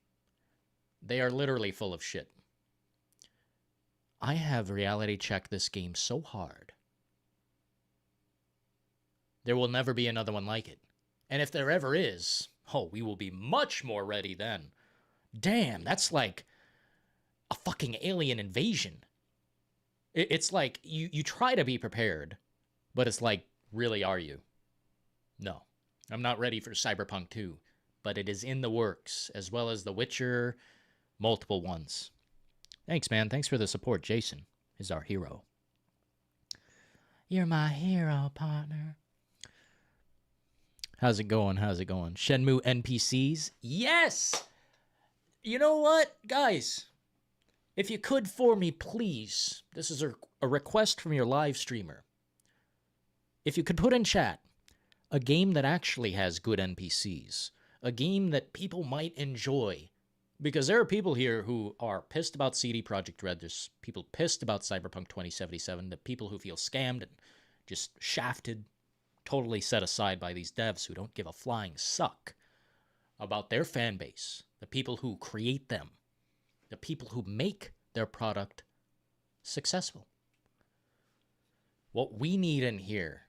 they are literally full of shit. I have reality checked this game so hard. There will never be another one like it. And if there ever is, oh, we will be much more ready then. Damn, that's like a fucking alien invasion. It's like you try to be prepared, But it's like, really, are you? No. I'm not ready for Cyberpunk 2, but it is in the works, as well as The Witcher, multiple ones. Thanks, man. Thanks for the support. Jason is our hero. You're my hero, partner. How's it going? How's it going? Shenmue NPCs? Yes! You know what, guys? If you could for me, please. This is a request from your live streamer. If you could put in chat a game that actually has good NPCs. A game that people might enjoy. Because there are people here who are pissed about CD Projekt Red. There's people pissed about Cyberpunk 2077. The people who feel scammed and just shafted, totally set aside by these devs who don't give a flying suck about their fan base. The people who create them. The people who make their product successful. What we need in here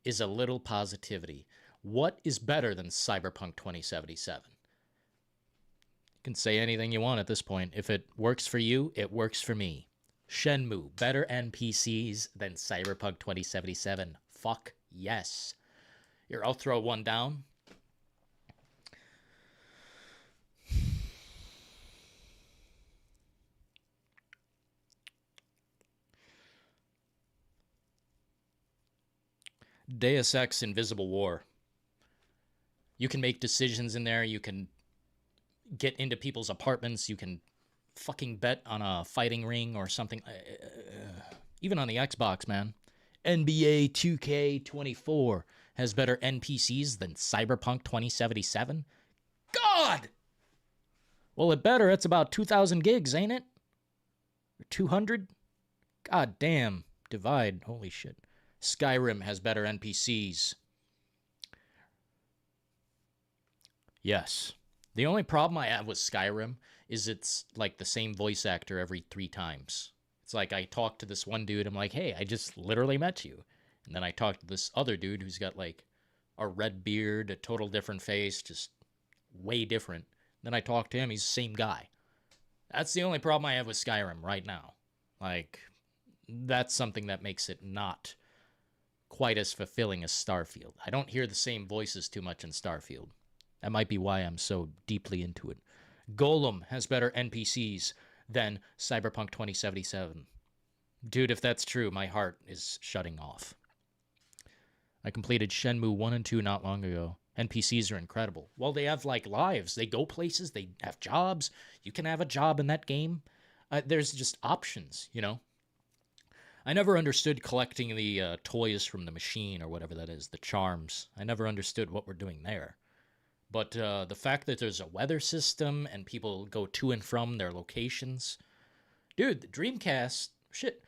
is a little positivity. What is better than Cyberpunk 2077? You can say anything you want at this point. If it works for you, it works for me. Shenmue, better NPCs than Cyberpunk 2077. Fuck yes. Here, I'll throw one down. Deus Ex Invisible War. You can make decisions in there. You can get into people's apartments. You can fucking bet on a fighting ring or something. Even on the Xbox, man. NBA 2K24 has better NPCs than Cyberpunk 2077. God! Well, it better. It's about 2,000 gigs, ain't it? Or 200? God damn. Divide. Holy shit. Skyrim has better NPCs. Yes. The only problem I have with Skyrim is it's like the same voice actor every 3 times. It's like I talk to this one dude, I'm like, hey, I just literally met you. And then I talk to this other dude who's got like a red beard, a total different face, just way different. Then I talk to him, he's the same guy. That's the only problem I have with Skyrim right now. Like, that's something that makes it not quite as fulfilling as Starfield. I don't hear the same voices too much in Starfield. That might be why I'm so deeply into it. Golem has better NPCs than Cyberpunk 2077. Dude, if that's true, my heart is shutting off. I completed Shenmue 1 and 2 not long ago. NPCs are incredible. Well, they have, like, lives. They go places. They have jobs. You can have a job in that game. There's just options, you know? I never understood collecting the toys from the machine or whatever that is, the charms. I never understood what we're doing there. But the fact that there's a weather system and people go to and from their locations. Dude, the Dreamcast, shit.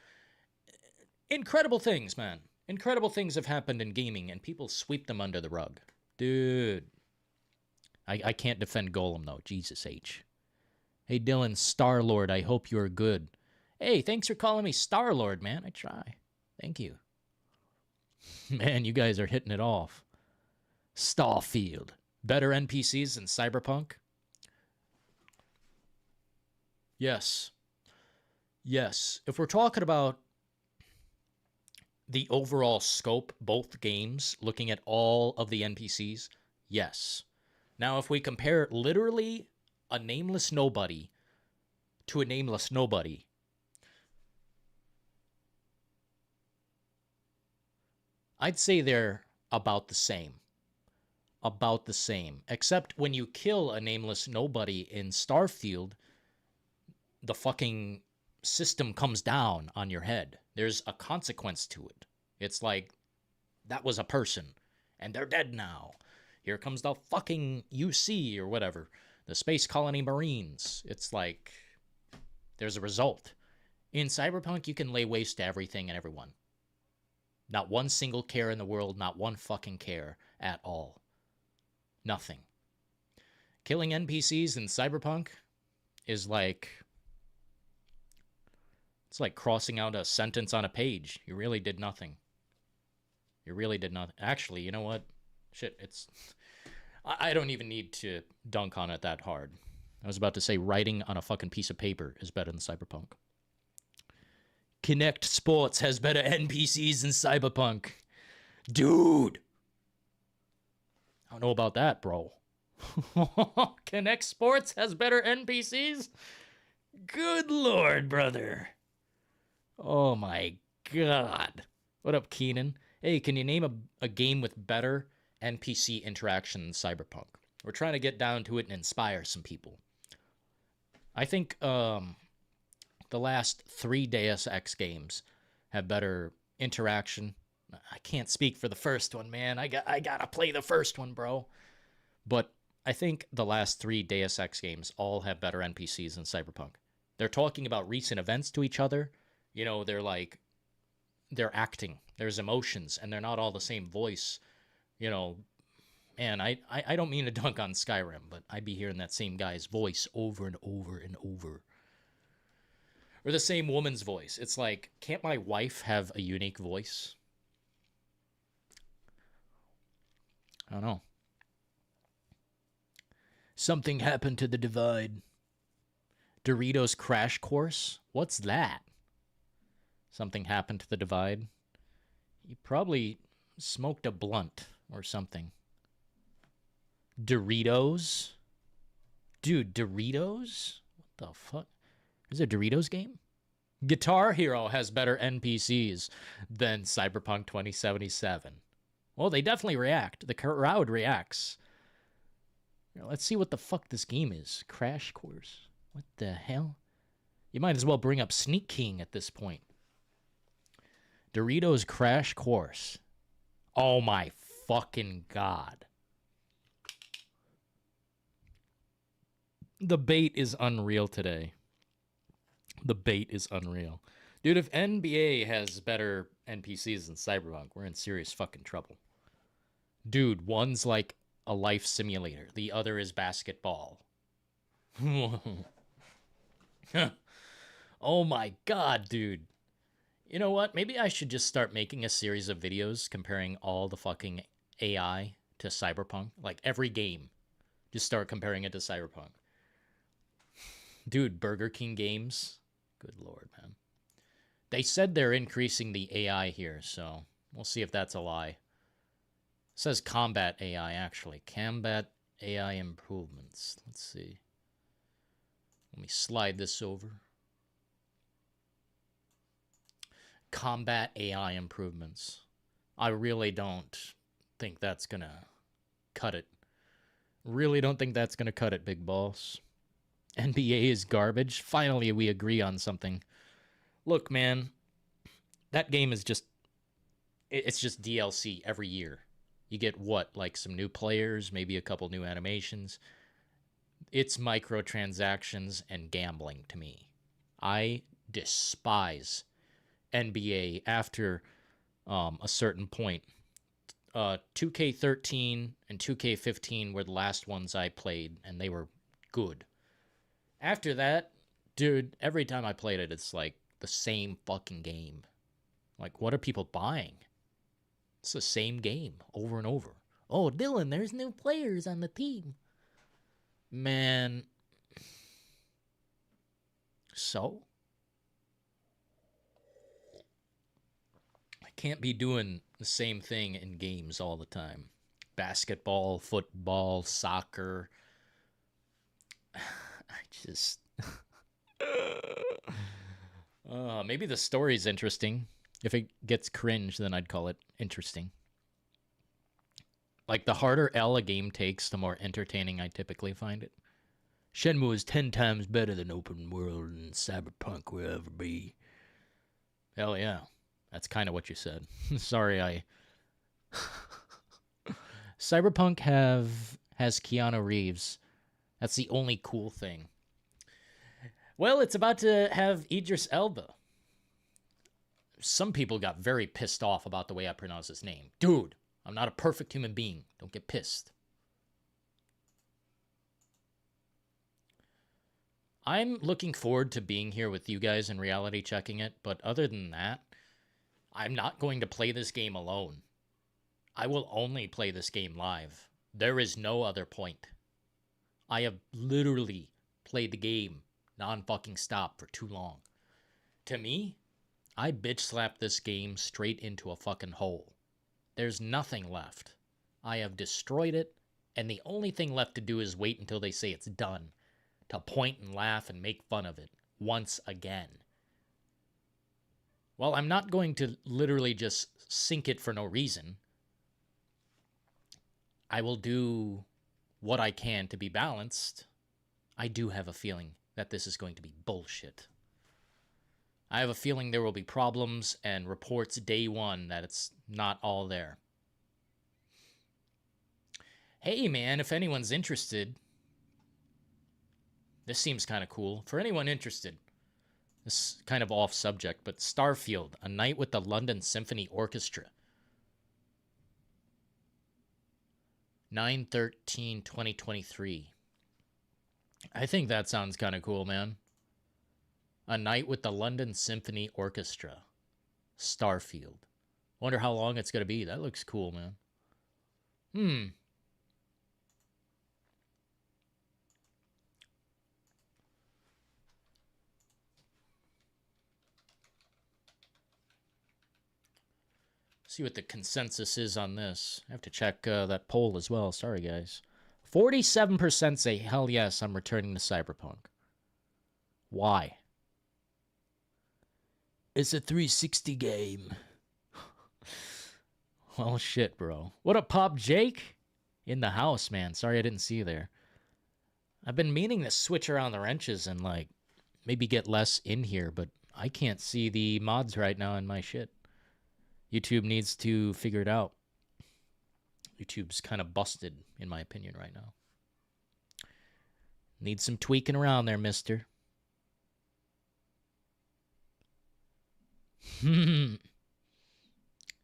Incredible things, man. Incredible things have happened in gaming and people sweep them under the rug. Dude. I can't defend Golem, though. Jesus H. Hey, Dylan, Star-Lord, I hope you're good. Hey, thanks for calling me Star-Lord, man. I try. Thank you. Man, you guys are hitting it off. Starfield. Better NPCs than Cyberpunk? Yes. Yes. If we're talking about the overall scope, both games, looking at all of the NPCs, yes. Now, if we compare literally a nameless nobody to a nameless nobody, I'd say they're about the same. About the same. Except when you kill a nameless nobody in Starfield, the fucking system comes down on your head. There's a consequence to it. It's like, that was a person, and they're dead now. Here comes the fucking UC or whatever. The Space Colony Marines. It's like, there's a result. In Cyberpunk, you can lay waste to everything and everyone. Not one single care in the world, not one fucking care at all. Nothing. Killing NPCs in Cyberpunk is like, it's like crossing out a sentence on a page. You really did nothing. You really did nothing. Actually, you know what? Shit, it's... I don't even need to dunk on it that hard. I was about to say writing on a fucking piece of paper is better than Cyberpunk. Kinect Sports has better NPCs than Cyberpunk. Dude! I don't know about that, bro. Connect Sports has better NPCs? Good lord, brother. Oh my god. What up, Keenan? Hey, can you name a game with better NPC interaction than Cyberpunk? We're trying to get down to it and inspire some people. I think the last 3 Deus Ex games have better interaction. I can't speak for the first one, man. I gotta play the first one, bro. But I think the last 3 Deus Ex games all have better NPCs than Cyberpunk. They're talking about recent events to each other. You know, they're acting. There's emotions, and they're not all the same voice. You know, man, I don't mean to dunk on Skyrim, but I'd be hearing that same guy's voice over and over and over. Or the same woman's voice. It's like, can't my wife have a unique voice? I don't know. Something happened to the Divide. Doritos Crash Course? What's that? Something happened to the Divide. He probably smoked a blunt or something. Doritos? Dude, Doritos? What the fuck? Is it a Doritos game? Guitar Hero has better NPCs than Cyberpunk 2077. Well, they definitely react. The crowd reacts. Let's see what the fuck this game is. Crash Course. What the hell? You might as well bring up Sneak King at this point. Doritos Crash Course. Oh my fucking god. The bait is unreal today. The bait is unreal. Dude, if NBA has better NPCs than Cyberpunk, we're in serious fucking trouble. Dude, one's like a life simulator. The other is basketball. Oh my god, dude. You know what? Maybe I should just start making a series of videos comparing all the fucking AI to Cyberpunk. Like every game. Just start comparing it to Cyberpunk. Dude, Burger King games. Good lord, man. They said they're increasing the AI here, so we'll see if that's a lie. It says combat AI, actually. Combat AI improvements. Let's see. Let me slide this over. Combat AI improvements. I really don't think that's gonna cut it. Really don't think that's gonna cut it, big boss. NBA is garbage. Finally, we agree on something. Look, man, that game is just... It's just DLC every year. You get what? Like some new players, maybe a couple new animations. It's microtransactions and gambling to me. I despise NBA after a certain point. 2K13 and 2K15 were the last ones I played, and they were good. After that, dude, every time I played it, it's like the same fucking game. Like, what are people buying? It's the same game over and over. Oh, Dylan, there's new players on the team. Man. So? I can't be doing the same thing in games all the time. Basketball, football, soccer. I just... maybe the story's interesting. If it gets cringe, then I'd call it interesting. Like, the harder L a game takes, the more entertaining I typically find it. Shenmue is 10 times better than open world and Cyberpunk will ever be. Hell yeah. That's kind of what you said. Sorry, I... Cyberpunk has Keanu Reeves. That's the only cool thing. Well, it's about to have Idris Elba. Some people got very pissed off about the way I pronounce his name. Dude, I'm not a perfect human being. Don't get pissed. I'm looking forward to being here with you guys and reality checking it, but other than that, I'm not going to play this game alone. I will only play this game live. There is no other point. I have literally played the game non-fucking stop for too long. To me, I bitch slapped this game straight into a fucking hole. There's nothing left. I have destroyed it, and the only thing left to do is wait until they say it's done, to point and laugh and make fun of it once again. Well, I'm not going to literally just sink it for no reason. I will do what I can to be balanced. I do have a feeling that this is going to be bullshit. I have a feeling there will be problems and reports day one that it's not all there. Hey, man, if anyone's interested, this seems kind of cool. For anyone interested, this is kind of off subject, but Starfield, A Night with the London Symphony Orchestra. 9/13/2023. I think that sounds kind of cool, man. A Night with the London Symphony Orchestra. Starfield. Wonder how long it's going to be. That looks cool, man. See what the consensus is on this. I have to check that poll as well. Sorry, guys. 47% say, hell yes, I'm returning to Cyberpunk. Why? It's a 360 game. Well, shit, bro. What up, Pop Jake? In the house, man. Sorry I didn't see you there. I've been meaning to switch around the wrenches and, like, maybe get less in here, but I can't see the mods right now in my shit. YouTube needs to figure it out. YouTube's kind of busted, in my opinion, right now. Need some tweaking around there, mister.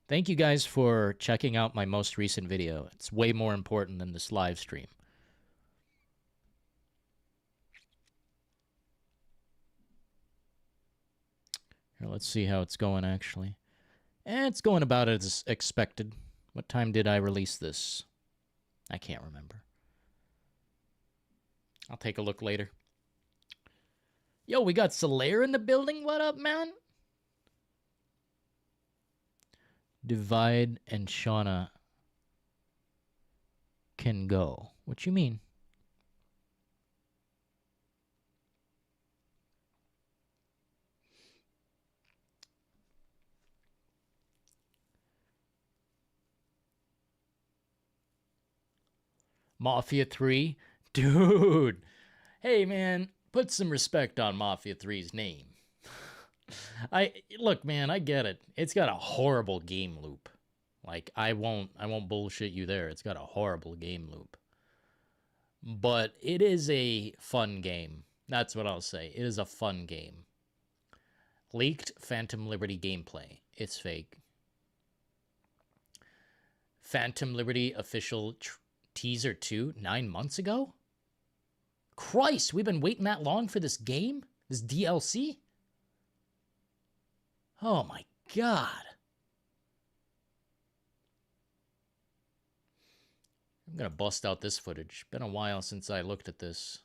Thank you guys for checking out my most recent video. It's way more important than this live stream. Here, let's see how it's going, actually. It's going about as expected. What time did I release this? I can't remember. I'll take a look later. Yo, we got Solaire in the building. What up, man? Divide and Shauna can go. What you mean? Mafia 3? Dude. Hey, man, put some respect on Mafia 3's name. Look, man, I get it. It's got a horrible game loop. Like, I won't bullshit you there. It's got a horrible game loop. But it is a fun game. That's what I'll say. It is a fun game. Leaked Phantom Liberty gameplay. It's fake. Phantom Liberty official teaser 2 9 months ago? Christ, we've been waiting that long for this game? This DLC? Oh my god. I'm gonna bust out this footage. Been a while since I looked at this.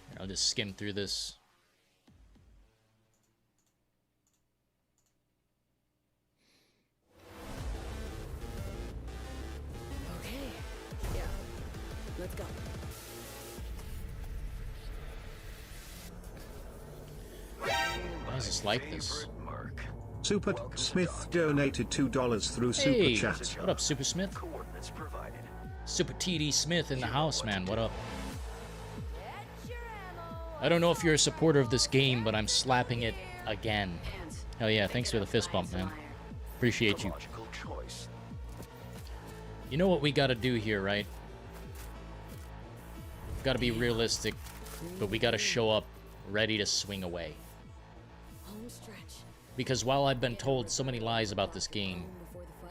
Here, I'll just skim through this. Okay. Yeah. Let's go. Why is this like this? Super Smith donated $2 through Super Chat. What up, Super Smith? Super TD Smith in the house, man. What up? I don't know if you're a supporter of this game, but I'm slapping it again. Hell yeah, thanks for the fist bump, man. Appreciate you. You know what we gotta do here, right? We've gotta be realistic, but we gotta show up ready to swing away. Because while I've been told so many lies about this game,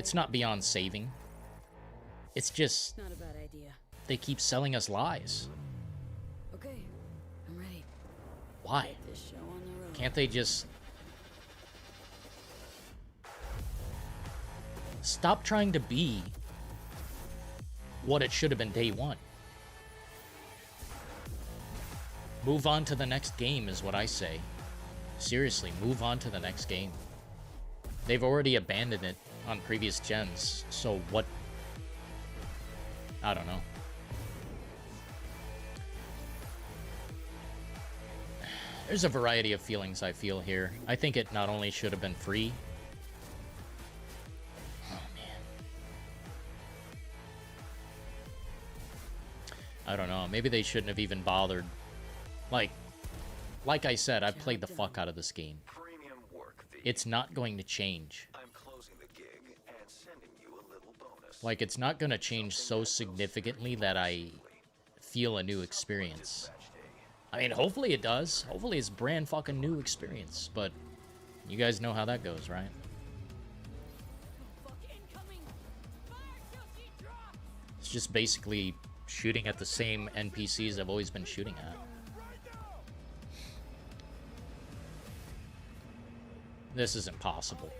it's not beyond saving. It's just Not a bad idea. they keep selling us lies. Okay, I'm ready. Why? This show on the road. Can't they just stop trying to be what it should have been day one? Move on to the next game is what I say. Seriously, move on to the next game. They've already abandoned it on previous gens, so what? I don't know. There's a variety of feelings I feel here. I think it not only should have been free. Oh, man. I don't know. Maybe they shouldn't have even bothered. Like I said, I've played the fuck out of this game. It's not going to change. I'm closing the gig and sending you a little bonus. Like, it's not going to change so significantly that I feel a new experience. I mean, hopefully it does. Hopefully it's brand fucking new experience. But you guys know how that goes, right? It's just basically shooting at the same NPCs I've always been shooting at. This isn't possible.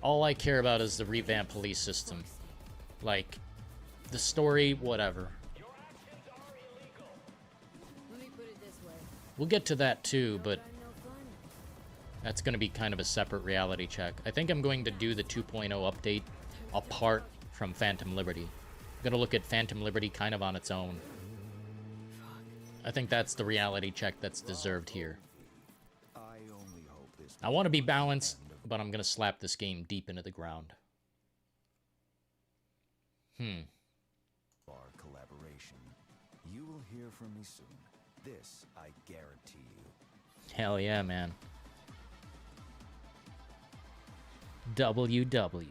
All I care about is the revamped police system. Like, the story, whatever. Let me put it this way. We'll get to that too, but that's going to be kind of a separate reality check. I think I'm going to do the 2.0 update apart from Phantom Liberty. I'm going to look at Phantom Liberty kind of on its own. I think that's the reality check that's deserved here. I want to be balanced, but I'm going to slap this game deep into the ground. Our collaboration. You will hear from me soon. This I guarantee you. Hell yeah, man. WW.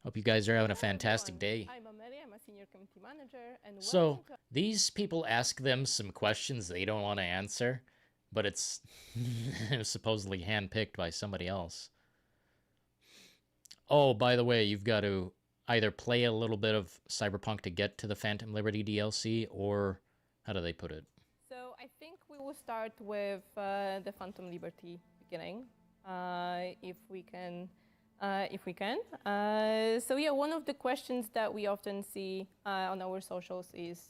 Hope you guys are having a fantastic day. I'm Amelia, I'm a senior community manager, and So, these people ask them some questions they don't want to answer, but it's supposedly handpicked by somebody else. Oh, by the way, you've got to either play a little bit of Cyberpunk to get to the Phantom Liberty DLC, or how do they put it? So I think we will start with the Phantom Liberty beginning, if we can. So yeah, one of the questions that we often see on our socials is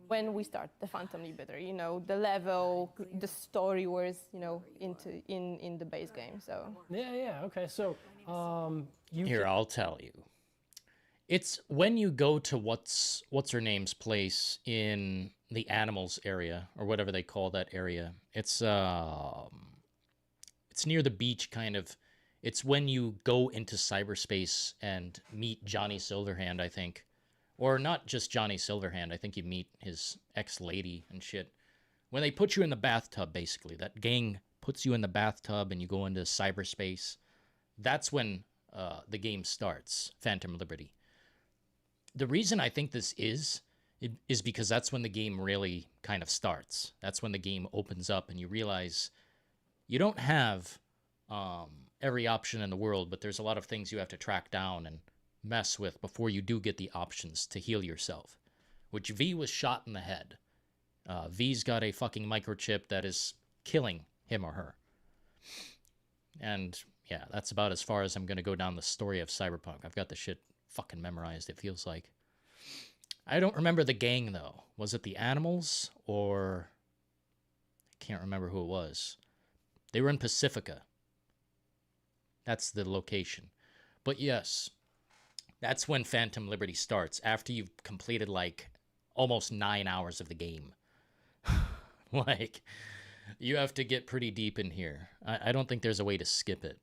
when we start the Phantom Liberty, you know, the level, the story was, you know, in the base game. So yeah, okay. So Here, I'll tell you. It's when you go to what's her name's place in the animals area, or whatever they call that area. It's near the beach, kind of. It's when you go into cyberspace and meet Johnny Silverhand, I think. Or not just Johnny Silverhand, I think you meet his ex-lady and shit. When they put you in the bathtub, basically. That gang puts you in the bathtub and you go into cyberspace. That's when the game starts, Phantom Liberty. The reason I think this is because that's when the game really kind of starts. That's when the game opens up and you realize you don't have every option in the world, but there's a lot of things you have to track down and mess with before you do get the options to heal yourself. Which V was shot in the head. V's got a fucking microchip that is killing him or her. And yeah, that's about as far as I'm going to go down the story of Cyberpunk. I've got the shit fucking memorized, it feels like. I don't remember the gang, though. Was it the animals, or... I can't remember who it was. They were in Pacifica. That's the location. But yes, that's when Phantom Liberty starts, after you've completed, like, almost 9 hours of the game. Like, you have to get pretty deep in here. I don't think there's a way to skip it.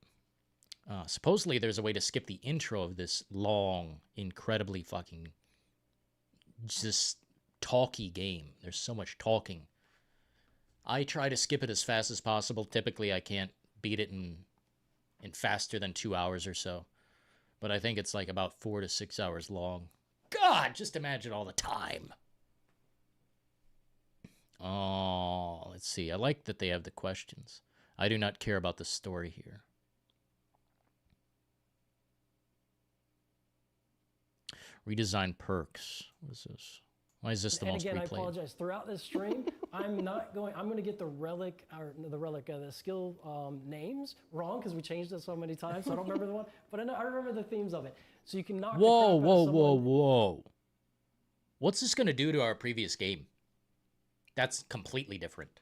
Supposedly there's a way to skip the intro of this long, incredibly fucking just talky game. There's so much talking. I try to skip it as fast as possible. Typically I can't beat it in faster than 2 hours or so. But I think it's like about 4 to 6 hours long. God, just imagine all the time. Oh, let's see. I like that they have the questions. I do not care about the story here. Redesign perks. What is this? Why is this the most replayed? And again, I apologize. Throughout this stream, I'm going to get the the skill names wrong because we changed it so many times. So I don't remember the one, but I remember the themes of it. So you can knock. Whoa. What's this going to do to our previous game? That's completely different.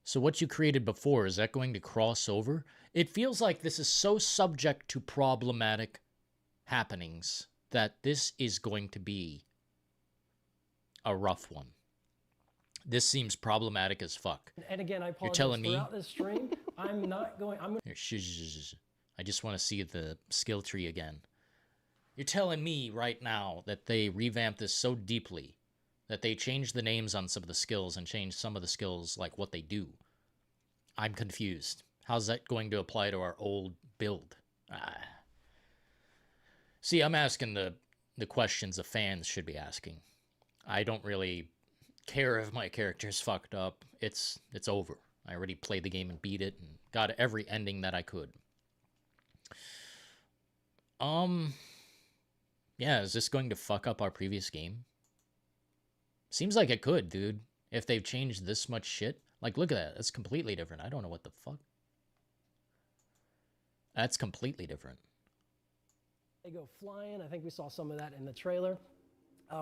So what you created before, is that going to cross over? It feels like this is so subject to problematic happenings that this is going to be a rough one. This seems problematic as fuck. And again, I apologize. You're telling me throughout this stream, I'm not going. Here, I just want to see the skill tree again. You're telling me right now that they revamped this so deeply that they changed the names on some of the skills and changed some of the skills, like what they do. I'm confused. How's that going to apply to our old build? See, I'm asking the questions the fans should be asking. I don't really care if my character's fucked up. It's over. I already played the game and beat it and got every ending that I could. Yeah, is this going to fuck up our previous game? Seems like it could, dude. If they've changed this much shit. Like, look at that. That's completely different. I don't know what the fuck. That's completely different. They go flying. I think we saw some of that in the trailer.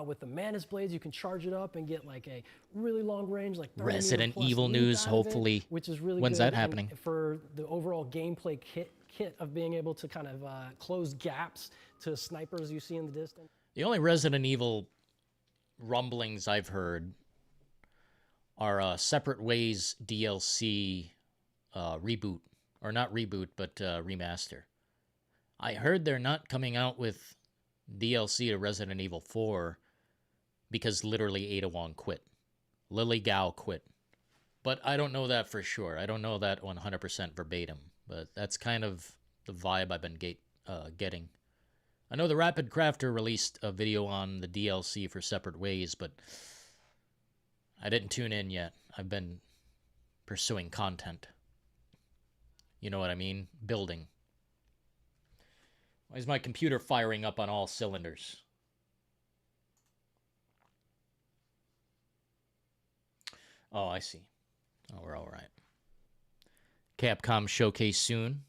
With the Manus blades, you can charge it up and get like a really long range, like 30 Resident meter plus Evil leap news, out of it, hopefully. which is really When's good that happening? for the overall gameplay kit of being able to kind of close gaps to snipers you see in the distance. The only Resident Evil rumblings I've heard are Separate Ways DLC reboot. Or not reboot, but remaster. I heard they're not coming out with DLC to Resident Evil 4 because literally Ada Wong quit. Lily Gao quit. But I don't know that for sure. I don't know that 100% verbatim. But that's kind of the vibe I've been getting. I know the Rapid Crafter released a video on the DLC for Separate Ways, but I didn't tune in yet. I've been pursuing content. You know what I mean? Building. Why is my computer firing up on all cylinders? Oh, I see. Oh, we're all right. Capcom showcase soon.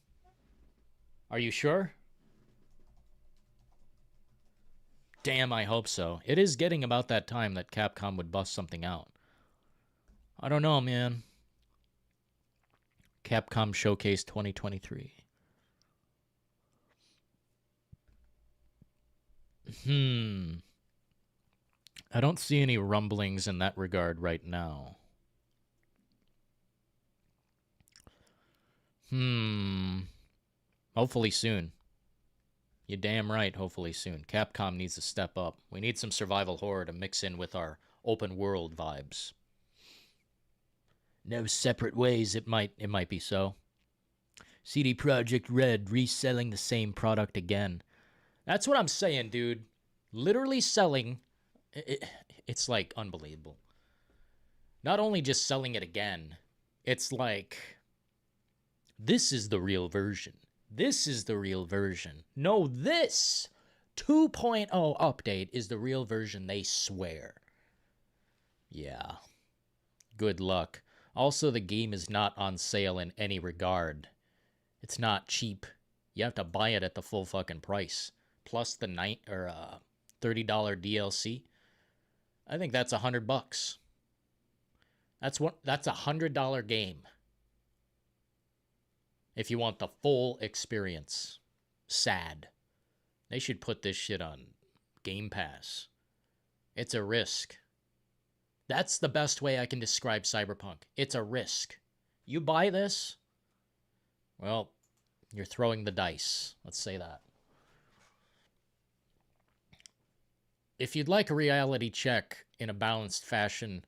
Are you sure? Damn, I hope so. It is getting about that time that Capcom would bust something out. I don't know, man. Capcom Showcase 2023. I don't see any rumblings in that regard right now. Hopefully soon. You're damn right, hopefully soon. Capcom needs to step up. We need some survival horror to mix in with our open world vibes. No Separate Ways, it might be so. CD Projekt Red reselling the same product again. That's what I'm saying, dude. Literally selling, it's like unbelievable. Not only just selling it again, it's like, this is the real version. This is the real version. No, this 2.0 update is the real version, they swear. Yeah. Good luck. Also, the game is not on sale in any regard. It's not cheap. You have to buy it at the full fucking price. Plus the $30 DLC. I think that's $100. That's a $100 game. If you want the full experience. Sad. They should put this shit on Game Pass. It's a risk. That's the best way I can describe Cyberpunk. It's a risk. You buy this, well, you're throwing the dice. Let's say that. If you'd like a reality check in a balanced fashion,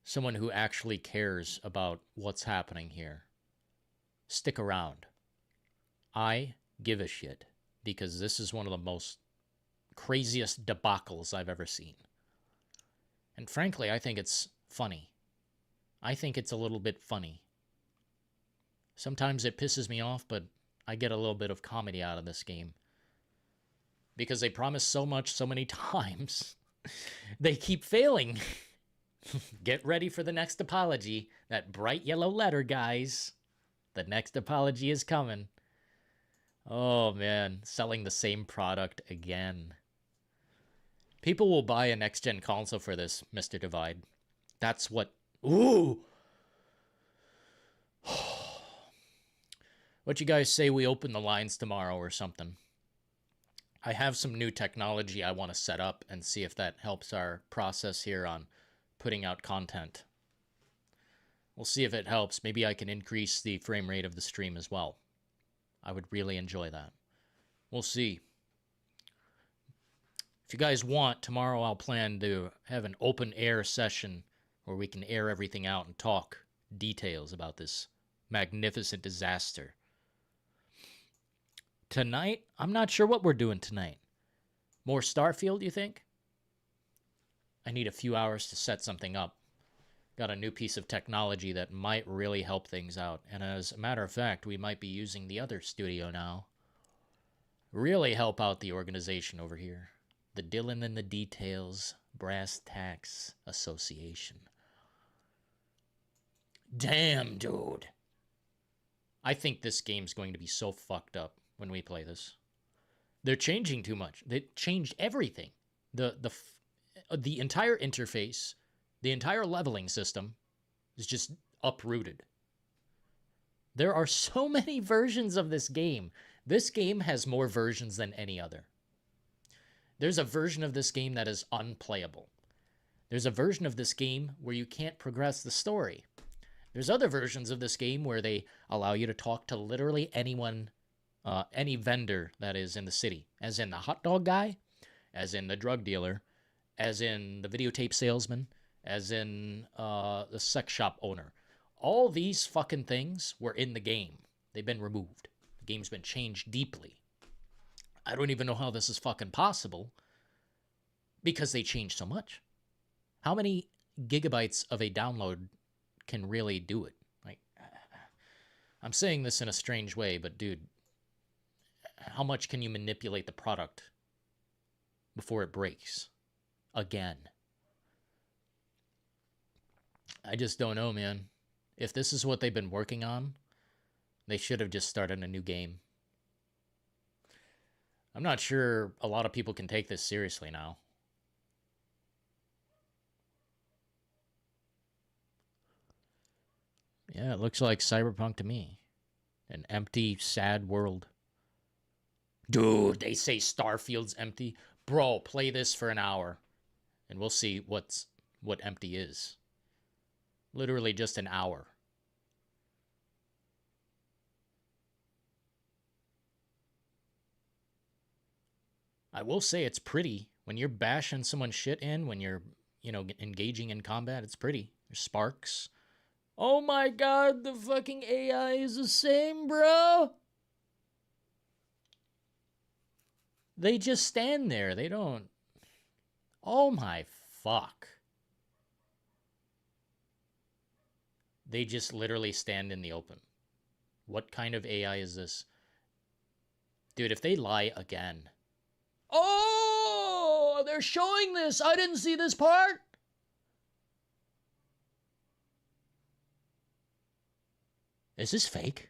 someone who actually cares about what's happening here, stick around. I give a shit because this is one of the most craziest debacles I've ever seen. And frankly, I think it's funny. I think it's a little bit funny. Sometimes it pisses me off, but I get a little bit of comedy out of this game. Because they promise so much so many times. They keep failing. Get ready for the next apology. That bright yellow letter, guys. The next apology is coming. Oh, man. Selling the same product again. People will buy a next-gen console for this, Mr. Divide. That's what... Ooh! What you guys say we open the lines tomorrow or something? I have some new technology I want to set up and see if that helps our process here on putting out content. We'll see if it helps. Maybe I can increase the frame rate of the stream as well. I would really enjoy that. We'll see. If you guys want, tomorrow I'll plan to have an open air session where we can air everything out and talk details about this magnificent disaster. Tonight, I'm not sure what we're doing tonight. More Starfield, you think? I need a few hours to set something up. Got a new piece of technology that might really help things out. And as a matter of fact, we might be using the other studio now. Really help out the organization over here. The DillonintheDetails Brass Tacks Association. Damn, dude. I think this game's going to be so fucked up when we play this. They're changing too much. They changed everything. The entire interface, the entire leveling system is just uprooted. There are so many versions of this game. This game has more versions than any other. There's a version of this game that is unplayable. There's a version of this game where you can't progress the story. There's other versions of this game where they allow you to talk to literally anyone, any vendor that is in the city, as in the hot dog guy, as in the drug dealer, as in the videotape salesman, as in the sex shop owner. All these fucking things were in the game. They've been removed. The game's been changed deeply. I don't even know how this is fucking possible because they changed so much. How many gigabytes of a download can really do it? Like, I'm saying this in a strange way, but dude, how much can you manipulate the product before it breaks again? I just don't know, man. If this is what they've been working on, they should have just started a new game. I'm not sure a lot of people can take this seriously now. Yeah, it looks like Cyberpunk to me. An empty, sad world. Dude, they say Starfield's empty. Bro, play this for an hour, and we'll see what empty is. Literally just an hour. I will say it's pretty. When you're bashing someone's shit in, when you're, engaging in combat, it's pretty. There's sparks. Oh my god, the fucking AI is the same, bro. They just stand there. They don't... Oh my fuck. They just literally stand in the open. What kind of AI is this? Dude, if they lie again... Oh, they're showing this. I didn't see this part. Is this fake?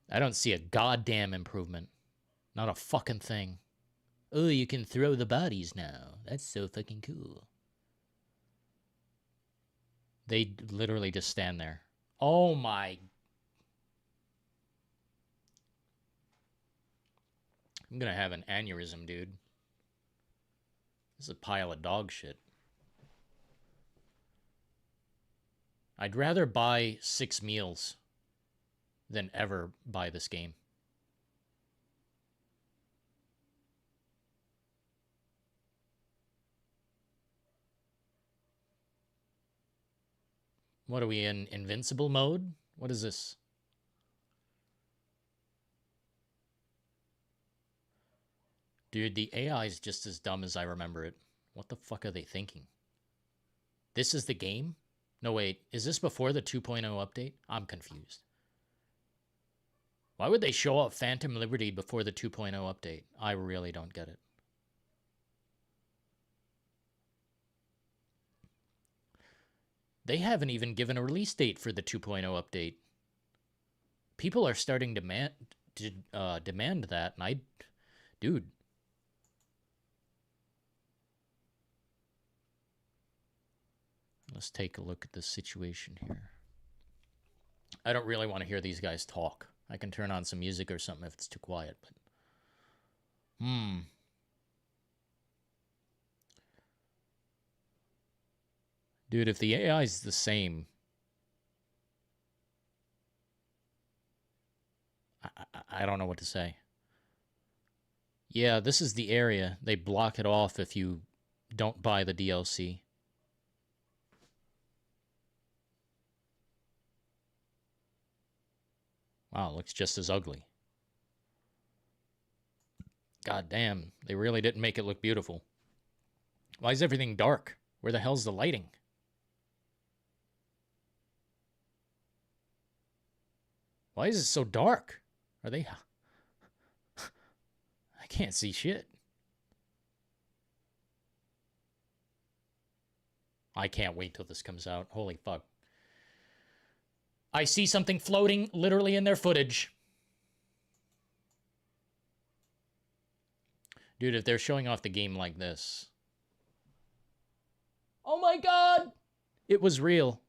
I don't see a goddamn improvement. Not a fucking thing. Oh, you can throw the bodies now. That's so fucking cool. They literally just stand there. Oh my... I'm gonna have an aneurysm, dude. This is a pile of dog shit. I'd rather buy 6 meals than ever buy this game. What are we in? Invincible mode? What is this? Dude, the AI is just as dumb as I remember it. What the fuck are they thinking? This is the game? No, wait. Is this before the 2.0 update? I'm confused. Why would they show up Phantom Liberty before the 2.0 update? I really don't get it. They haven't even given a release date for the 2.0 update. people are starting to demand that, and dude. Let's take a look at the situation here. I don't really want to hear these guys talk. I can turn on some music or something if it's too quiet, but... Dude, if the AI is the same... I don't know what to say. Yeah, this is the area. They block it off if you don't buy the DLC. Wow, it looks just as ugly. God damn, they really didn't make it look beautiful. Why is everything dark? Where the hell's the lighting? Why is it so dark? Are they... I can't see shit. I can't wait till this comes out. Holy fuck. I see something floating literally in their footage. Dude, if they're showing off the game like this... Oh my god! It was real.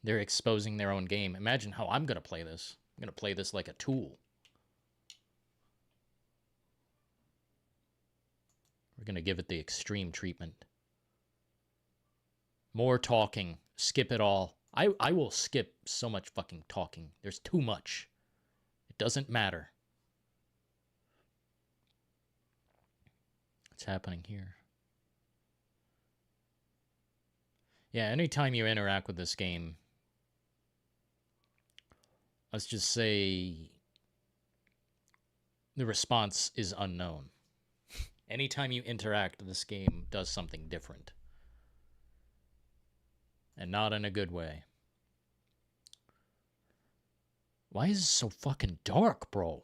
They're exposing their own game. Imagine how I'm going to play this. I'm going to play this like a tool. We're going to give it the extreme treatment. More talking. Skip it all. I will skip so much fucking talking. There's too much. It doesn't matter. What's happening here? Yeah, anytime you interact with this game, let's just say the response is unknown. Anytime you interact, this game does something different. And not in a good way. Why is it so fucking dark, bro?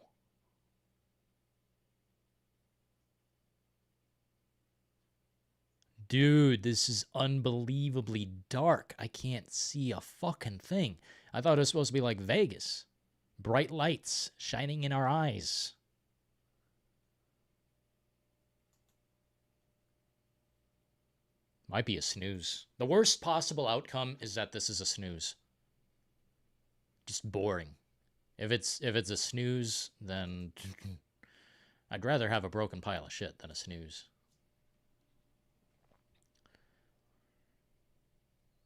Dude, this is unbelievably dark. I can't see a fucking thing. I thought it was supposed to be like Vegas. Bright lights shining in our eyes. Might be a snooze. The worst possible outcome is that this is a snooze. Just boring. If it's a snooze, then I'd rather have a broken pile of shit than a snooze.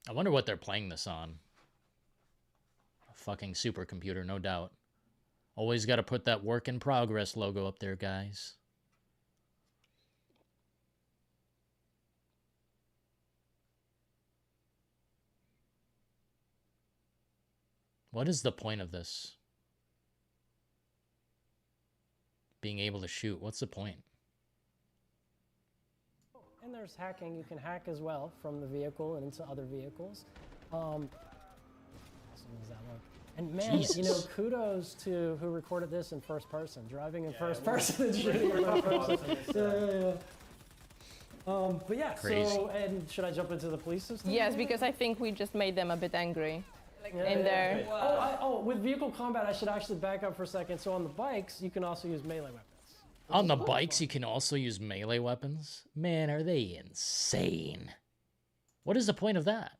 I wonder what they're playing this on. A fucking supercomputer, no doubt. Always got to put that work in progress logo up there, guys. What is the point of this? Being able to shoot. What's the point? And there's hacking. You can hack as well from the vehicle and into other vehicles. Awesome does that look? And man, Jesus. you know, kudos to who recorded this in first person, driving in first person and shooting in first person. But yeah, Crazy. so, and should I jump into the police system? Yes, because I think we just made them a bit angry. In there. With vehicle combat, I should actually back up for a second. So on the bikes, you can also use melee weapons. On the bikes, you can also use melee weapons? Man, are they insane? What is the point of that?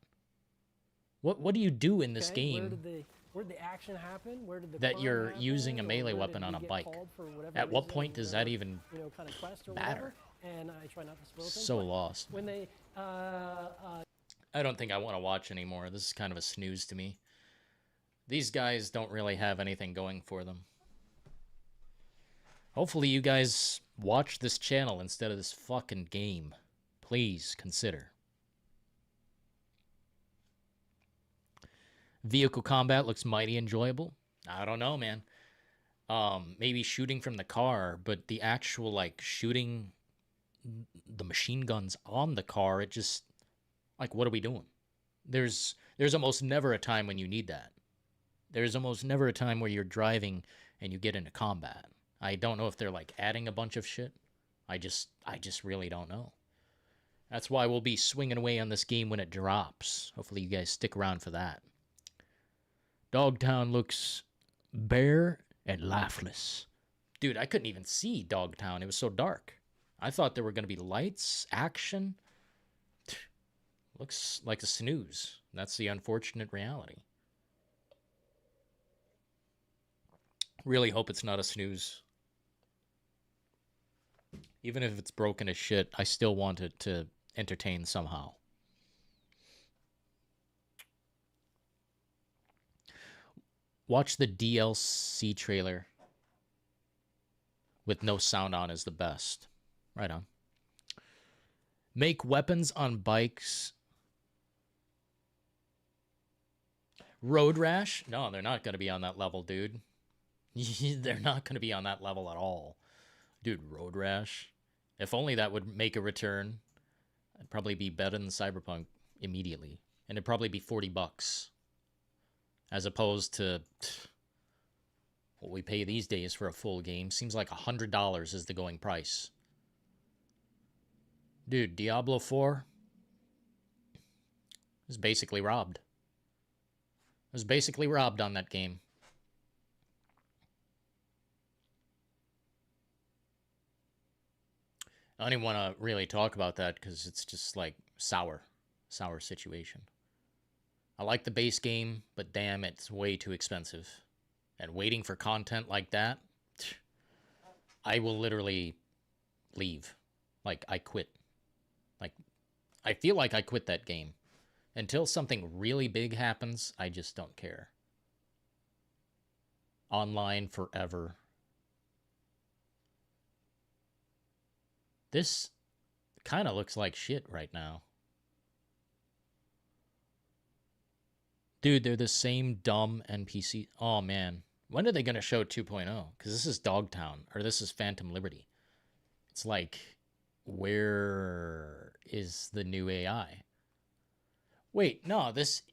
What do you do in this game Where did the action happen? Where did the that crime you're happen? using a Or melee where weapon did on we a get bike? called for whatever At what reason, point does that even kind of quest or matter? whatever? And I try not to spoil things. So but lost. When they I don't think I want to watch anymore. This is kind of a snooze to me. These guys don't really have anything going for them. Hopefully you guys watch this channel instead of this fucking game. Please consider. Vehicle combat looks mighty enjoyable. I don't know, man. Maybe shooting from the car, but the actual, like, shooting the machine guns on the car, it just, like, what are we doing? There's almost never a time when you need that. There's almost never a time where you're driving and you get into combat. I don't know if they're, like, adding a bunch of shit. I just really don't know. That's why we'll be swinging away on this game when it drops. Hopefully you guys stick around for that. Dogtown looks bare and lifeless. Dude, I couldn't even see Dogtown. It was so dark. I thought there were going to be lights, action. Looks like a snooze. That's the unfortunate reality. Really hope it's not a snooze. Even if it's broken as shit, I still want it to entertain somehow. Watch the DLC trailer with no sound on is the best. Right on. Make weapons on bikes. Road Rash? No, they're not going to be on that level, dude. They're not going to be on that level at all. Dude, Road Rash. If only that would make a return. It'd probably be better than Cyberpunk immediately. And it'd probably be $40. As opposed to what we pay these days for a full game. Seems like $100 is the going price. Dude, Diablo 4 is basically robbed. It was basically robbed on that game. I don't even want to really talk about that because it's just like sour situation. I like the base game, but damn, it's way too expensive. And waiting for content like that, I will literally leave. Like, I quit. Like, I feel like I quit that game. Until something really big happens, I just don't care. Online forever. This kind of looks like shit right now. Dude, they're the same dumb NPC. Oh, man. When are they going to show 2.0? Because this is Dogtown, or this is Phantom Liberty. It's like, where is the new AI? Wait, no, this...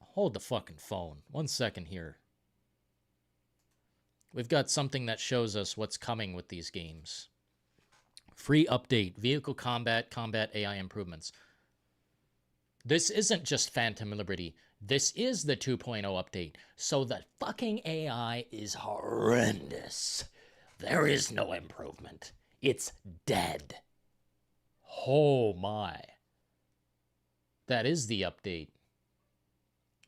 Hold the fucking phone. 1 second here. We've got something that shows us what's coming with these games. Free update. Vehicle combat, combat AI improvements. This isn't just Phantom Liberty. This is the 2.0 update. So the fucking AI is horrendous. There is no improvement. It's dead. Oh my. That is the update.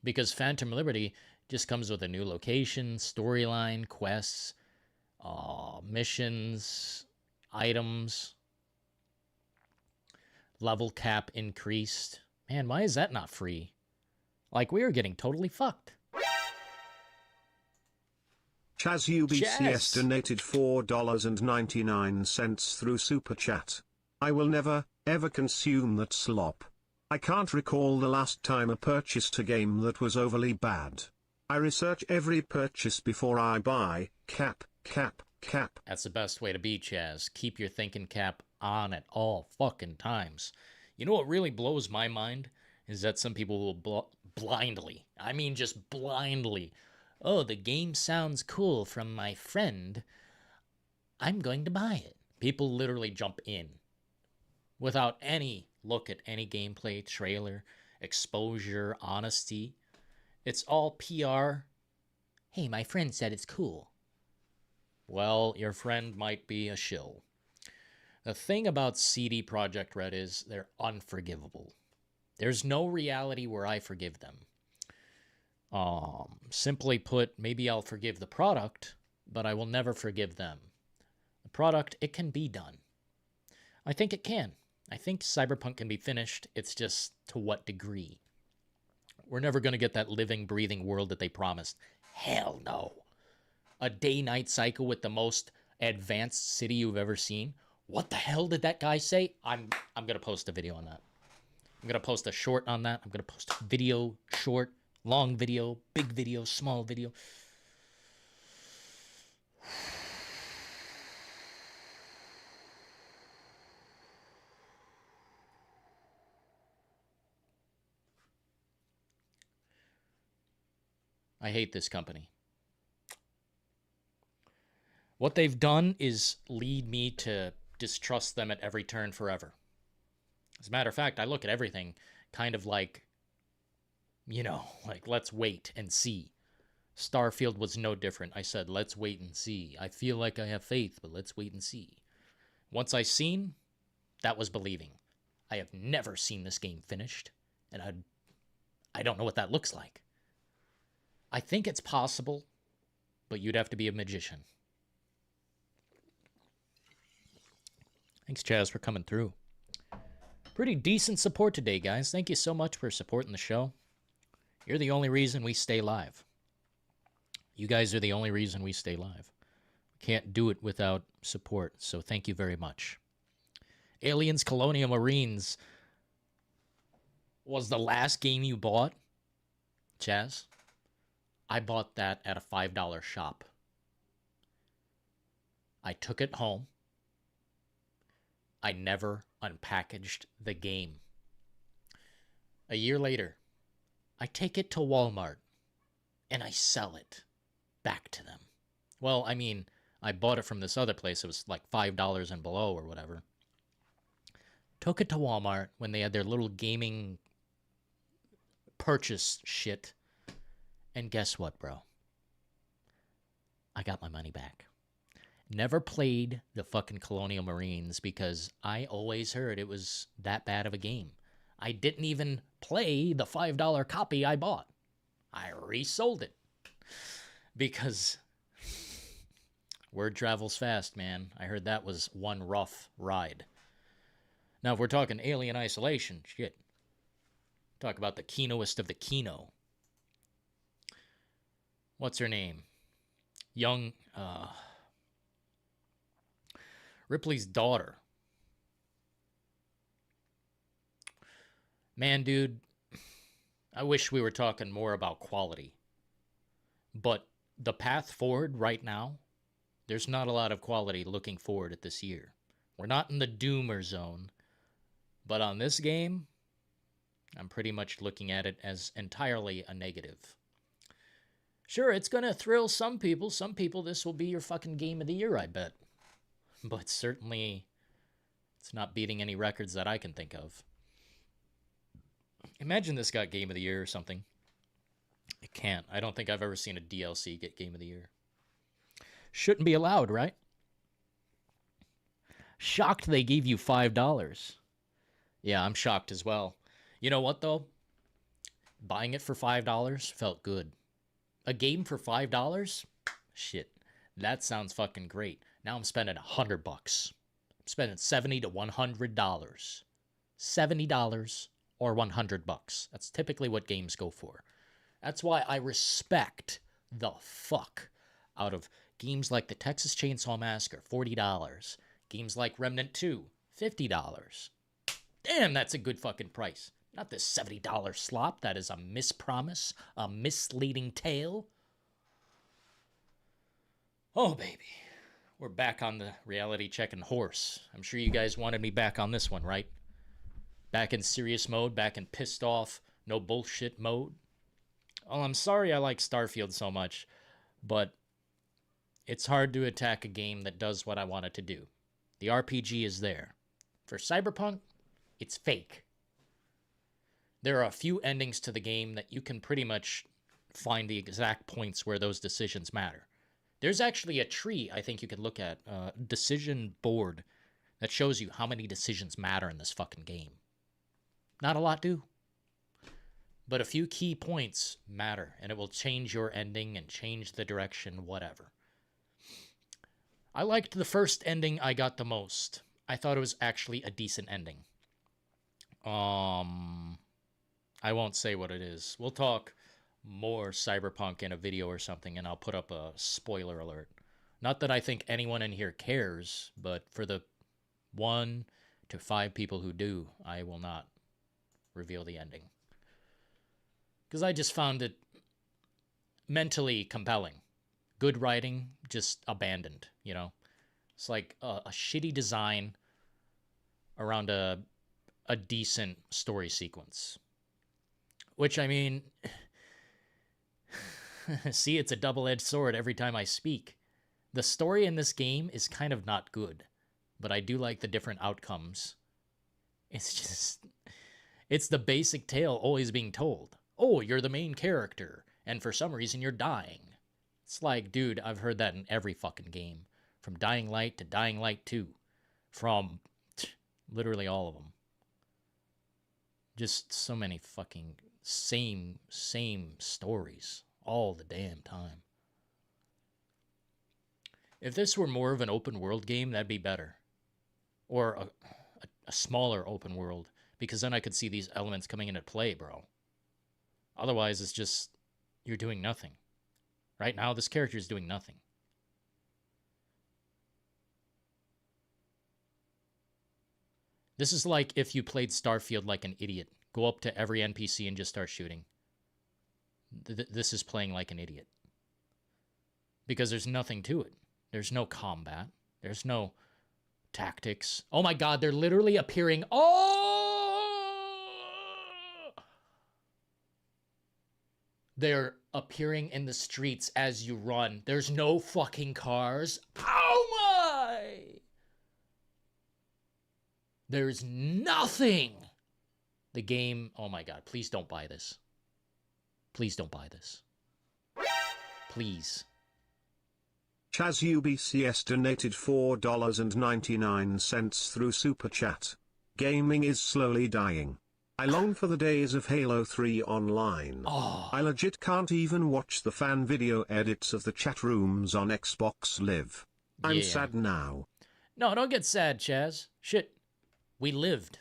Because Phantom Liberty just comes with a new location, storyline, quests, missions, items, level cap increased. Man, why is that not free? Like, we are getting totally fucked. Chaz UBCS donated $4.99 through Super Chat. I will never, ever consume that slop. I can't recall the last time I purchased a game that was overly bad. I research every purchase before I buy. Cap. That's the best way to be, Chaz. Keep your thinking cap on at all fucking times. You know what really blows my mind? Is that some people will blindly, I mean just blindly, oh, the game sounds cool from my friend, I'm going to buy it. People literally jump in without any look at any gameplay, trailer, exposure, honesty. It's all PR. Hey, my friend said it's cool. Well, your friend might be a shill. The thing about CD Projekt Red is they're unforgivable. There's no reality where I forgive them. Simply put, maybe I'll forgive the product, but I will never forgive them. The product, it can be done. I think it can. I think Cyberpunk can be finished. It's just to what degree. We're never going to get that living, breathing world that they promised. Hell no. A day-night cycle with the most advanced city you've ever seen. What the hell did that guy say? I'm going to post a video on that. I'm going to post a short on that. I'm going to post a video, short, long video, big video, small video. I hate this company. What they've done is lead me to distrust them at every turn forever. As a matter of fact, I look at everything kind of like You know, like, let's wait and see. Starfield was no different. I said, let's wait and see. I feel like I have faith, but let's wait and see. Once I seen, that was believing. I have never seen this game finished, and I don't know what that looks like. I think it's possible, but you'd have to be a magician. Thanks, Chaz, for coming through. Pretty decent support today, guys. Thank you so much for supporting the show. You're the only reason we stay live. You guys are the only reason we stay live. We can't do it without support, so thank you very much. Aliens Colonial Marines was the last game you bought, Chaz? I bought that at a $5 shop. I took it home. I never unpackaged the game. A year later, I take it to Walmart and I sell it back to them. Well, I mean, I bought it from this other place. It was like $5 and below or whatever. Took it to Walmart when they had their little gaming purchase shit. And guess what, bro? I got my money back. Never played the fucking Colonial Marines because I always heard it was that bad of a game. I didn't even play the $5 copy I bought. I resold it. Because word travels fast, man. I heard that was one rough ride. Now, if we're talking Alien Isolation, shit. Talk about the Kinoist of the Kino. What's her name? Young, Ripley's daughter. Man, dude, I wish we were talking more about quality. But the path forward right now, there's not a lot of quality looking forward at this year. We're not in the doomer zone. But on this game, I'm pretty much looking at it as entirely a negative. Sure, it's going to thrill some people. Some people, this will be your fucking game of the year, I bet. But certainly, it's not beating any records that I can think of. Imagine this got game of the year or something. It can't. I don't think I've ever seen a DLC get game of the year. Shouldn't be allowed, right? Shocked they gave you $5. Yeah, I'm shocked as well. You know what, though? Buying it for $5 felt good. A game for $5? Shit. That sounds fucking great. Now I'm spending $100. I'm spending $70 to $100. $70 or $100. That's typically what games go for. That's why I respect the fuck out of games like the Texas Chainsaw Massacre, $40. Games like Remnant 2, $50. Damn, that's a good fucking price. Not this $70 slop that is a mispromise, a misleading tale. Oh, baby. We're back on the reality checking horse. I'm sure you guys wanted me back on this one, right? Back in serious mode, back in pissed off, no bullshit mode. Oh, I'm sorry I like Starfield so much, but it's hard to attack a game that does what I want it to do. The RPG is there. For Cyberpunk, it's fake. There are a few endings to the game that you can pretty much find the exact points where those decisions matter. There's actually a tree I think you could look at, a decision board, that shows you how many decisions matter in this fucking game. Not a lot do. But a few key points matter, and it will change your ending and change the direction, whatever. I liked the first ending I got the most. I thought it was actually a decent ending. I won't say what it is. We'll talk more Cyberpunk in a video or something, and I'll put up a spoiler alert. Not that I think anyone in here cares, but for the 1 to 5 people who do, I will not reveal the ending. Because I just found it mentally compelling. Good writing, just abandoned, you know? It's like a shitty design around a decent story sequence. Which, I mean, see, it's a double-edged sword every time I speak. The story in this game is kind of not good, but I do like the different outcomes. It's just, it's the basic tale always being told. oh, you're the main character, and for some reason you're dying. It's like, dude, I've heard that in every fucking game. From Dying Light to Dying Light 2. From literally all of them. Just so many fucking same stories all the damn time. If this were more of an open world game, that'd be better. Or a smaller open world, because then I could see these elements coming into play, bro. Otherwise, it's just, you're doing nothing. Right now, this character is doing nothing. This is like if you played Starfield like an idiot. Go up to every NPC and just start shooting. This is playing like an idiot. Because there's nothing to it. There's no combat. There's no tactics. Oh my god, they're literally appearing. Oh! They're appearing in the streets as you run. There's no fucking cars. Oh my! There's nothing. The game, oh my god, please don't buy this. Please don't buy this. Please. Chaz UBCS donated $4.99 through Super Chat. Gaming is slowly dying. I long for the days of Halo 3 online. Oh. I legit can't even watch the fan video edits of the chat rooms on Xbox Live. I'm sad now. No, don't get sad, Chaz. Shit. We lived.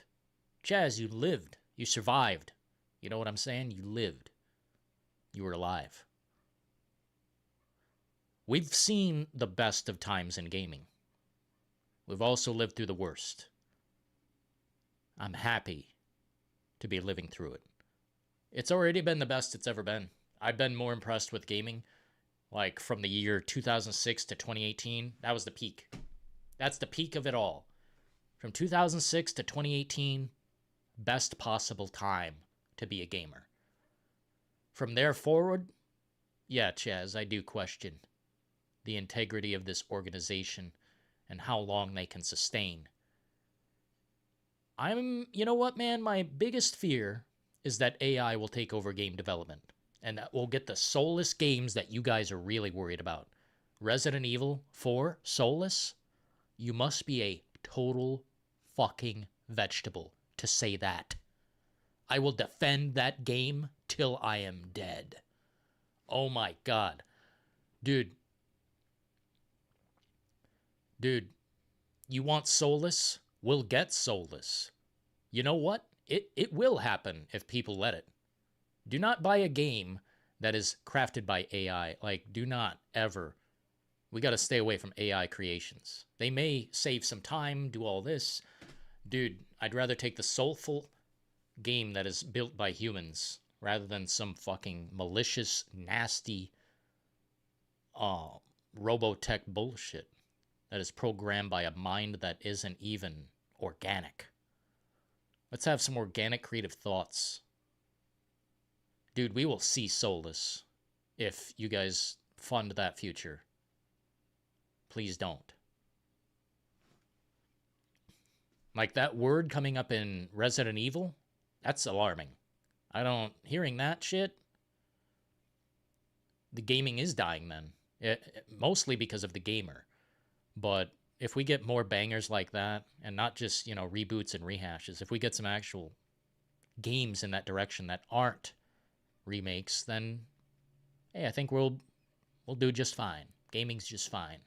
Chaz, you lived. You survived. You know what I'm saying? You lived. You were alive. We've seen the best of times in gaming. We've also lived through the worst. I'm happy to be living through it. It's already been the best it's ever been. I've been more impressed with gaming. Like from the year 2006 to 2018, that was the peak. That's the peak of it all. From 2006 to 2018, best possible time to be a gamer. From there forward, yeah, Chaz, I do question the integrity of this organization and how long they can sustain. You know what, man? My biggest fear is that AI will take over game development and that we'll get the soulless games that you guys are really worried about. Resident Evil 4, soulless? You must be a total fucking vegetable to say that. I will defend that game till I am dead. Oh my god. Dude, you want soulless? We'll get soulless. You know what? It will happen if people let it. Do not buy a game that is crafted by AI. Like, do not ever. We got to stay away from AI creations. They may save some time, do all this. Dude, I'd rather take the soulful game that is built by humans rather than some fucking malicious, nasty, robotech bullshit that is programmed by a mind that isn't even organic. Let's have some organic creative thoughts. Dude, we will see soulless if you guys fund that future. Please don't. Like that word coming up in Resident Evil, that's alarming. Hearing that shit, the gaming is dying then. Mostly because of the gamer. But if we get more bangers like that, and not just, reboots and rehashes, if we get some actual games in that direction that aren't remakes, then, hey, I think we'll do just fine. Gaming's just fine.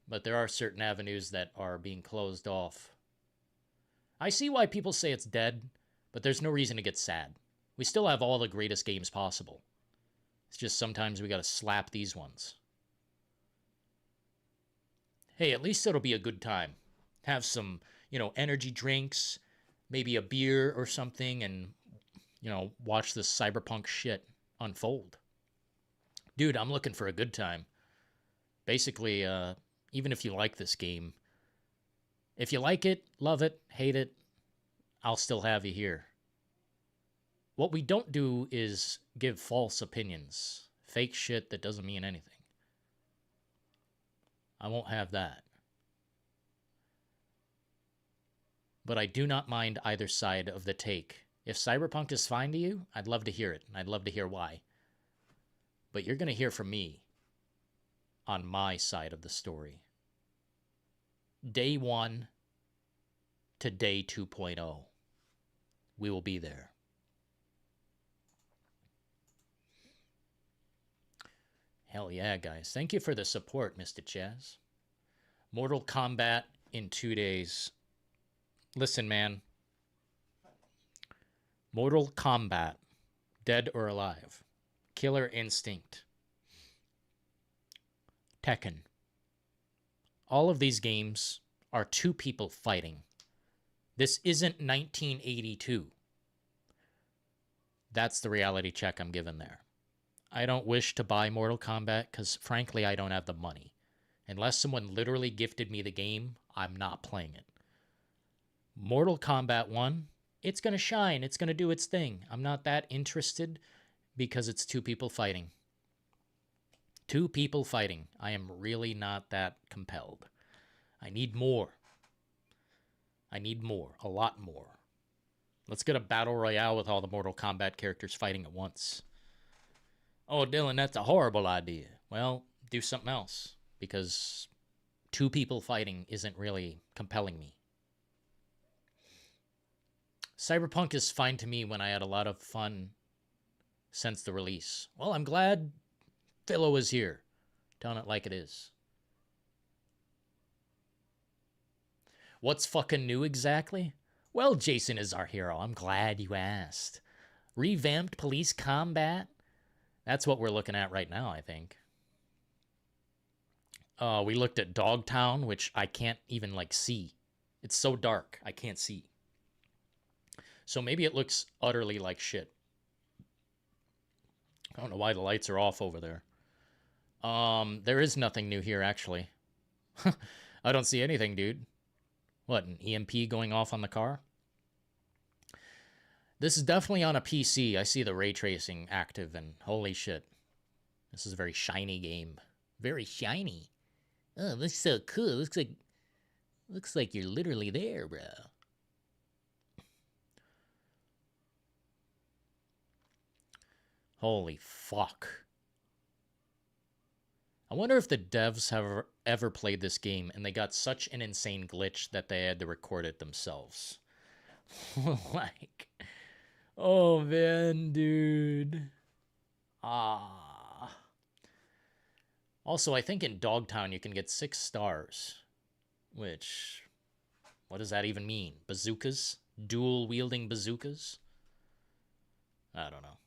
But there are certain avenues that are being closed off. I see why people say it's dead, but there's no reason to get sad. We still have all the greatest games possible. It's just sometimes we gotta slap these ones. Hey, at least it'll be a good time. Have some, energy drinks, maybe a beer or something, and, watch this Cyberpunk shit unfold. Dude, I'm looking for a good time. Basically, even if you like this game, if you like it, love it, hate it, I'll still have you here. What we don't do is give false opinions, fake shit that doesn't mean anything. I won't have that. But I do not mind either side of the take If Cyberpunk is fine to you, I'd love to hear it. I'd love to hear why. But you're going to hear from me on my side of the story. Day 1 to day 2.0. We will be there. Hell yeah, guys. Thank you for the support, Mr. Chaz. Mortal Kombat in 2 days. Listen, man. Mortal Kombat. Dead or Alive. Killer Instinct. Tekken. All of these games are two people fighting. This isn't 1982. That's the reality check I'm given there. I don't wish to buy Mortal Kombat because, frankly, I don't have the money. Unless someone literally gifted me the game, I'm not playing it. Mortal Kombat 1, it's going to shine. It's going to do its thing. I'm not that interested because it's two people fighting. Two people fighting. I am really not that compelled. I need more. I need more. A lot more. Let's get a battle royale with all the Mortal Kombat characters fighting at once. Oh, Dylan, that's a horrible idea. Well, do something else. Because two people fighting isn't really compelling me. Cyberpunk is fine to me when I had a lot of fun since the release. Well, I'm glad Philo is here. Telling it like it is. What's fucking new exactly? Well, Jason is our hero. I'm glad you asked. Revamped police combat? That's what we're looking at right now, I think. We looked at Dogtown, which I can't even, see. It's so dark, I can't see. So maybe it looks utterly like shit. I don't know why the lights are off over there. There is nothing new here, actually. I don't see anything, dude. What, an EMP going off on the car? This is definitely on a PC. I see the ray tracing active, and holy shit. This is a very shiny game. Very shiny. Oh, looks so cool. Looks like you're literally there, bro. Holy fuck. I wonder if the devs have ever played this game and they got such an insane glitch that they had to record it themselves. Oh man, dude. Also, I think in Dogtown you can get 6 stars. Which, what does that even mean? Bazookas? Dual-wielding bazookas? I don't know.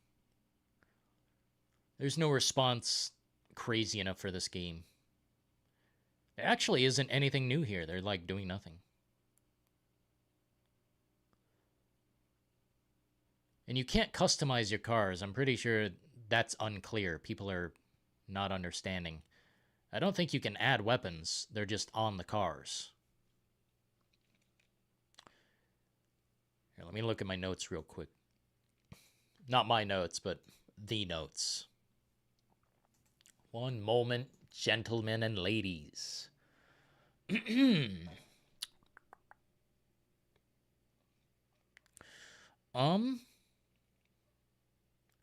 There's no response crazy enough for this game. There actually isn't anything new here. They're doing nothing. And you can't customize your cars. I'm pretty sure that's unclear. People are not understanding. I don't think you can add weapons. They're just on the cars. Here, let me look at my notes real quick. Not my notes, but the notes. One moment, gentlemen and ladies.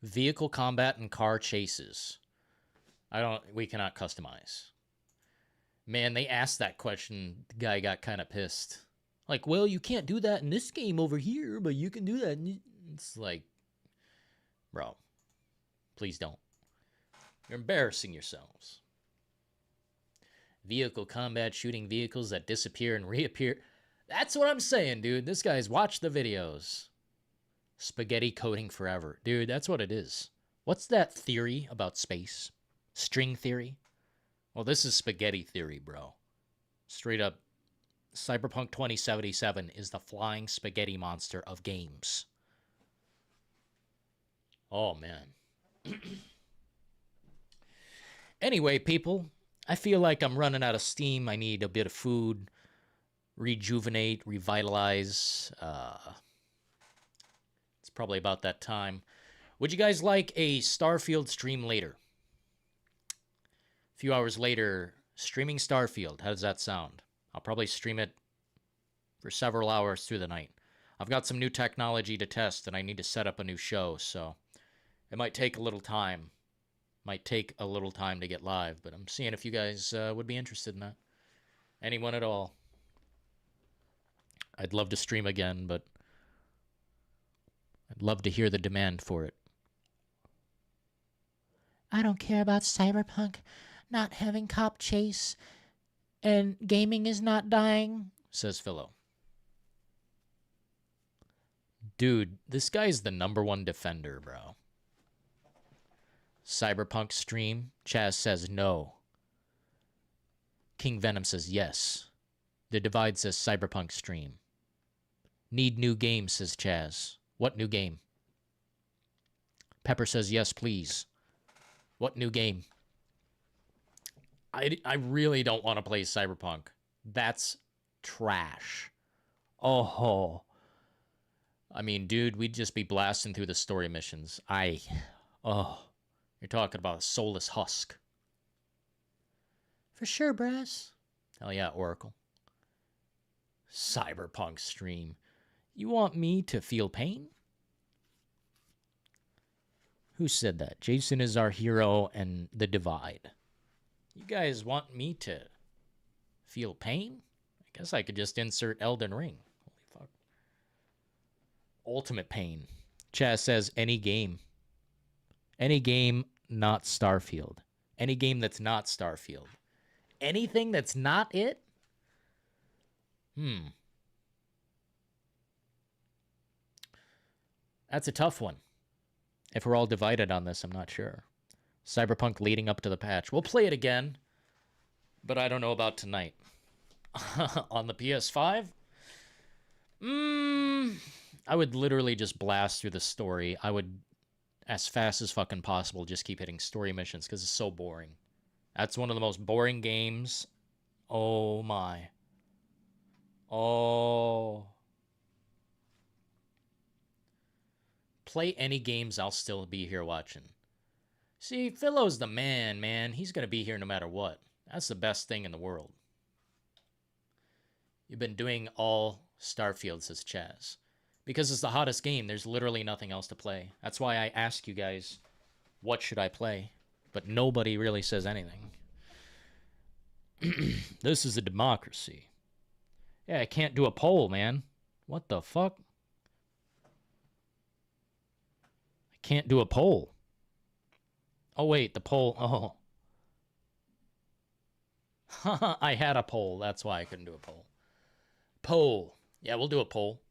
Vehicle combat and car chases. We cannot customize. Man, they asked that question. The guy got kind of pissed. Well, you can't do that in this game over here, but you can do that. It's bro, please don't. You're embarrassing yourselves. Vehicle combat, shooting vehicles that disappear and reappear. That's what I'm saying, dude. This guy's watched the videos. Spaghetti coating forever. Dude, that's what it is. What's that theory about space? String theory? Well, this is spaghetti theory, bro. Straight up, Cyberpunk 2077 is the flying spaghetti monster of games. Oh, man. Anyway, people, I feel like I'm running out of steam. I need a bit of food, rejuvenate, revitalize. It's probably about that time. Would you guys like a Starfield stream later? A few hours later, streaming Starfield. How does that sound? I'll probably stream it for several hours through the night. I've got some new technology to test, and I need to set up a new show, so it might take a little time. Might take a little time to get live, but I'm seeing if you guys would be interested in that. Anyone at all. I'd love to stream again, but I'd love to hear the demand for it. I don't care about Cyberpunk not having cop chase and gaming is not dying, says Philo. Dude, this guy's the #1 defender, bro. Cyberpunk stream. Chaz says no. King Venom says yes. The Divide says Cyberpunk stream. Need new game, says Chaz. What new game? Pepper says yes, please. What new game? I really don't want to play Cyberpunk. That's trash. Oh. I mean, dude, we'd just be blasting through the story missions. You're talking about a soulless husk. For sure, Brass. Hell yeah, Oracle. Cyberpunk stream. You want me to feel pain? Who said that? Jason is our hero and the Divide. You guys want me to feel pain? I guess I could just insert Elden Ring. Holy fuck. Ultimate pain. Chaz says any game. Any game, not Starfield. Any game that's not Starfield. Anything that's not it? That's a tough one. If we're all divided on this, I'm not sure. Cyberpunk leading up to the patch. We'll play it again, but I don't know about tonight. On the PS5? I would literally just blast through the story. I would, as fast as fucking possible, just keep hitting story missions because it's so boring. That's one of the most boring games. Oh my. Oh. Play any games, I'll still be here watching. See, Philo's the man. He's going to be here no matter what. That's the best thing in the world. You've been doing all Starfield, says Chaz. Because it's the hottest game, there's literally nothing else to play. That's why I ask you guys, what should I play? But nobody really says anything. This is a democracy. Yeah, I can't do a poll, man. What the fuck? I can't do a poll. Oh, wait, the poll. Oh. I had a poll. That's why I couldn't do a poll. Poll. Yeah, we'll do a poll.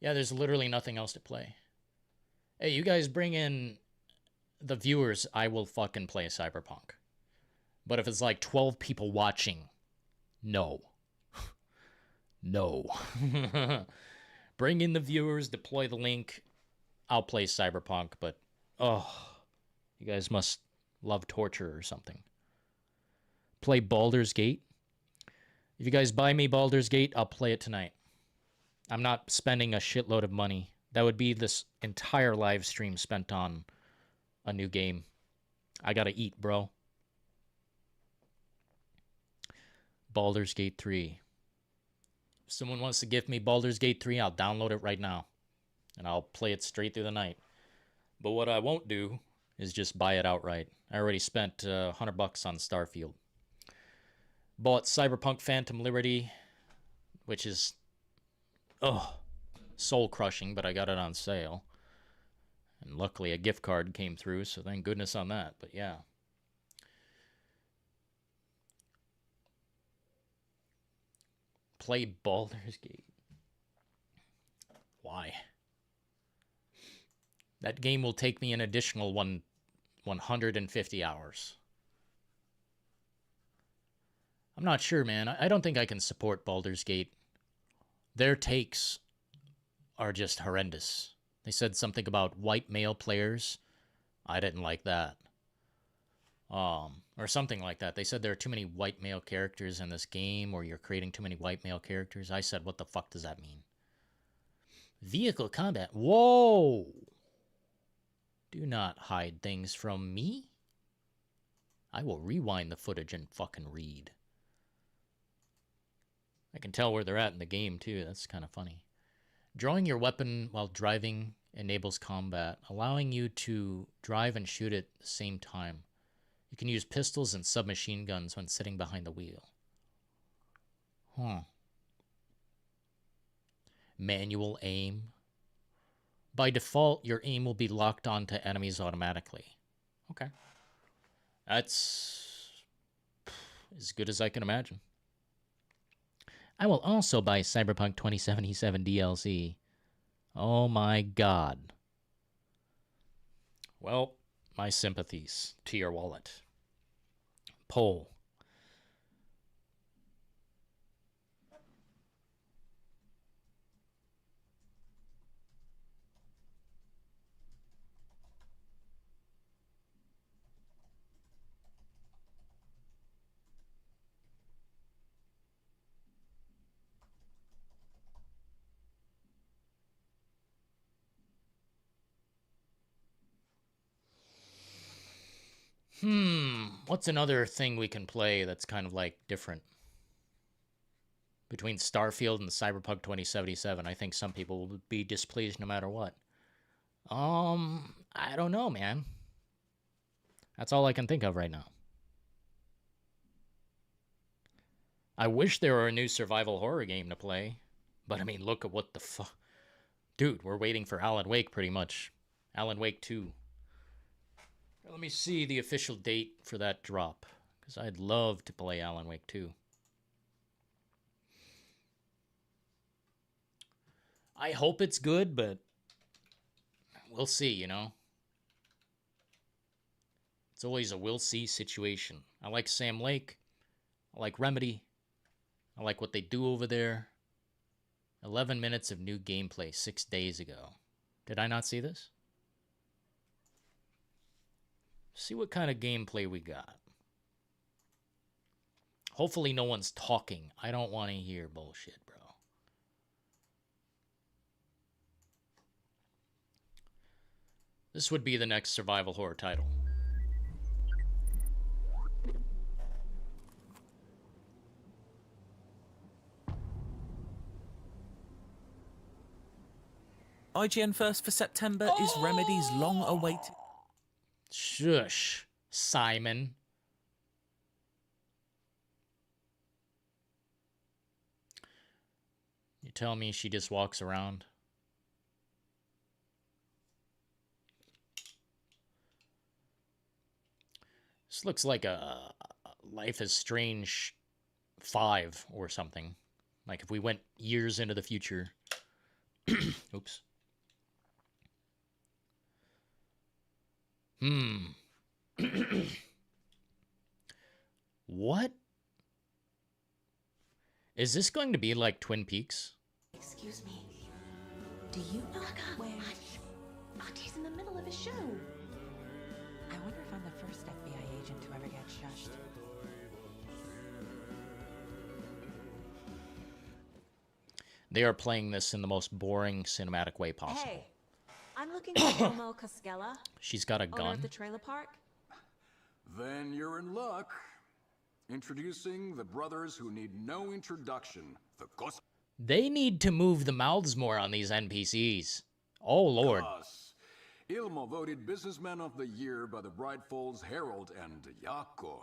Yeah, there's literally nothing else to play. Hey, you guys bring in the viewers. I will fucking play Cyberpunk. But if it's like 12 people watching, no. No. Bring in the viewers, deploy the link. I'll play Cyberpunk, but you guys must love torture or something. Play Baldur's Gate. If you guys buy me Baldur's Gate, I'll play it tonight. I'm not spending a shitload of money. That would be this entire live stream spent on a new game. I gotta eat, bro. Baldur's Gate 3. If someone wants to give me Baldur's Gate 3, I'll download it right now. And I'll play it straight through the night. But what I won't do is just buy it outright. I already spent $100 on Starfield. Bought Cyberpunk Phantom Liberty, which is soul-crushing, but I got it on sale. And luckily a gift card came through, so thank goodness on that. But yeah. Play Baldur's Gate. Why? That game will take me an additional 150 hours. I'm not sure, man. I don't think I can support Baldur's Gate. Their takes are just horrendous. They said something about white male players. I didn't like that. Or something like that. They said there are too many white male characters in this game, or you're creating too many white male characters. I said, what the fuck does that mean? Vehicle combat. Whoa! Do not hide things from me. I will rewind the footage and fucking read. I can tell where they're at in the game, too. That's kind of funny. Drawing your weapon while driving enables combat, allowing you to drive and shoot at the same time. You can use pistols and submachine guns when sitting behind the wheel. Manual aim. By default, your aim will be locked onto enemies automatically. Okay. That's as good as I can imagine. I will also buy Cyberpunk 2077 DLC. Oh my god. Well, my sympathies to your wallet. Poll. What's another thing we can play that's kind of like different? Between Starfield and Cyberpunk 2077, I think some people will be displeased no matter what. I don't know, man. That's all I can think of right now. I wish there were a new survival horror game to play. But I mean, look at what the fuck. Dude, we're waiting for Alan Wake pretty much. Alan Wake 2. Let me see the official date for that drop, because I'd love to play Alan Wake 2. I hope it's good, but we'll see, you know? It's always a we'll see situation. I like Sam Lake. I like Remedy. I like what they do over there. 11 minutes of new gameplay 6 days ago. Did I not see this? See what kind of gameplay we got. Hopefully no one's talking. I don't want to hear bullshit, bro. This would be the next survival horror title. IGN first for September is Remedy's long-awaited... Shush, Simon. You tell me she just walks around? This looks like a Life is Strange 5 or something. Like if we went years into the future. Oops. What? Is this going to be like Twin Peaks? Excuse me. Do you know where... Auntie in the middle of a show. I wonder if I'm the first FBI agent to ever get shushed. They are playing this in the most boring cinematic way possible. Hey, I'm looking for Momo Cascella. She's got a gun. Owner of the trailer park. Then you're in luck. Introducing the brothers who need no introduction. The Cos. They need to move the mouths more on these NPCs. Oh, Lord. Ilmo voted Businessman of the Year by the Bright Falls Herald, and Yako,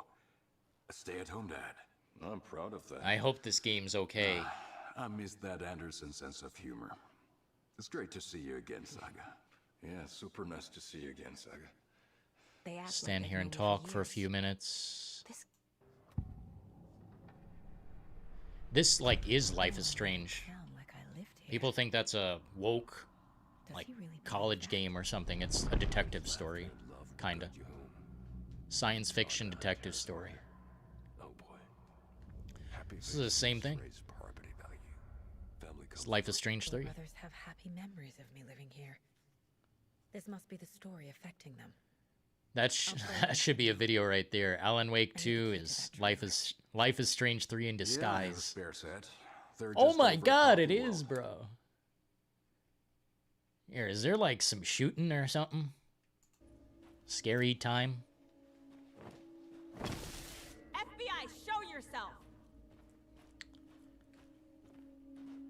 a stay-at-home dad. I'm proud of that. I hope this game's okay. I miss that Anderson sense of humor. It's great to see you again, Saga. Yeah, super nice to see you again, Saga. Stand here and talk for a few minutes. This, like, is Life is Strange. People think that's a woke, like, college game or something. It's a detective story, kinda. Science fiction detective story. This is the same thing. It's Life is Strange 3. Brothers have happy memories of me living here. This must be the story affecting them. That should be a video right there. Alan Wake 2 is Life is Strange 3 in disguise. Oh my god, it is, bro. Here, is there like some shooting or something? Scary time? FBI, show yourself!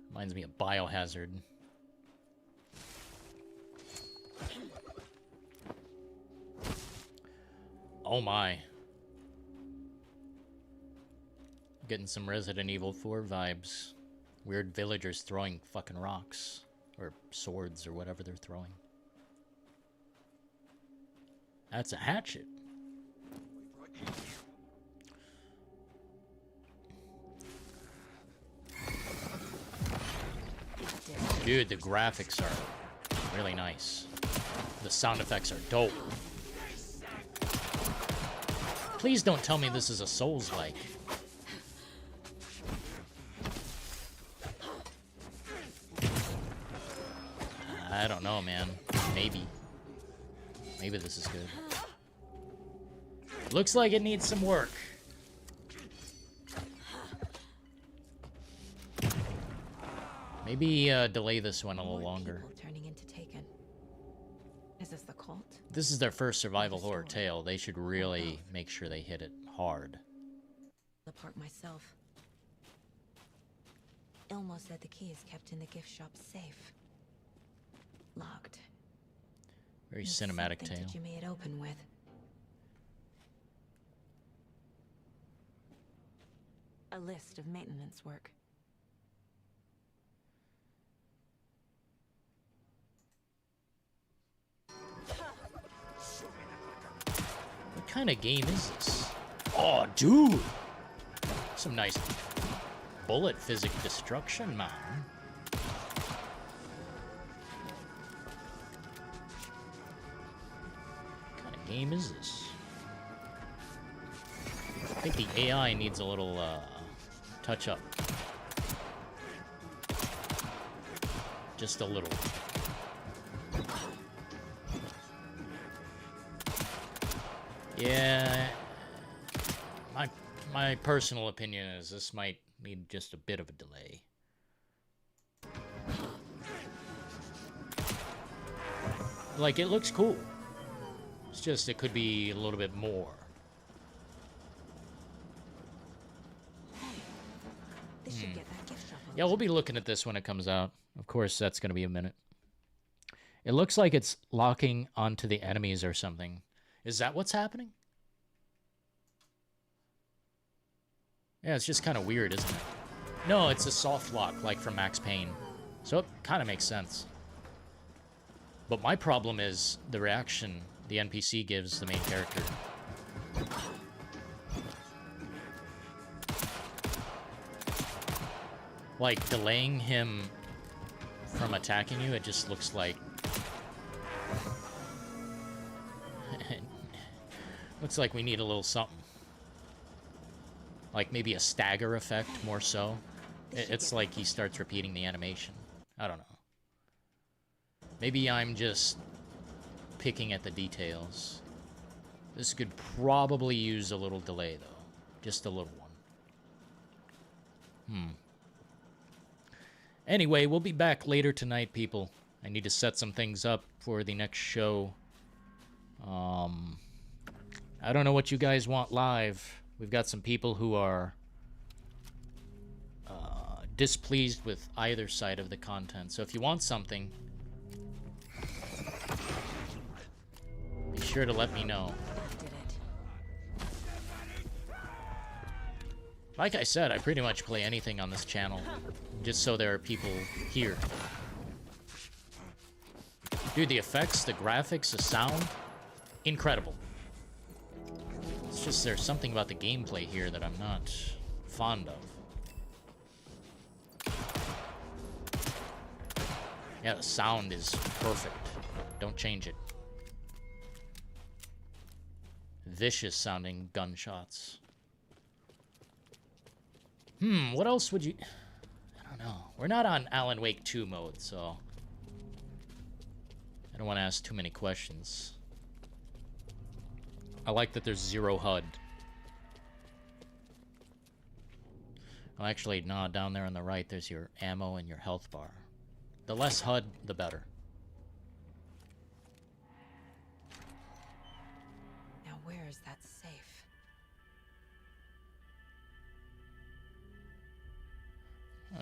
Reminds me of Biohazard. Oh my. Getting some Resident Evil 4 vibes. Weird villagers throwing fucking rocks. Or swords or whatever they're throwing. That's a hatchet. Dude, the graphics are really nice. The sound effects are dope. Please don't tell me this is a Souls-like. I don't know, man. Maybe. Maybe this is good. Looks like it needs some work. Maybe delay this one a little longer. Turning into Taken. Is this the cult? This is their first survival horror tale. They should really make sure they hit it hard. The park myself. Ilmo said the key is kept in the gift shop safe. Locked. Very cinematic tale. To jimmy it open with. A list of maintenance work. What kind of game is this? Oh, dude! Some nice bullet physics destruction, man. What kind of game is this? I think the AI needs a little touch up. Just a little. Yeah, my personal opinion is this might need just a bit of a delay. Like, it looks cool. It's just, it could be a little bit more. Yeah, we'll be looking at this when it comes out. Of course, that's going to be a minute. It looks like it's locking onto the enemies or something. Is that what's happening? Yeah, it's just kind of weird, isn't it? No, it's a soft lock, like from Max Payne. So it kind of makes sense. But my problem is the reaction the NPC gives the main character. Like, delaying him from attacking you, it just looks like... looks like we need a little something. Like maybe a stagger effect, more so. It's like he starts repeating the animation. I don't know. Maybe I'm just picking at the details. This could probably use a little delay, though. Just a little one. Anyway, we'll be back later tonight, people. I need to set some things up for the next show. I don't know what you guys want live. We've got some people who are displeased with either side of the content. So if you want something, be sure to let me know. Like I said, I pretty much play anything on this channel, just so there are people here. Dude, the effects, the graphics, the sound, incredible. It's just there's something about the gameplay here that I'm not fond of. Yeah, the sound is perfect. Don't change it. Vicious sounding gunshots. What else would you... I don't know. We're not on Alan Wake 2 mode, so... I don't want to ask too many questions. I like that there's zero HUD. Oh, actually, no, down there on the right, there's your ammo and your health bar. The less HUD, the better. Now where is that safe?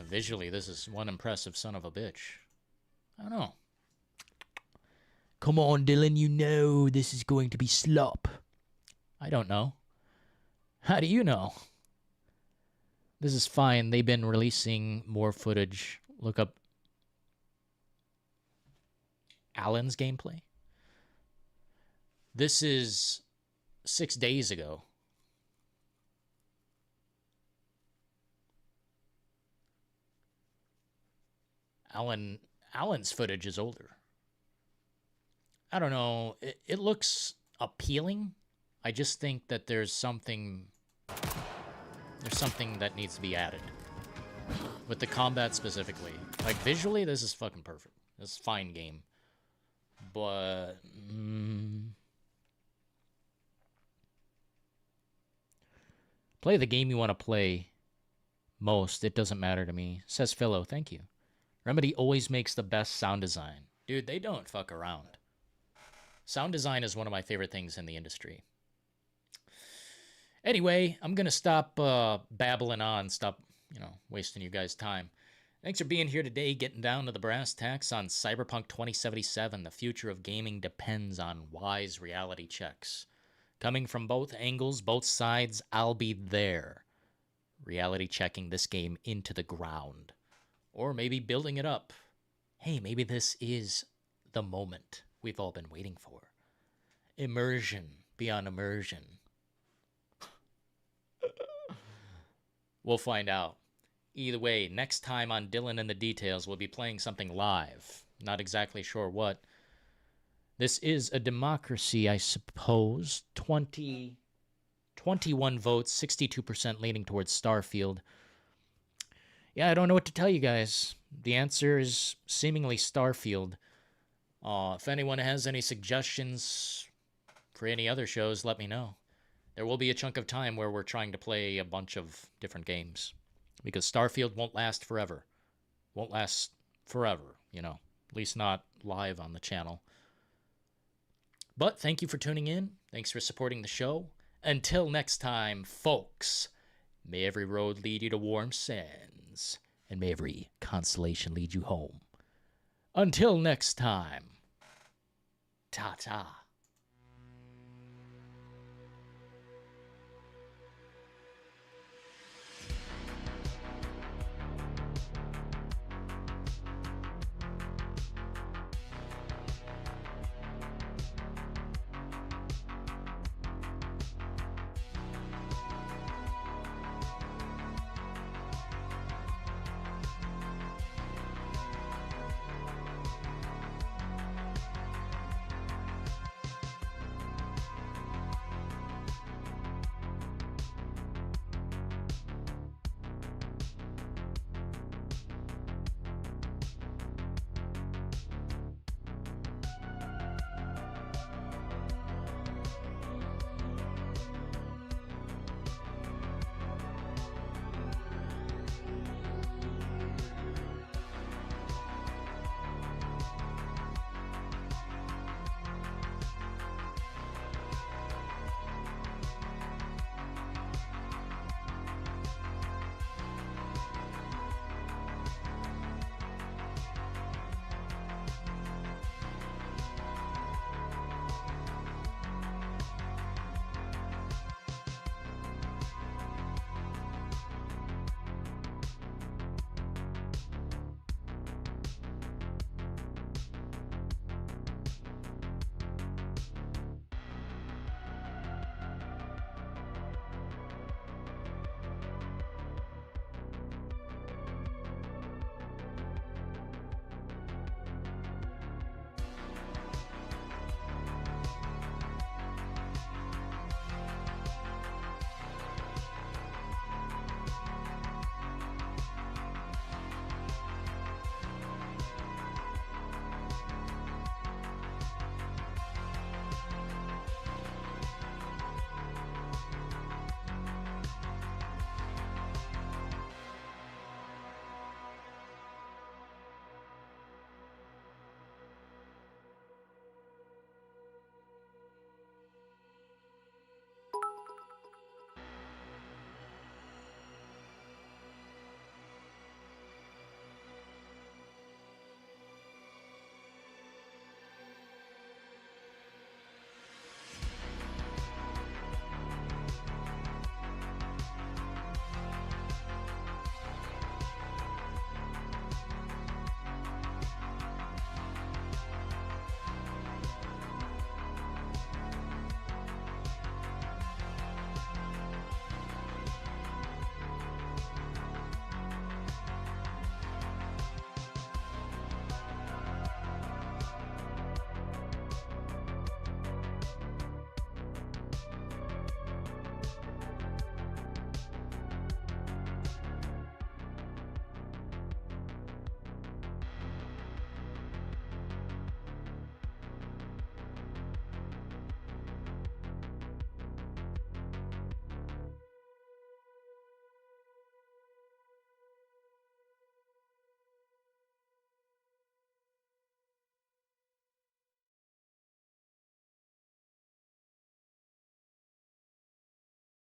Visually, this is one impressive son of a bitch. I don't know. Come on, Dylan, you know this is going to be slop. I don't know. How do you know? This is fine. They've been releasing more footage. Look up Alan's gameplay. This is 6 days ago. Alan's footage is older. I don't know. It looks appealing. I just think that there's something that needs to be added. With the combat specifically. Like, visually, this is fucking perfect. This is a fine game. But... play the game you want to play most. It doesn't matter to me. Says Philo. Thank you. Remedy always makes the best sound design. Dude, they don't fuck around. Sound design is one of my favorite things in the industry. Anyway, I'm going to stop babbling on. Stop, wasting you guys' time. Thanks for being here today, getting down to the brass tacks on Cyberpunk 2077. The future of gaming depends on wise reality checks. Coming from both angles, both sides, I'll be there. Reality checking this game into the ground. Or maybe building it up. Hey, maybe this is the moment we've all been waiting for. Immersion beyond immersion. We'll find out. Either way, next time on Dylan and the Details, we'll be playing something live. Not exactly sure what. This is a democracy, I suppose. 21 votes, 62% leaning towards Starfield. Yeah, I don't know what to tell you guys. The answer is seemingly Starfield. If anyone has any suggestions for any other shows, let me know. There will be a chunk of time where we're trying to play a bunch of different games. Because Starfield won't last forever. Won't last forever, At least not live on the channel. But thank you for tuning in. Thanks for supporting the show. Until next time, folks, may every road lead you to warm sands, and may every constellation lead you home. Until next time, ta-ta.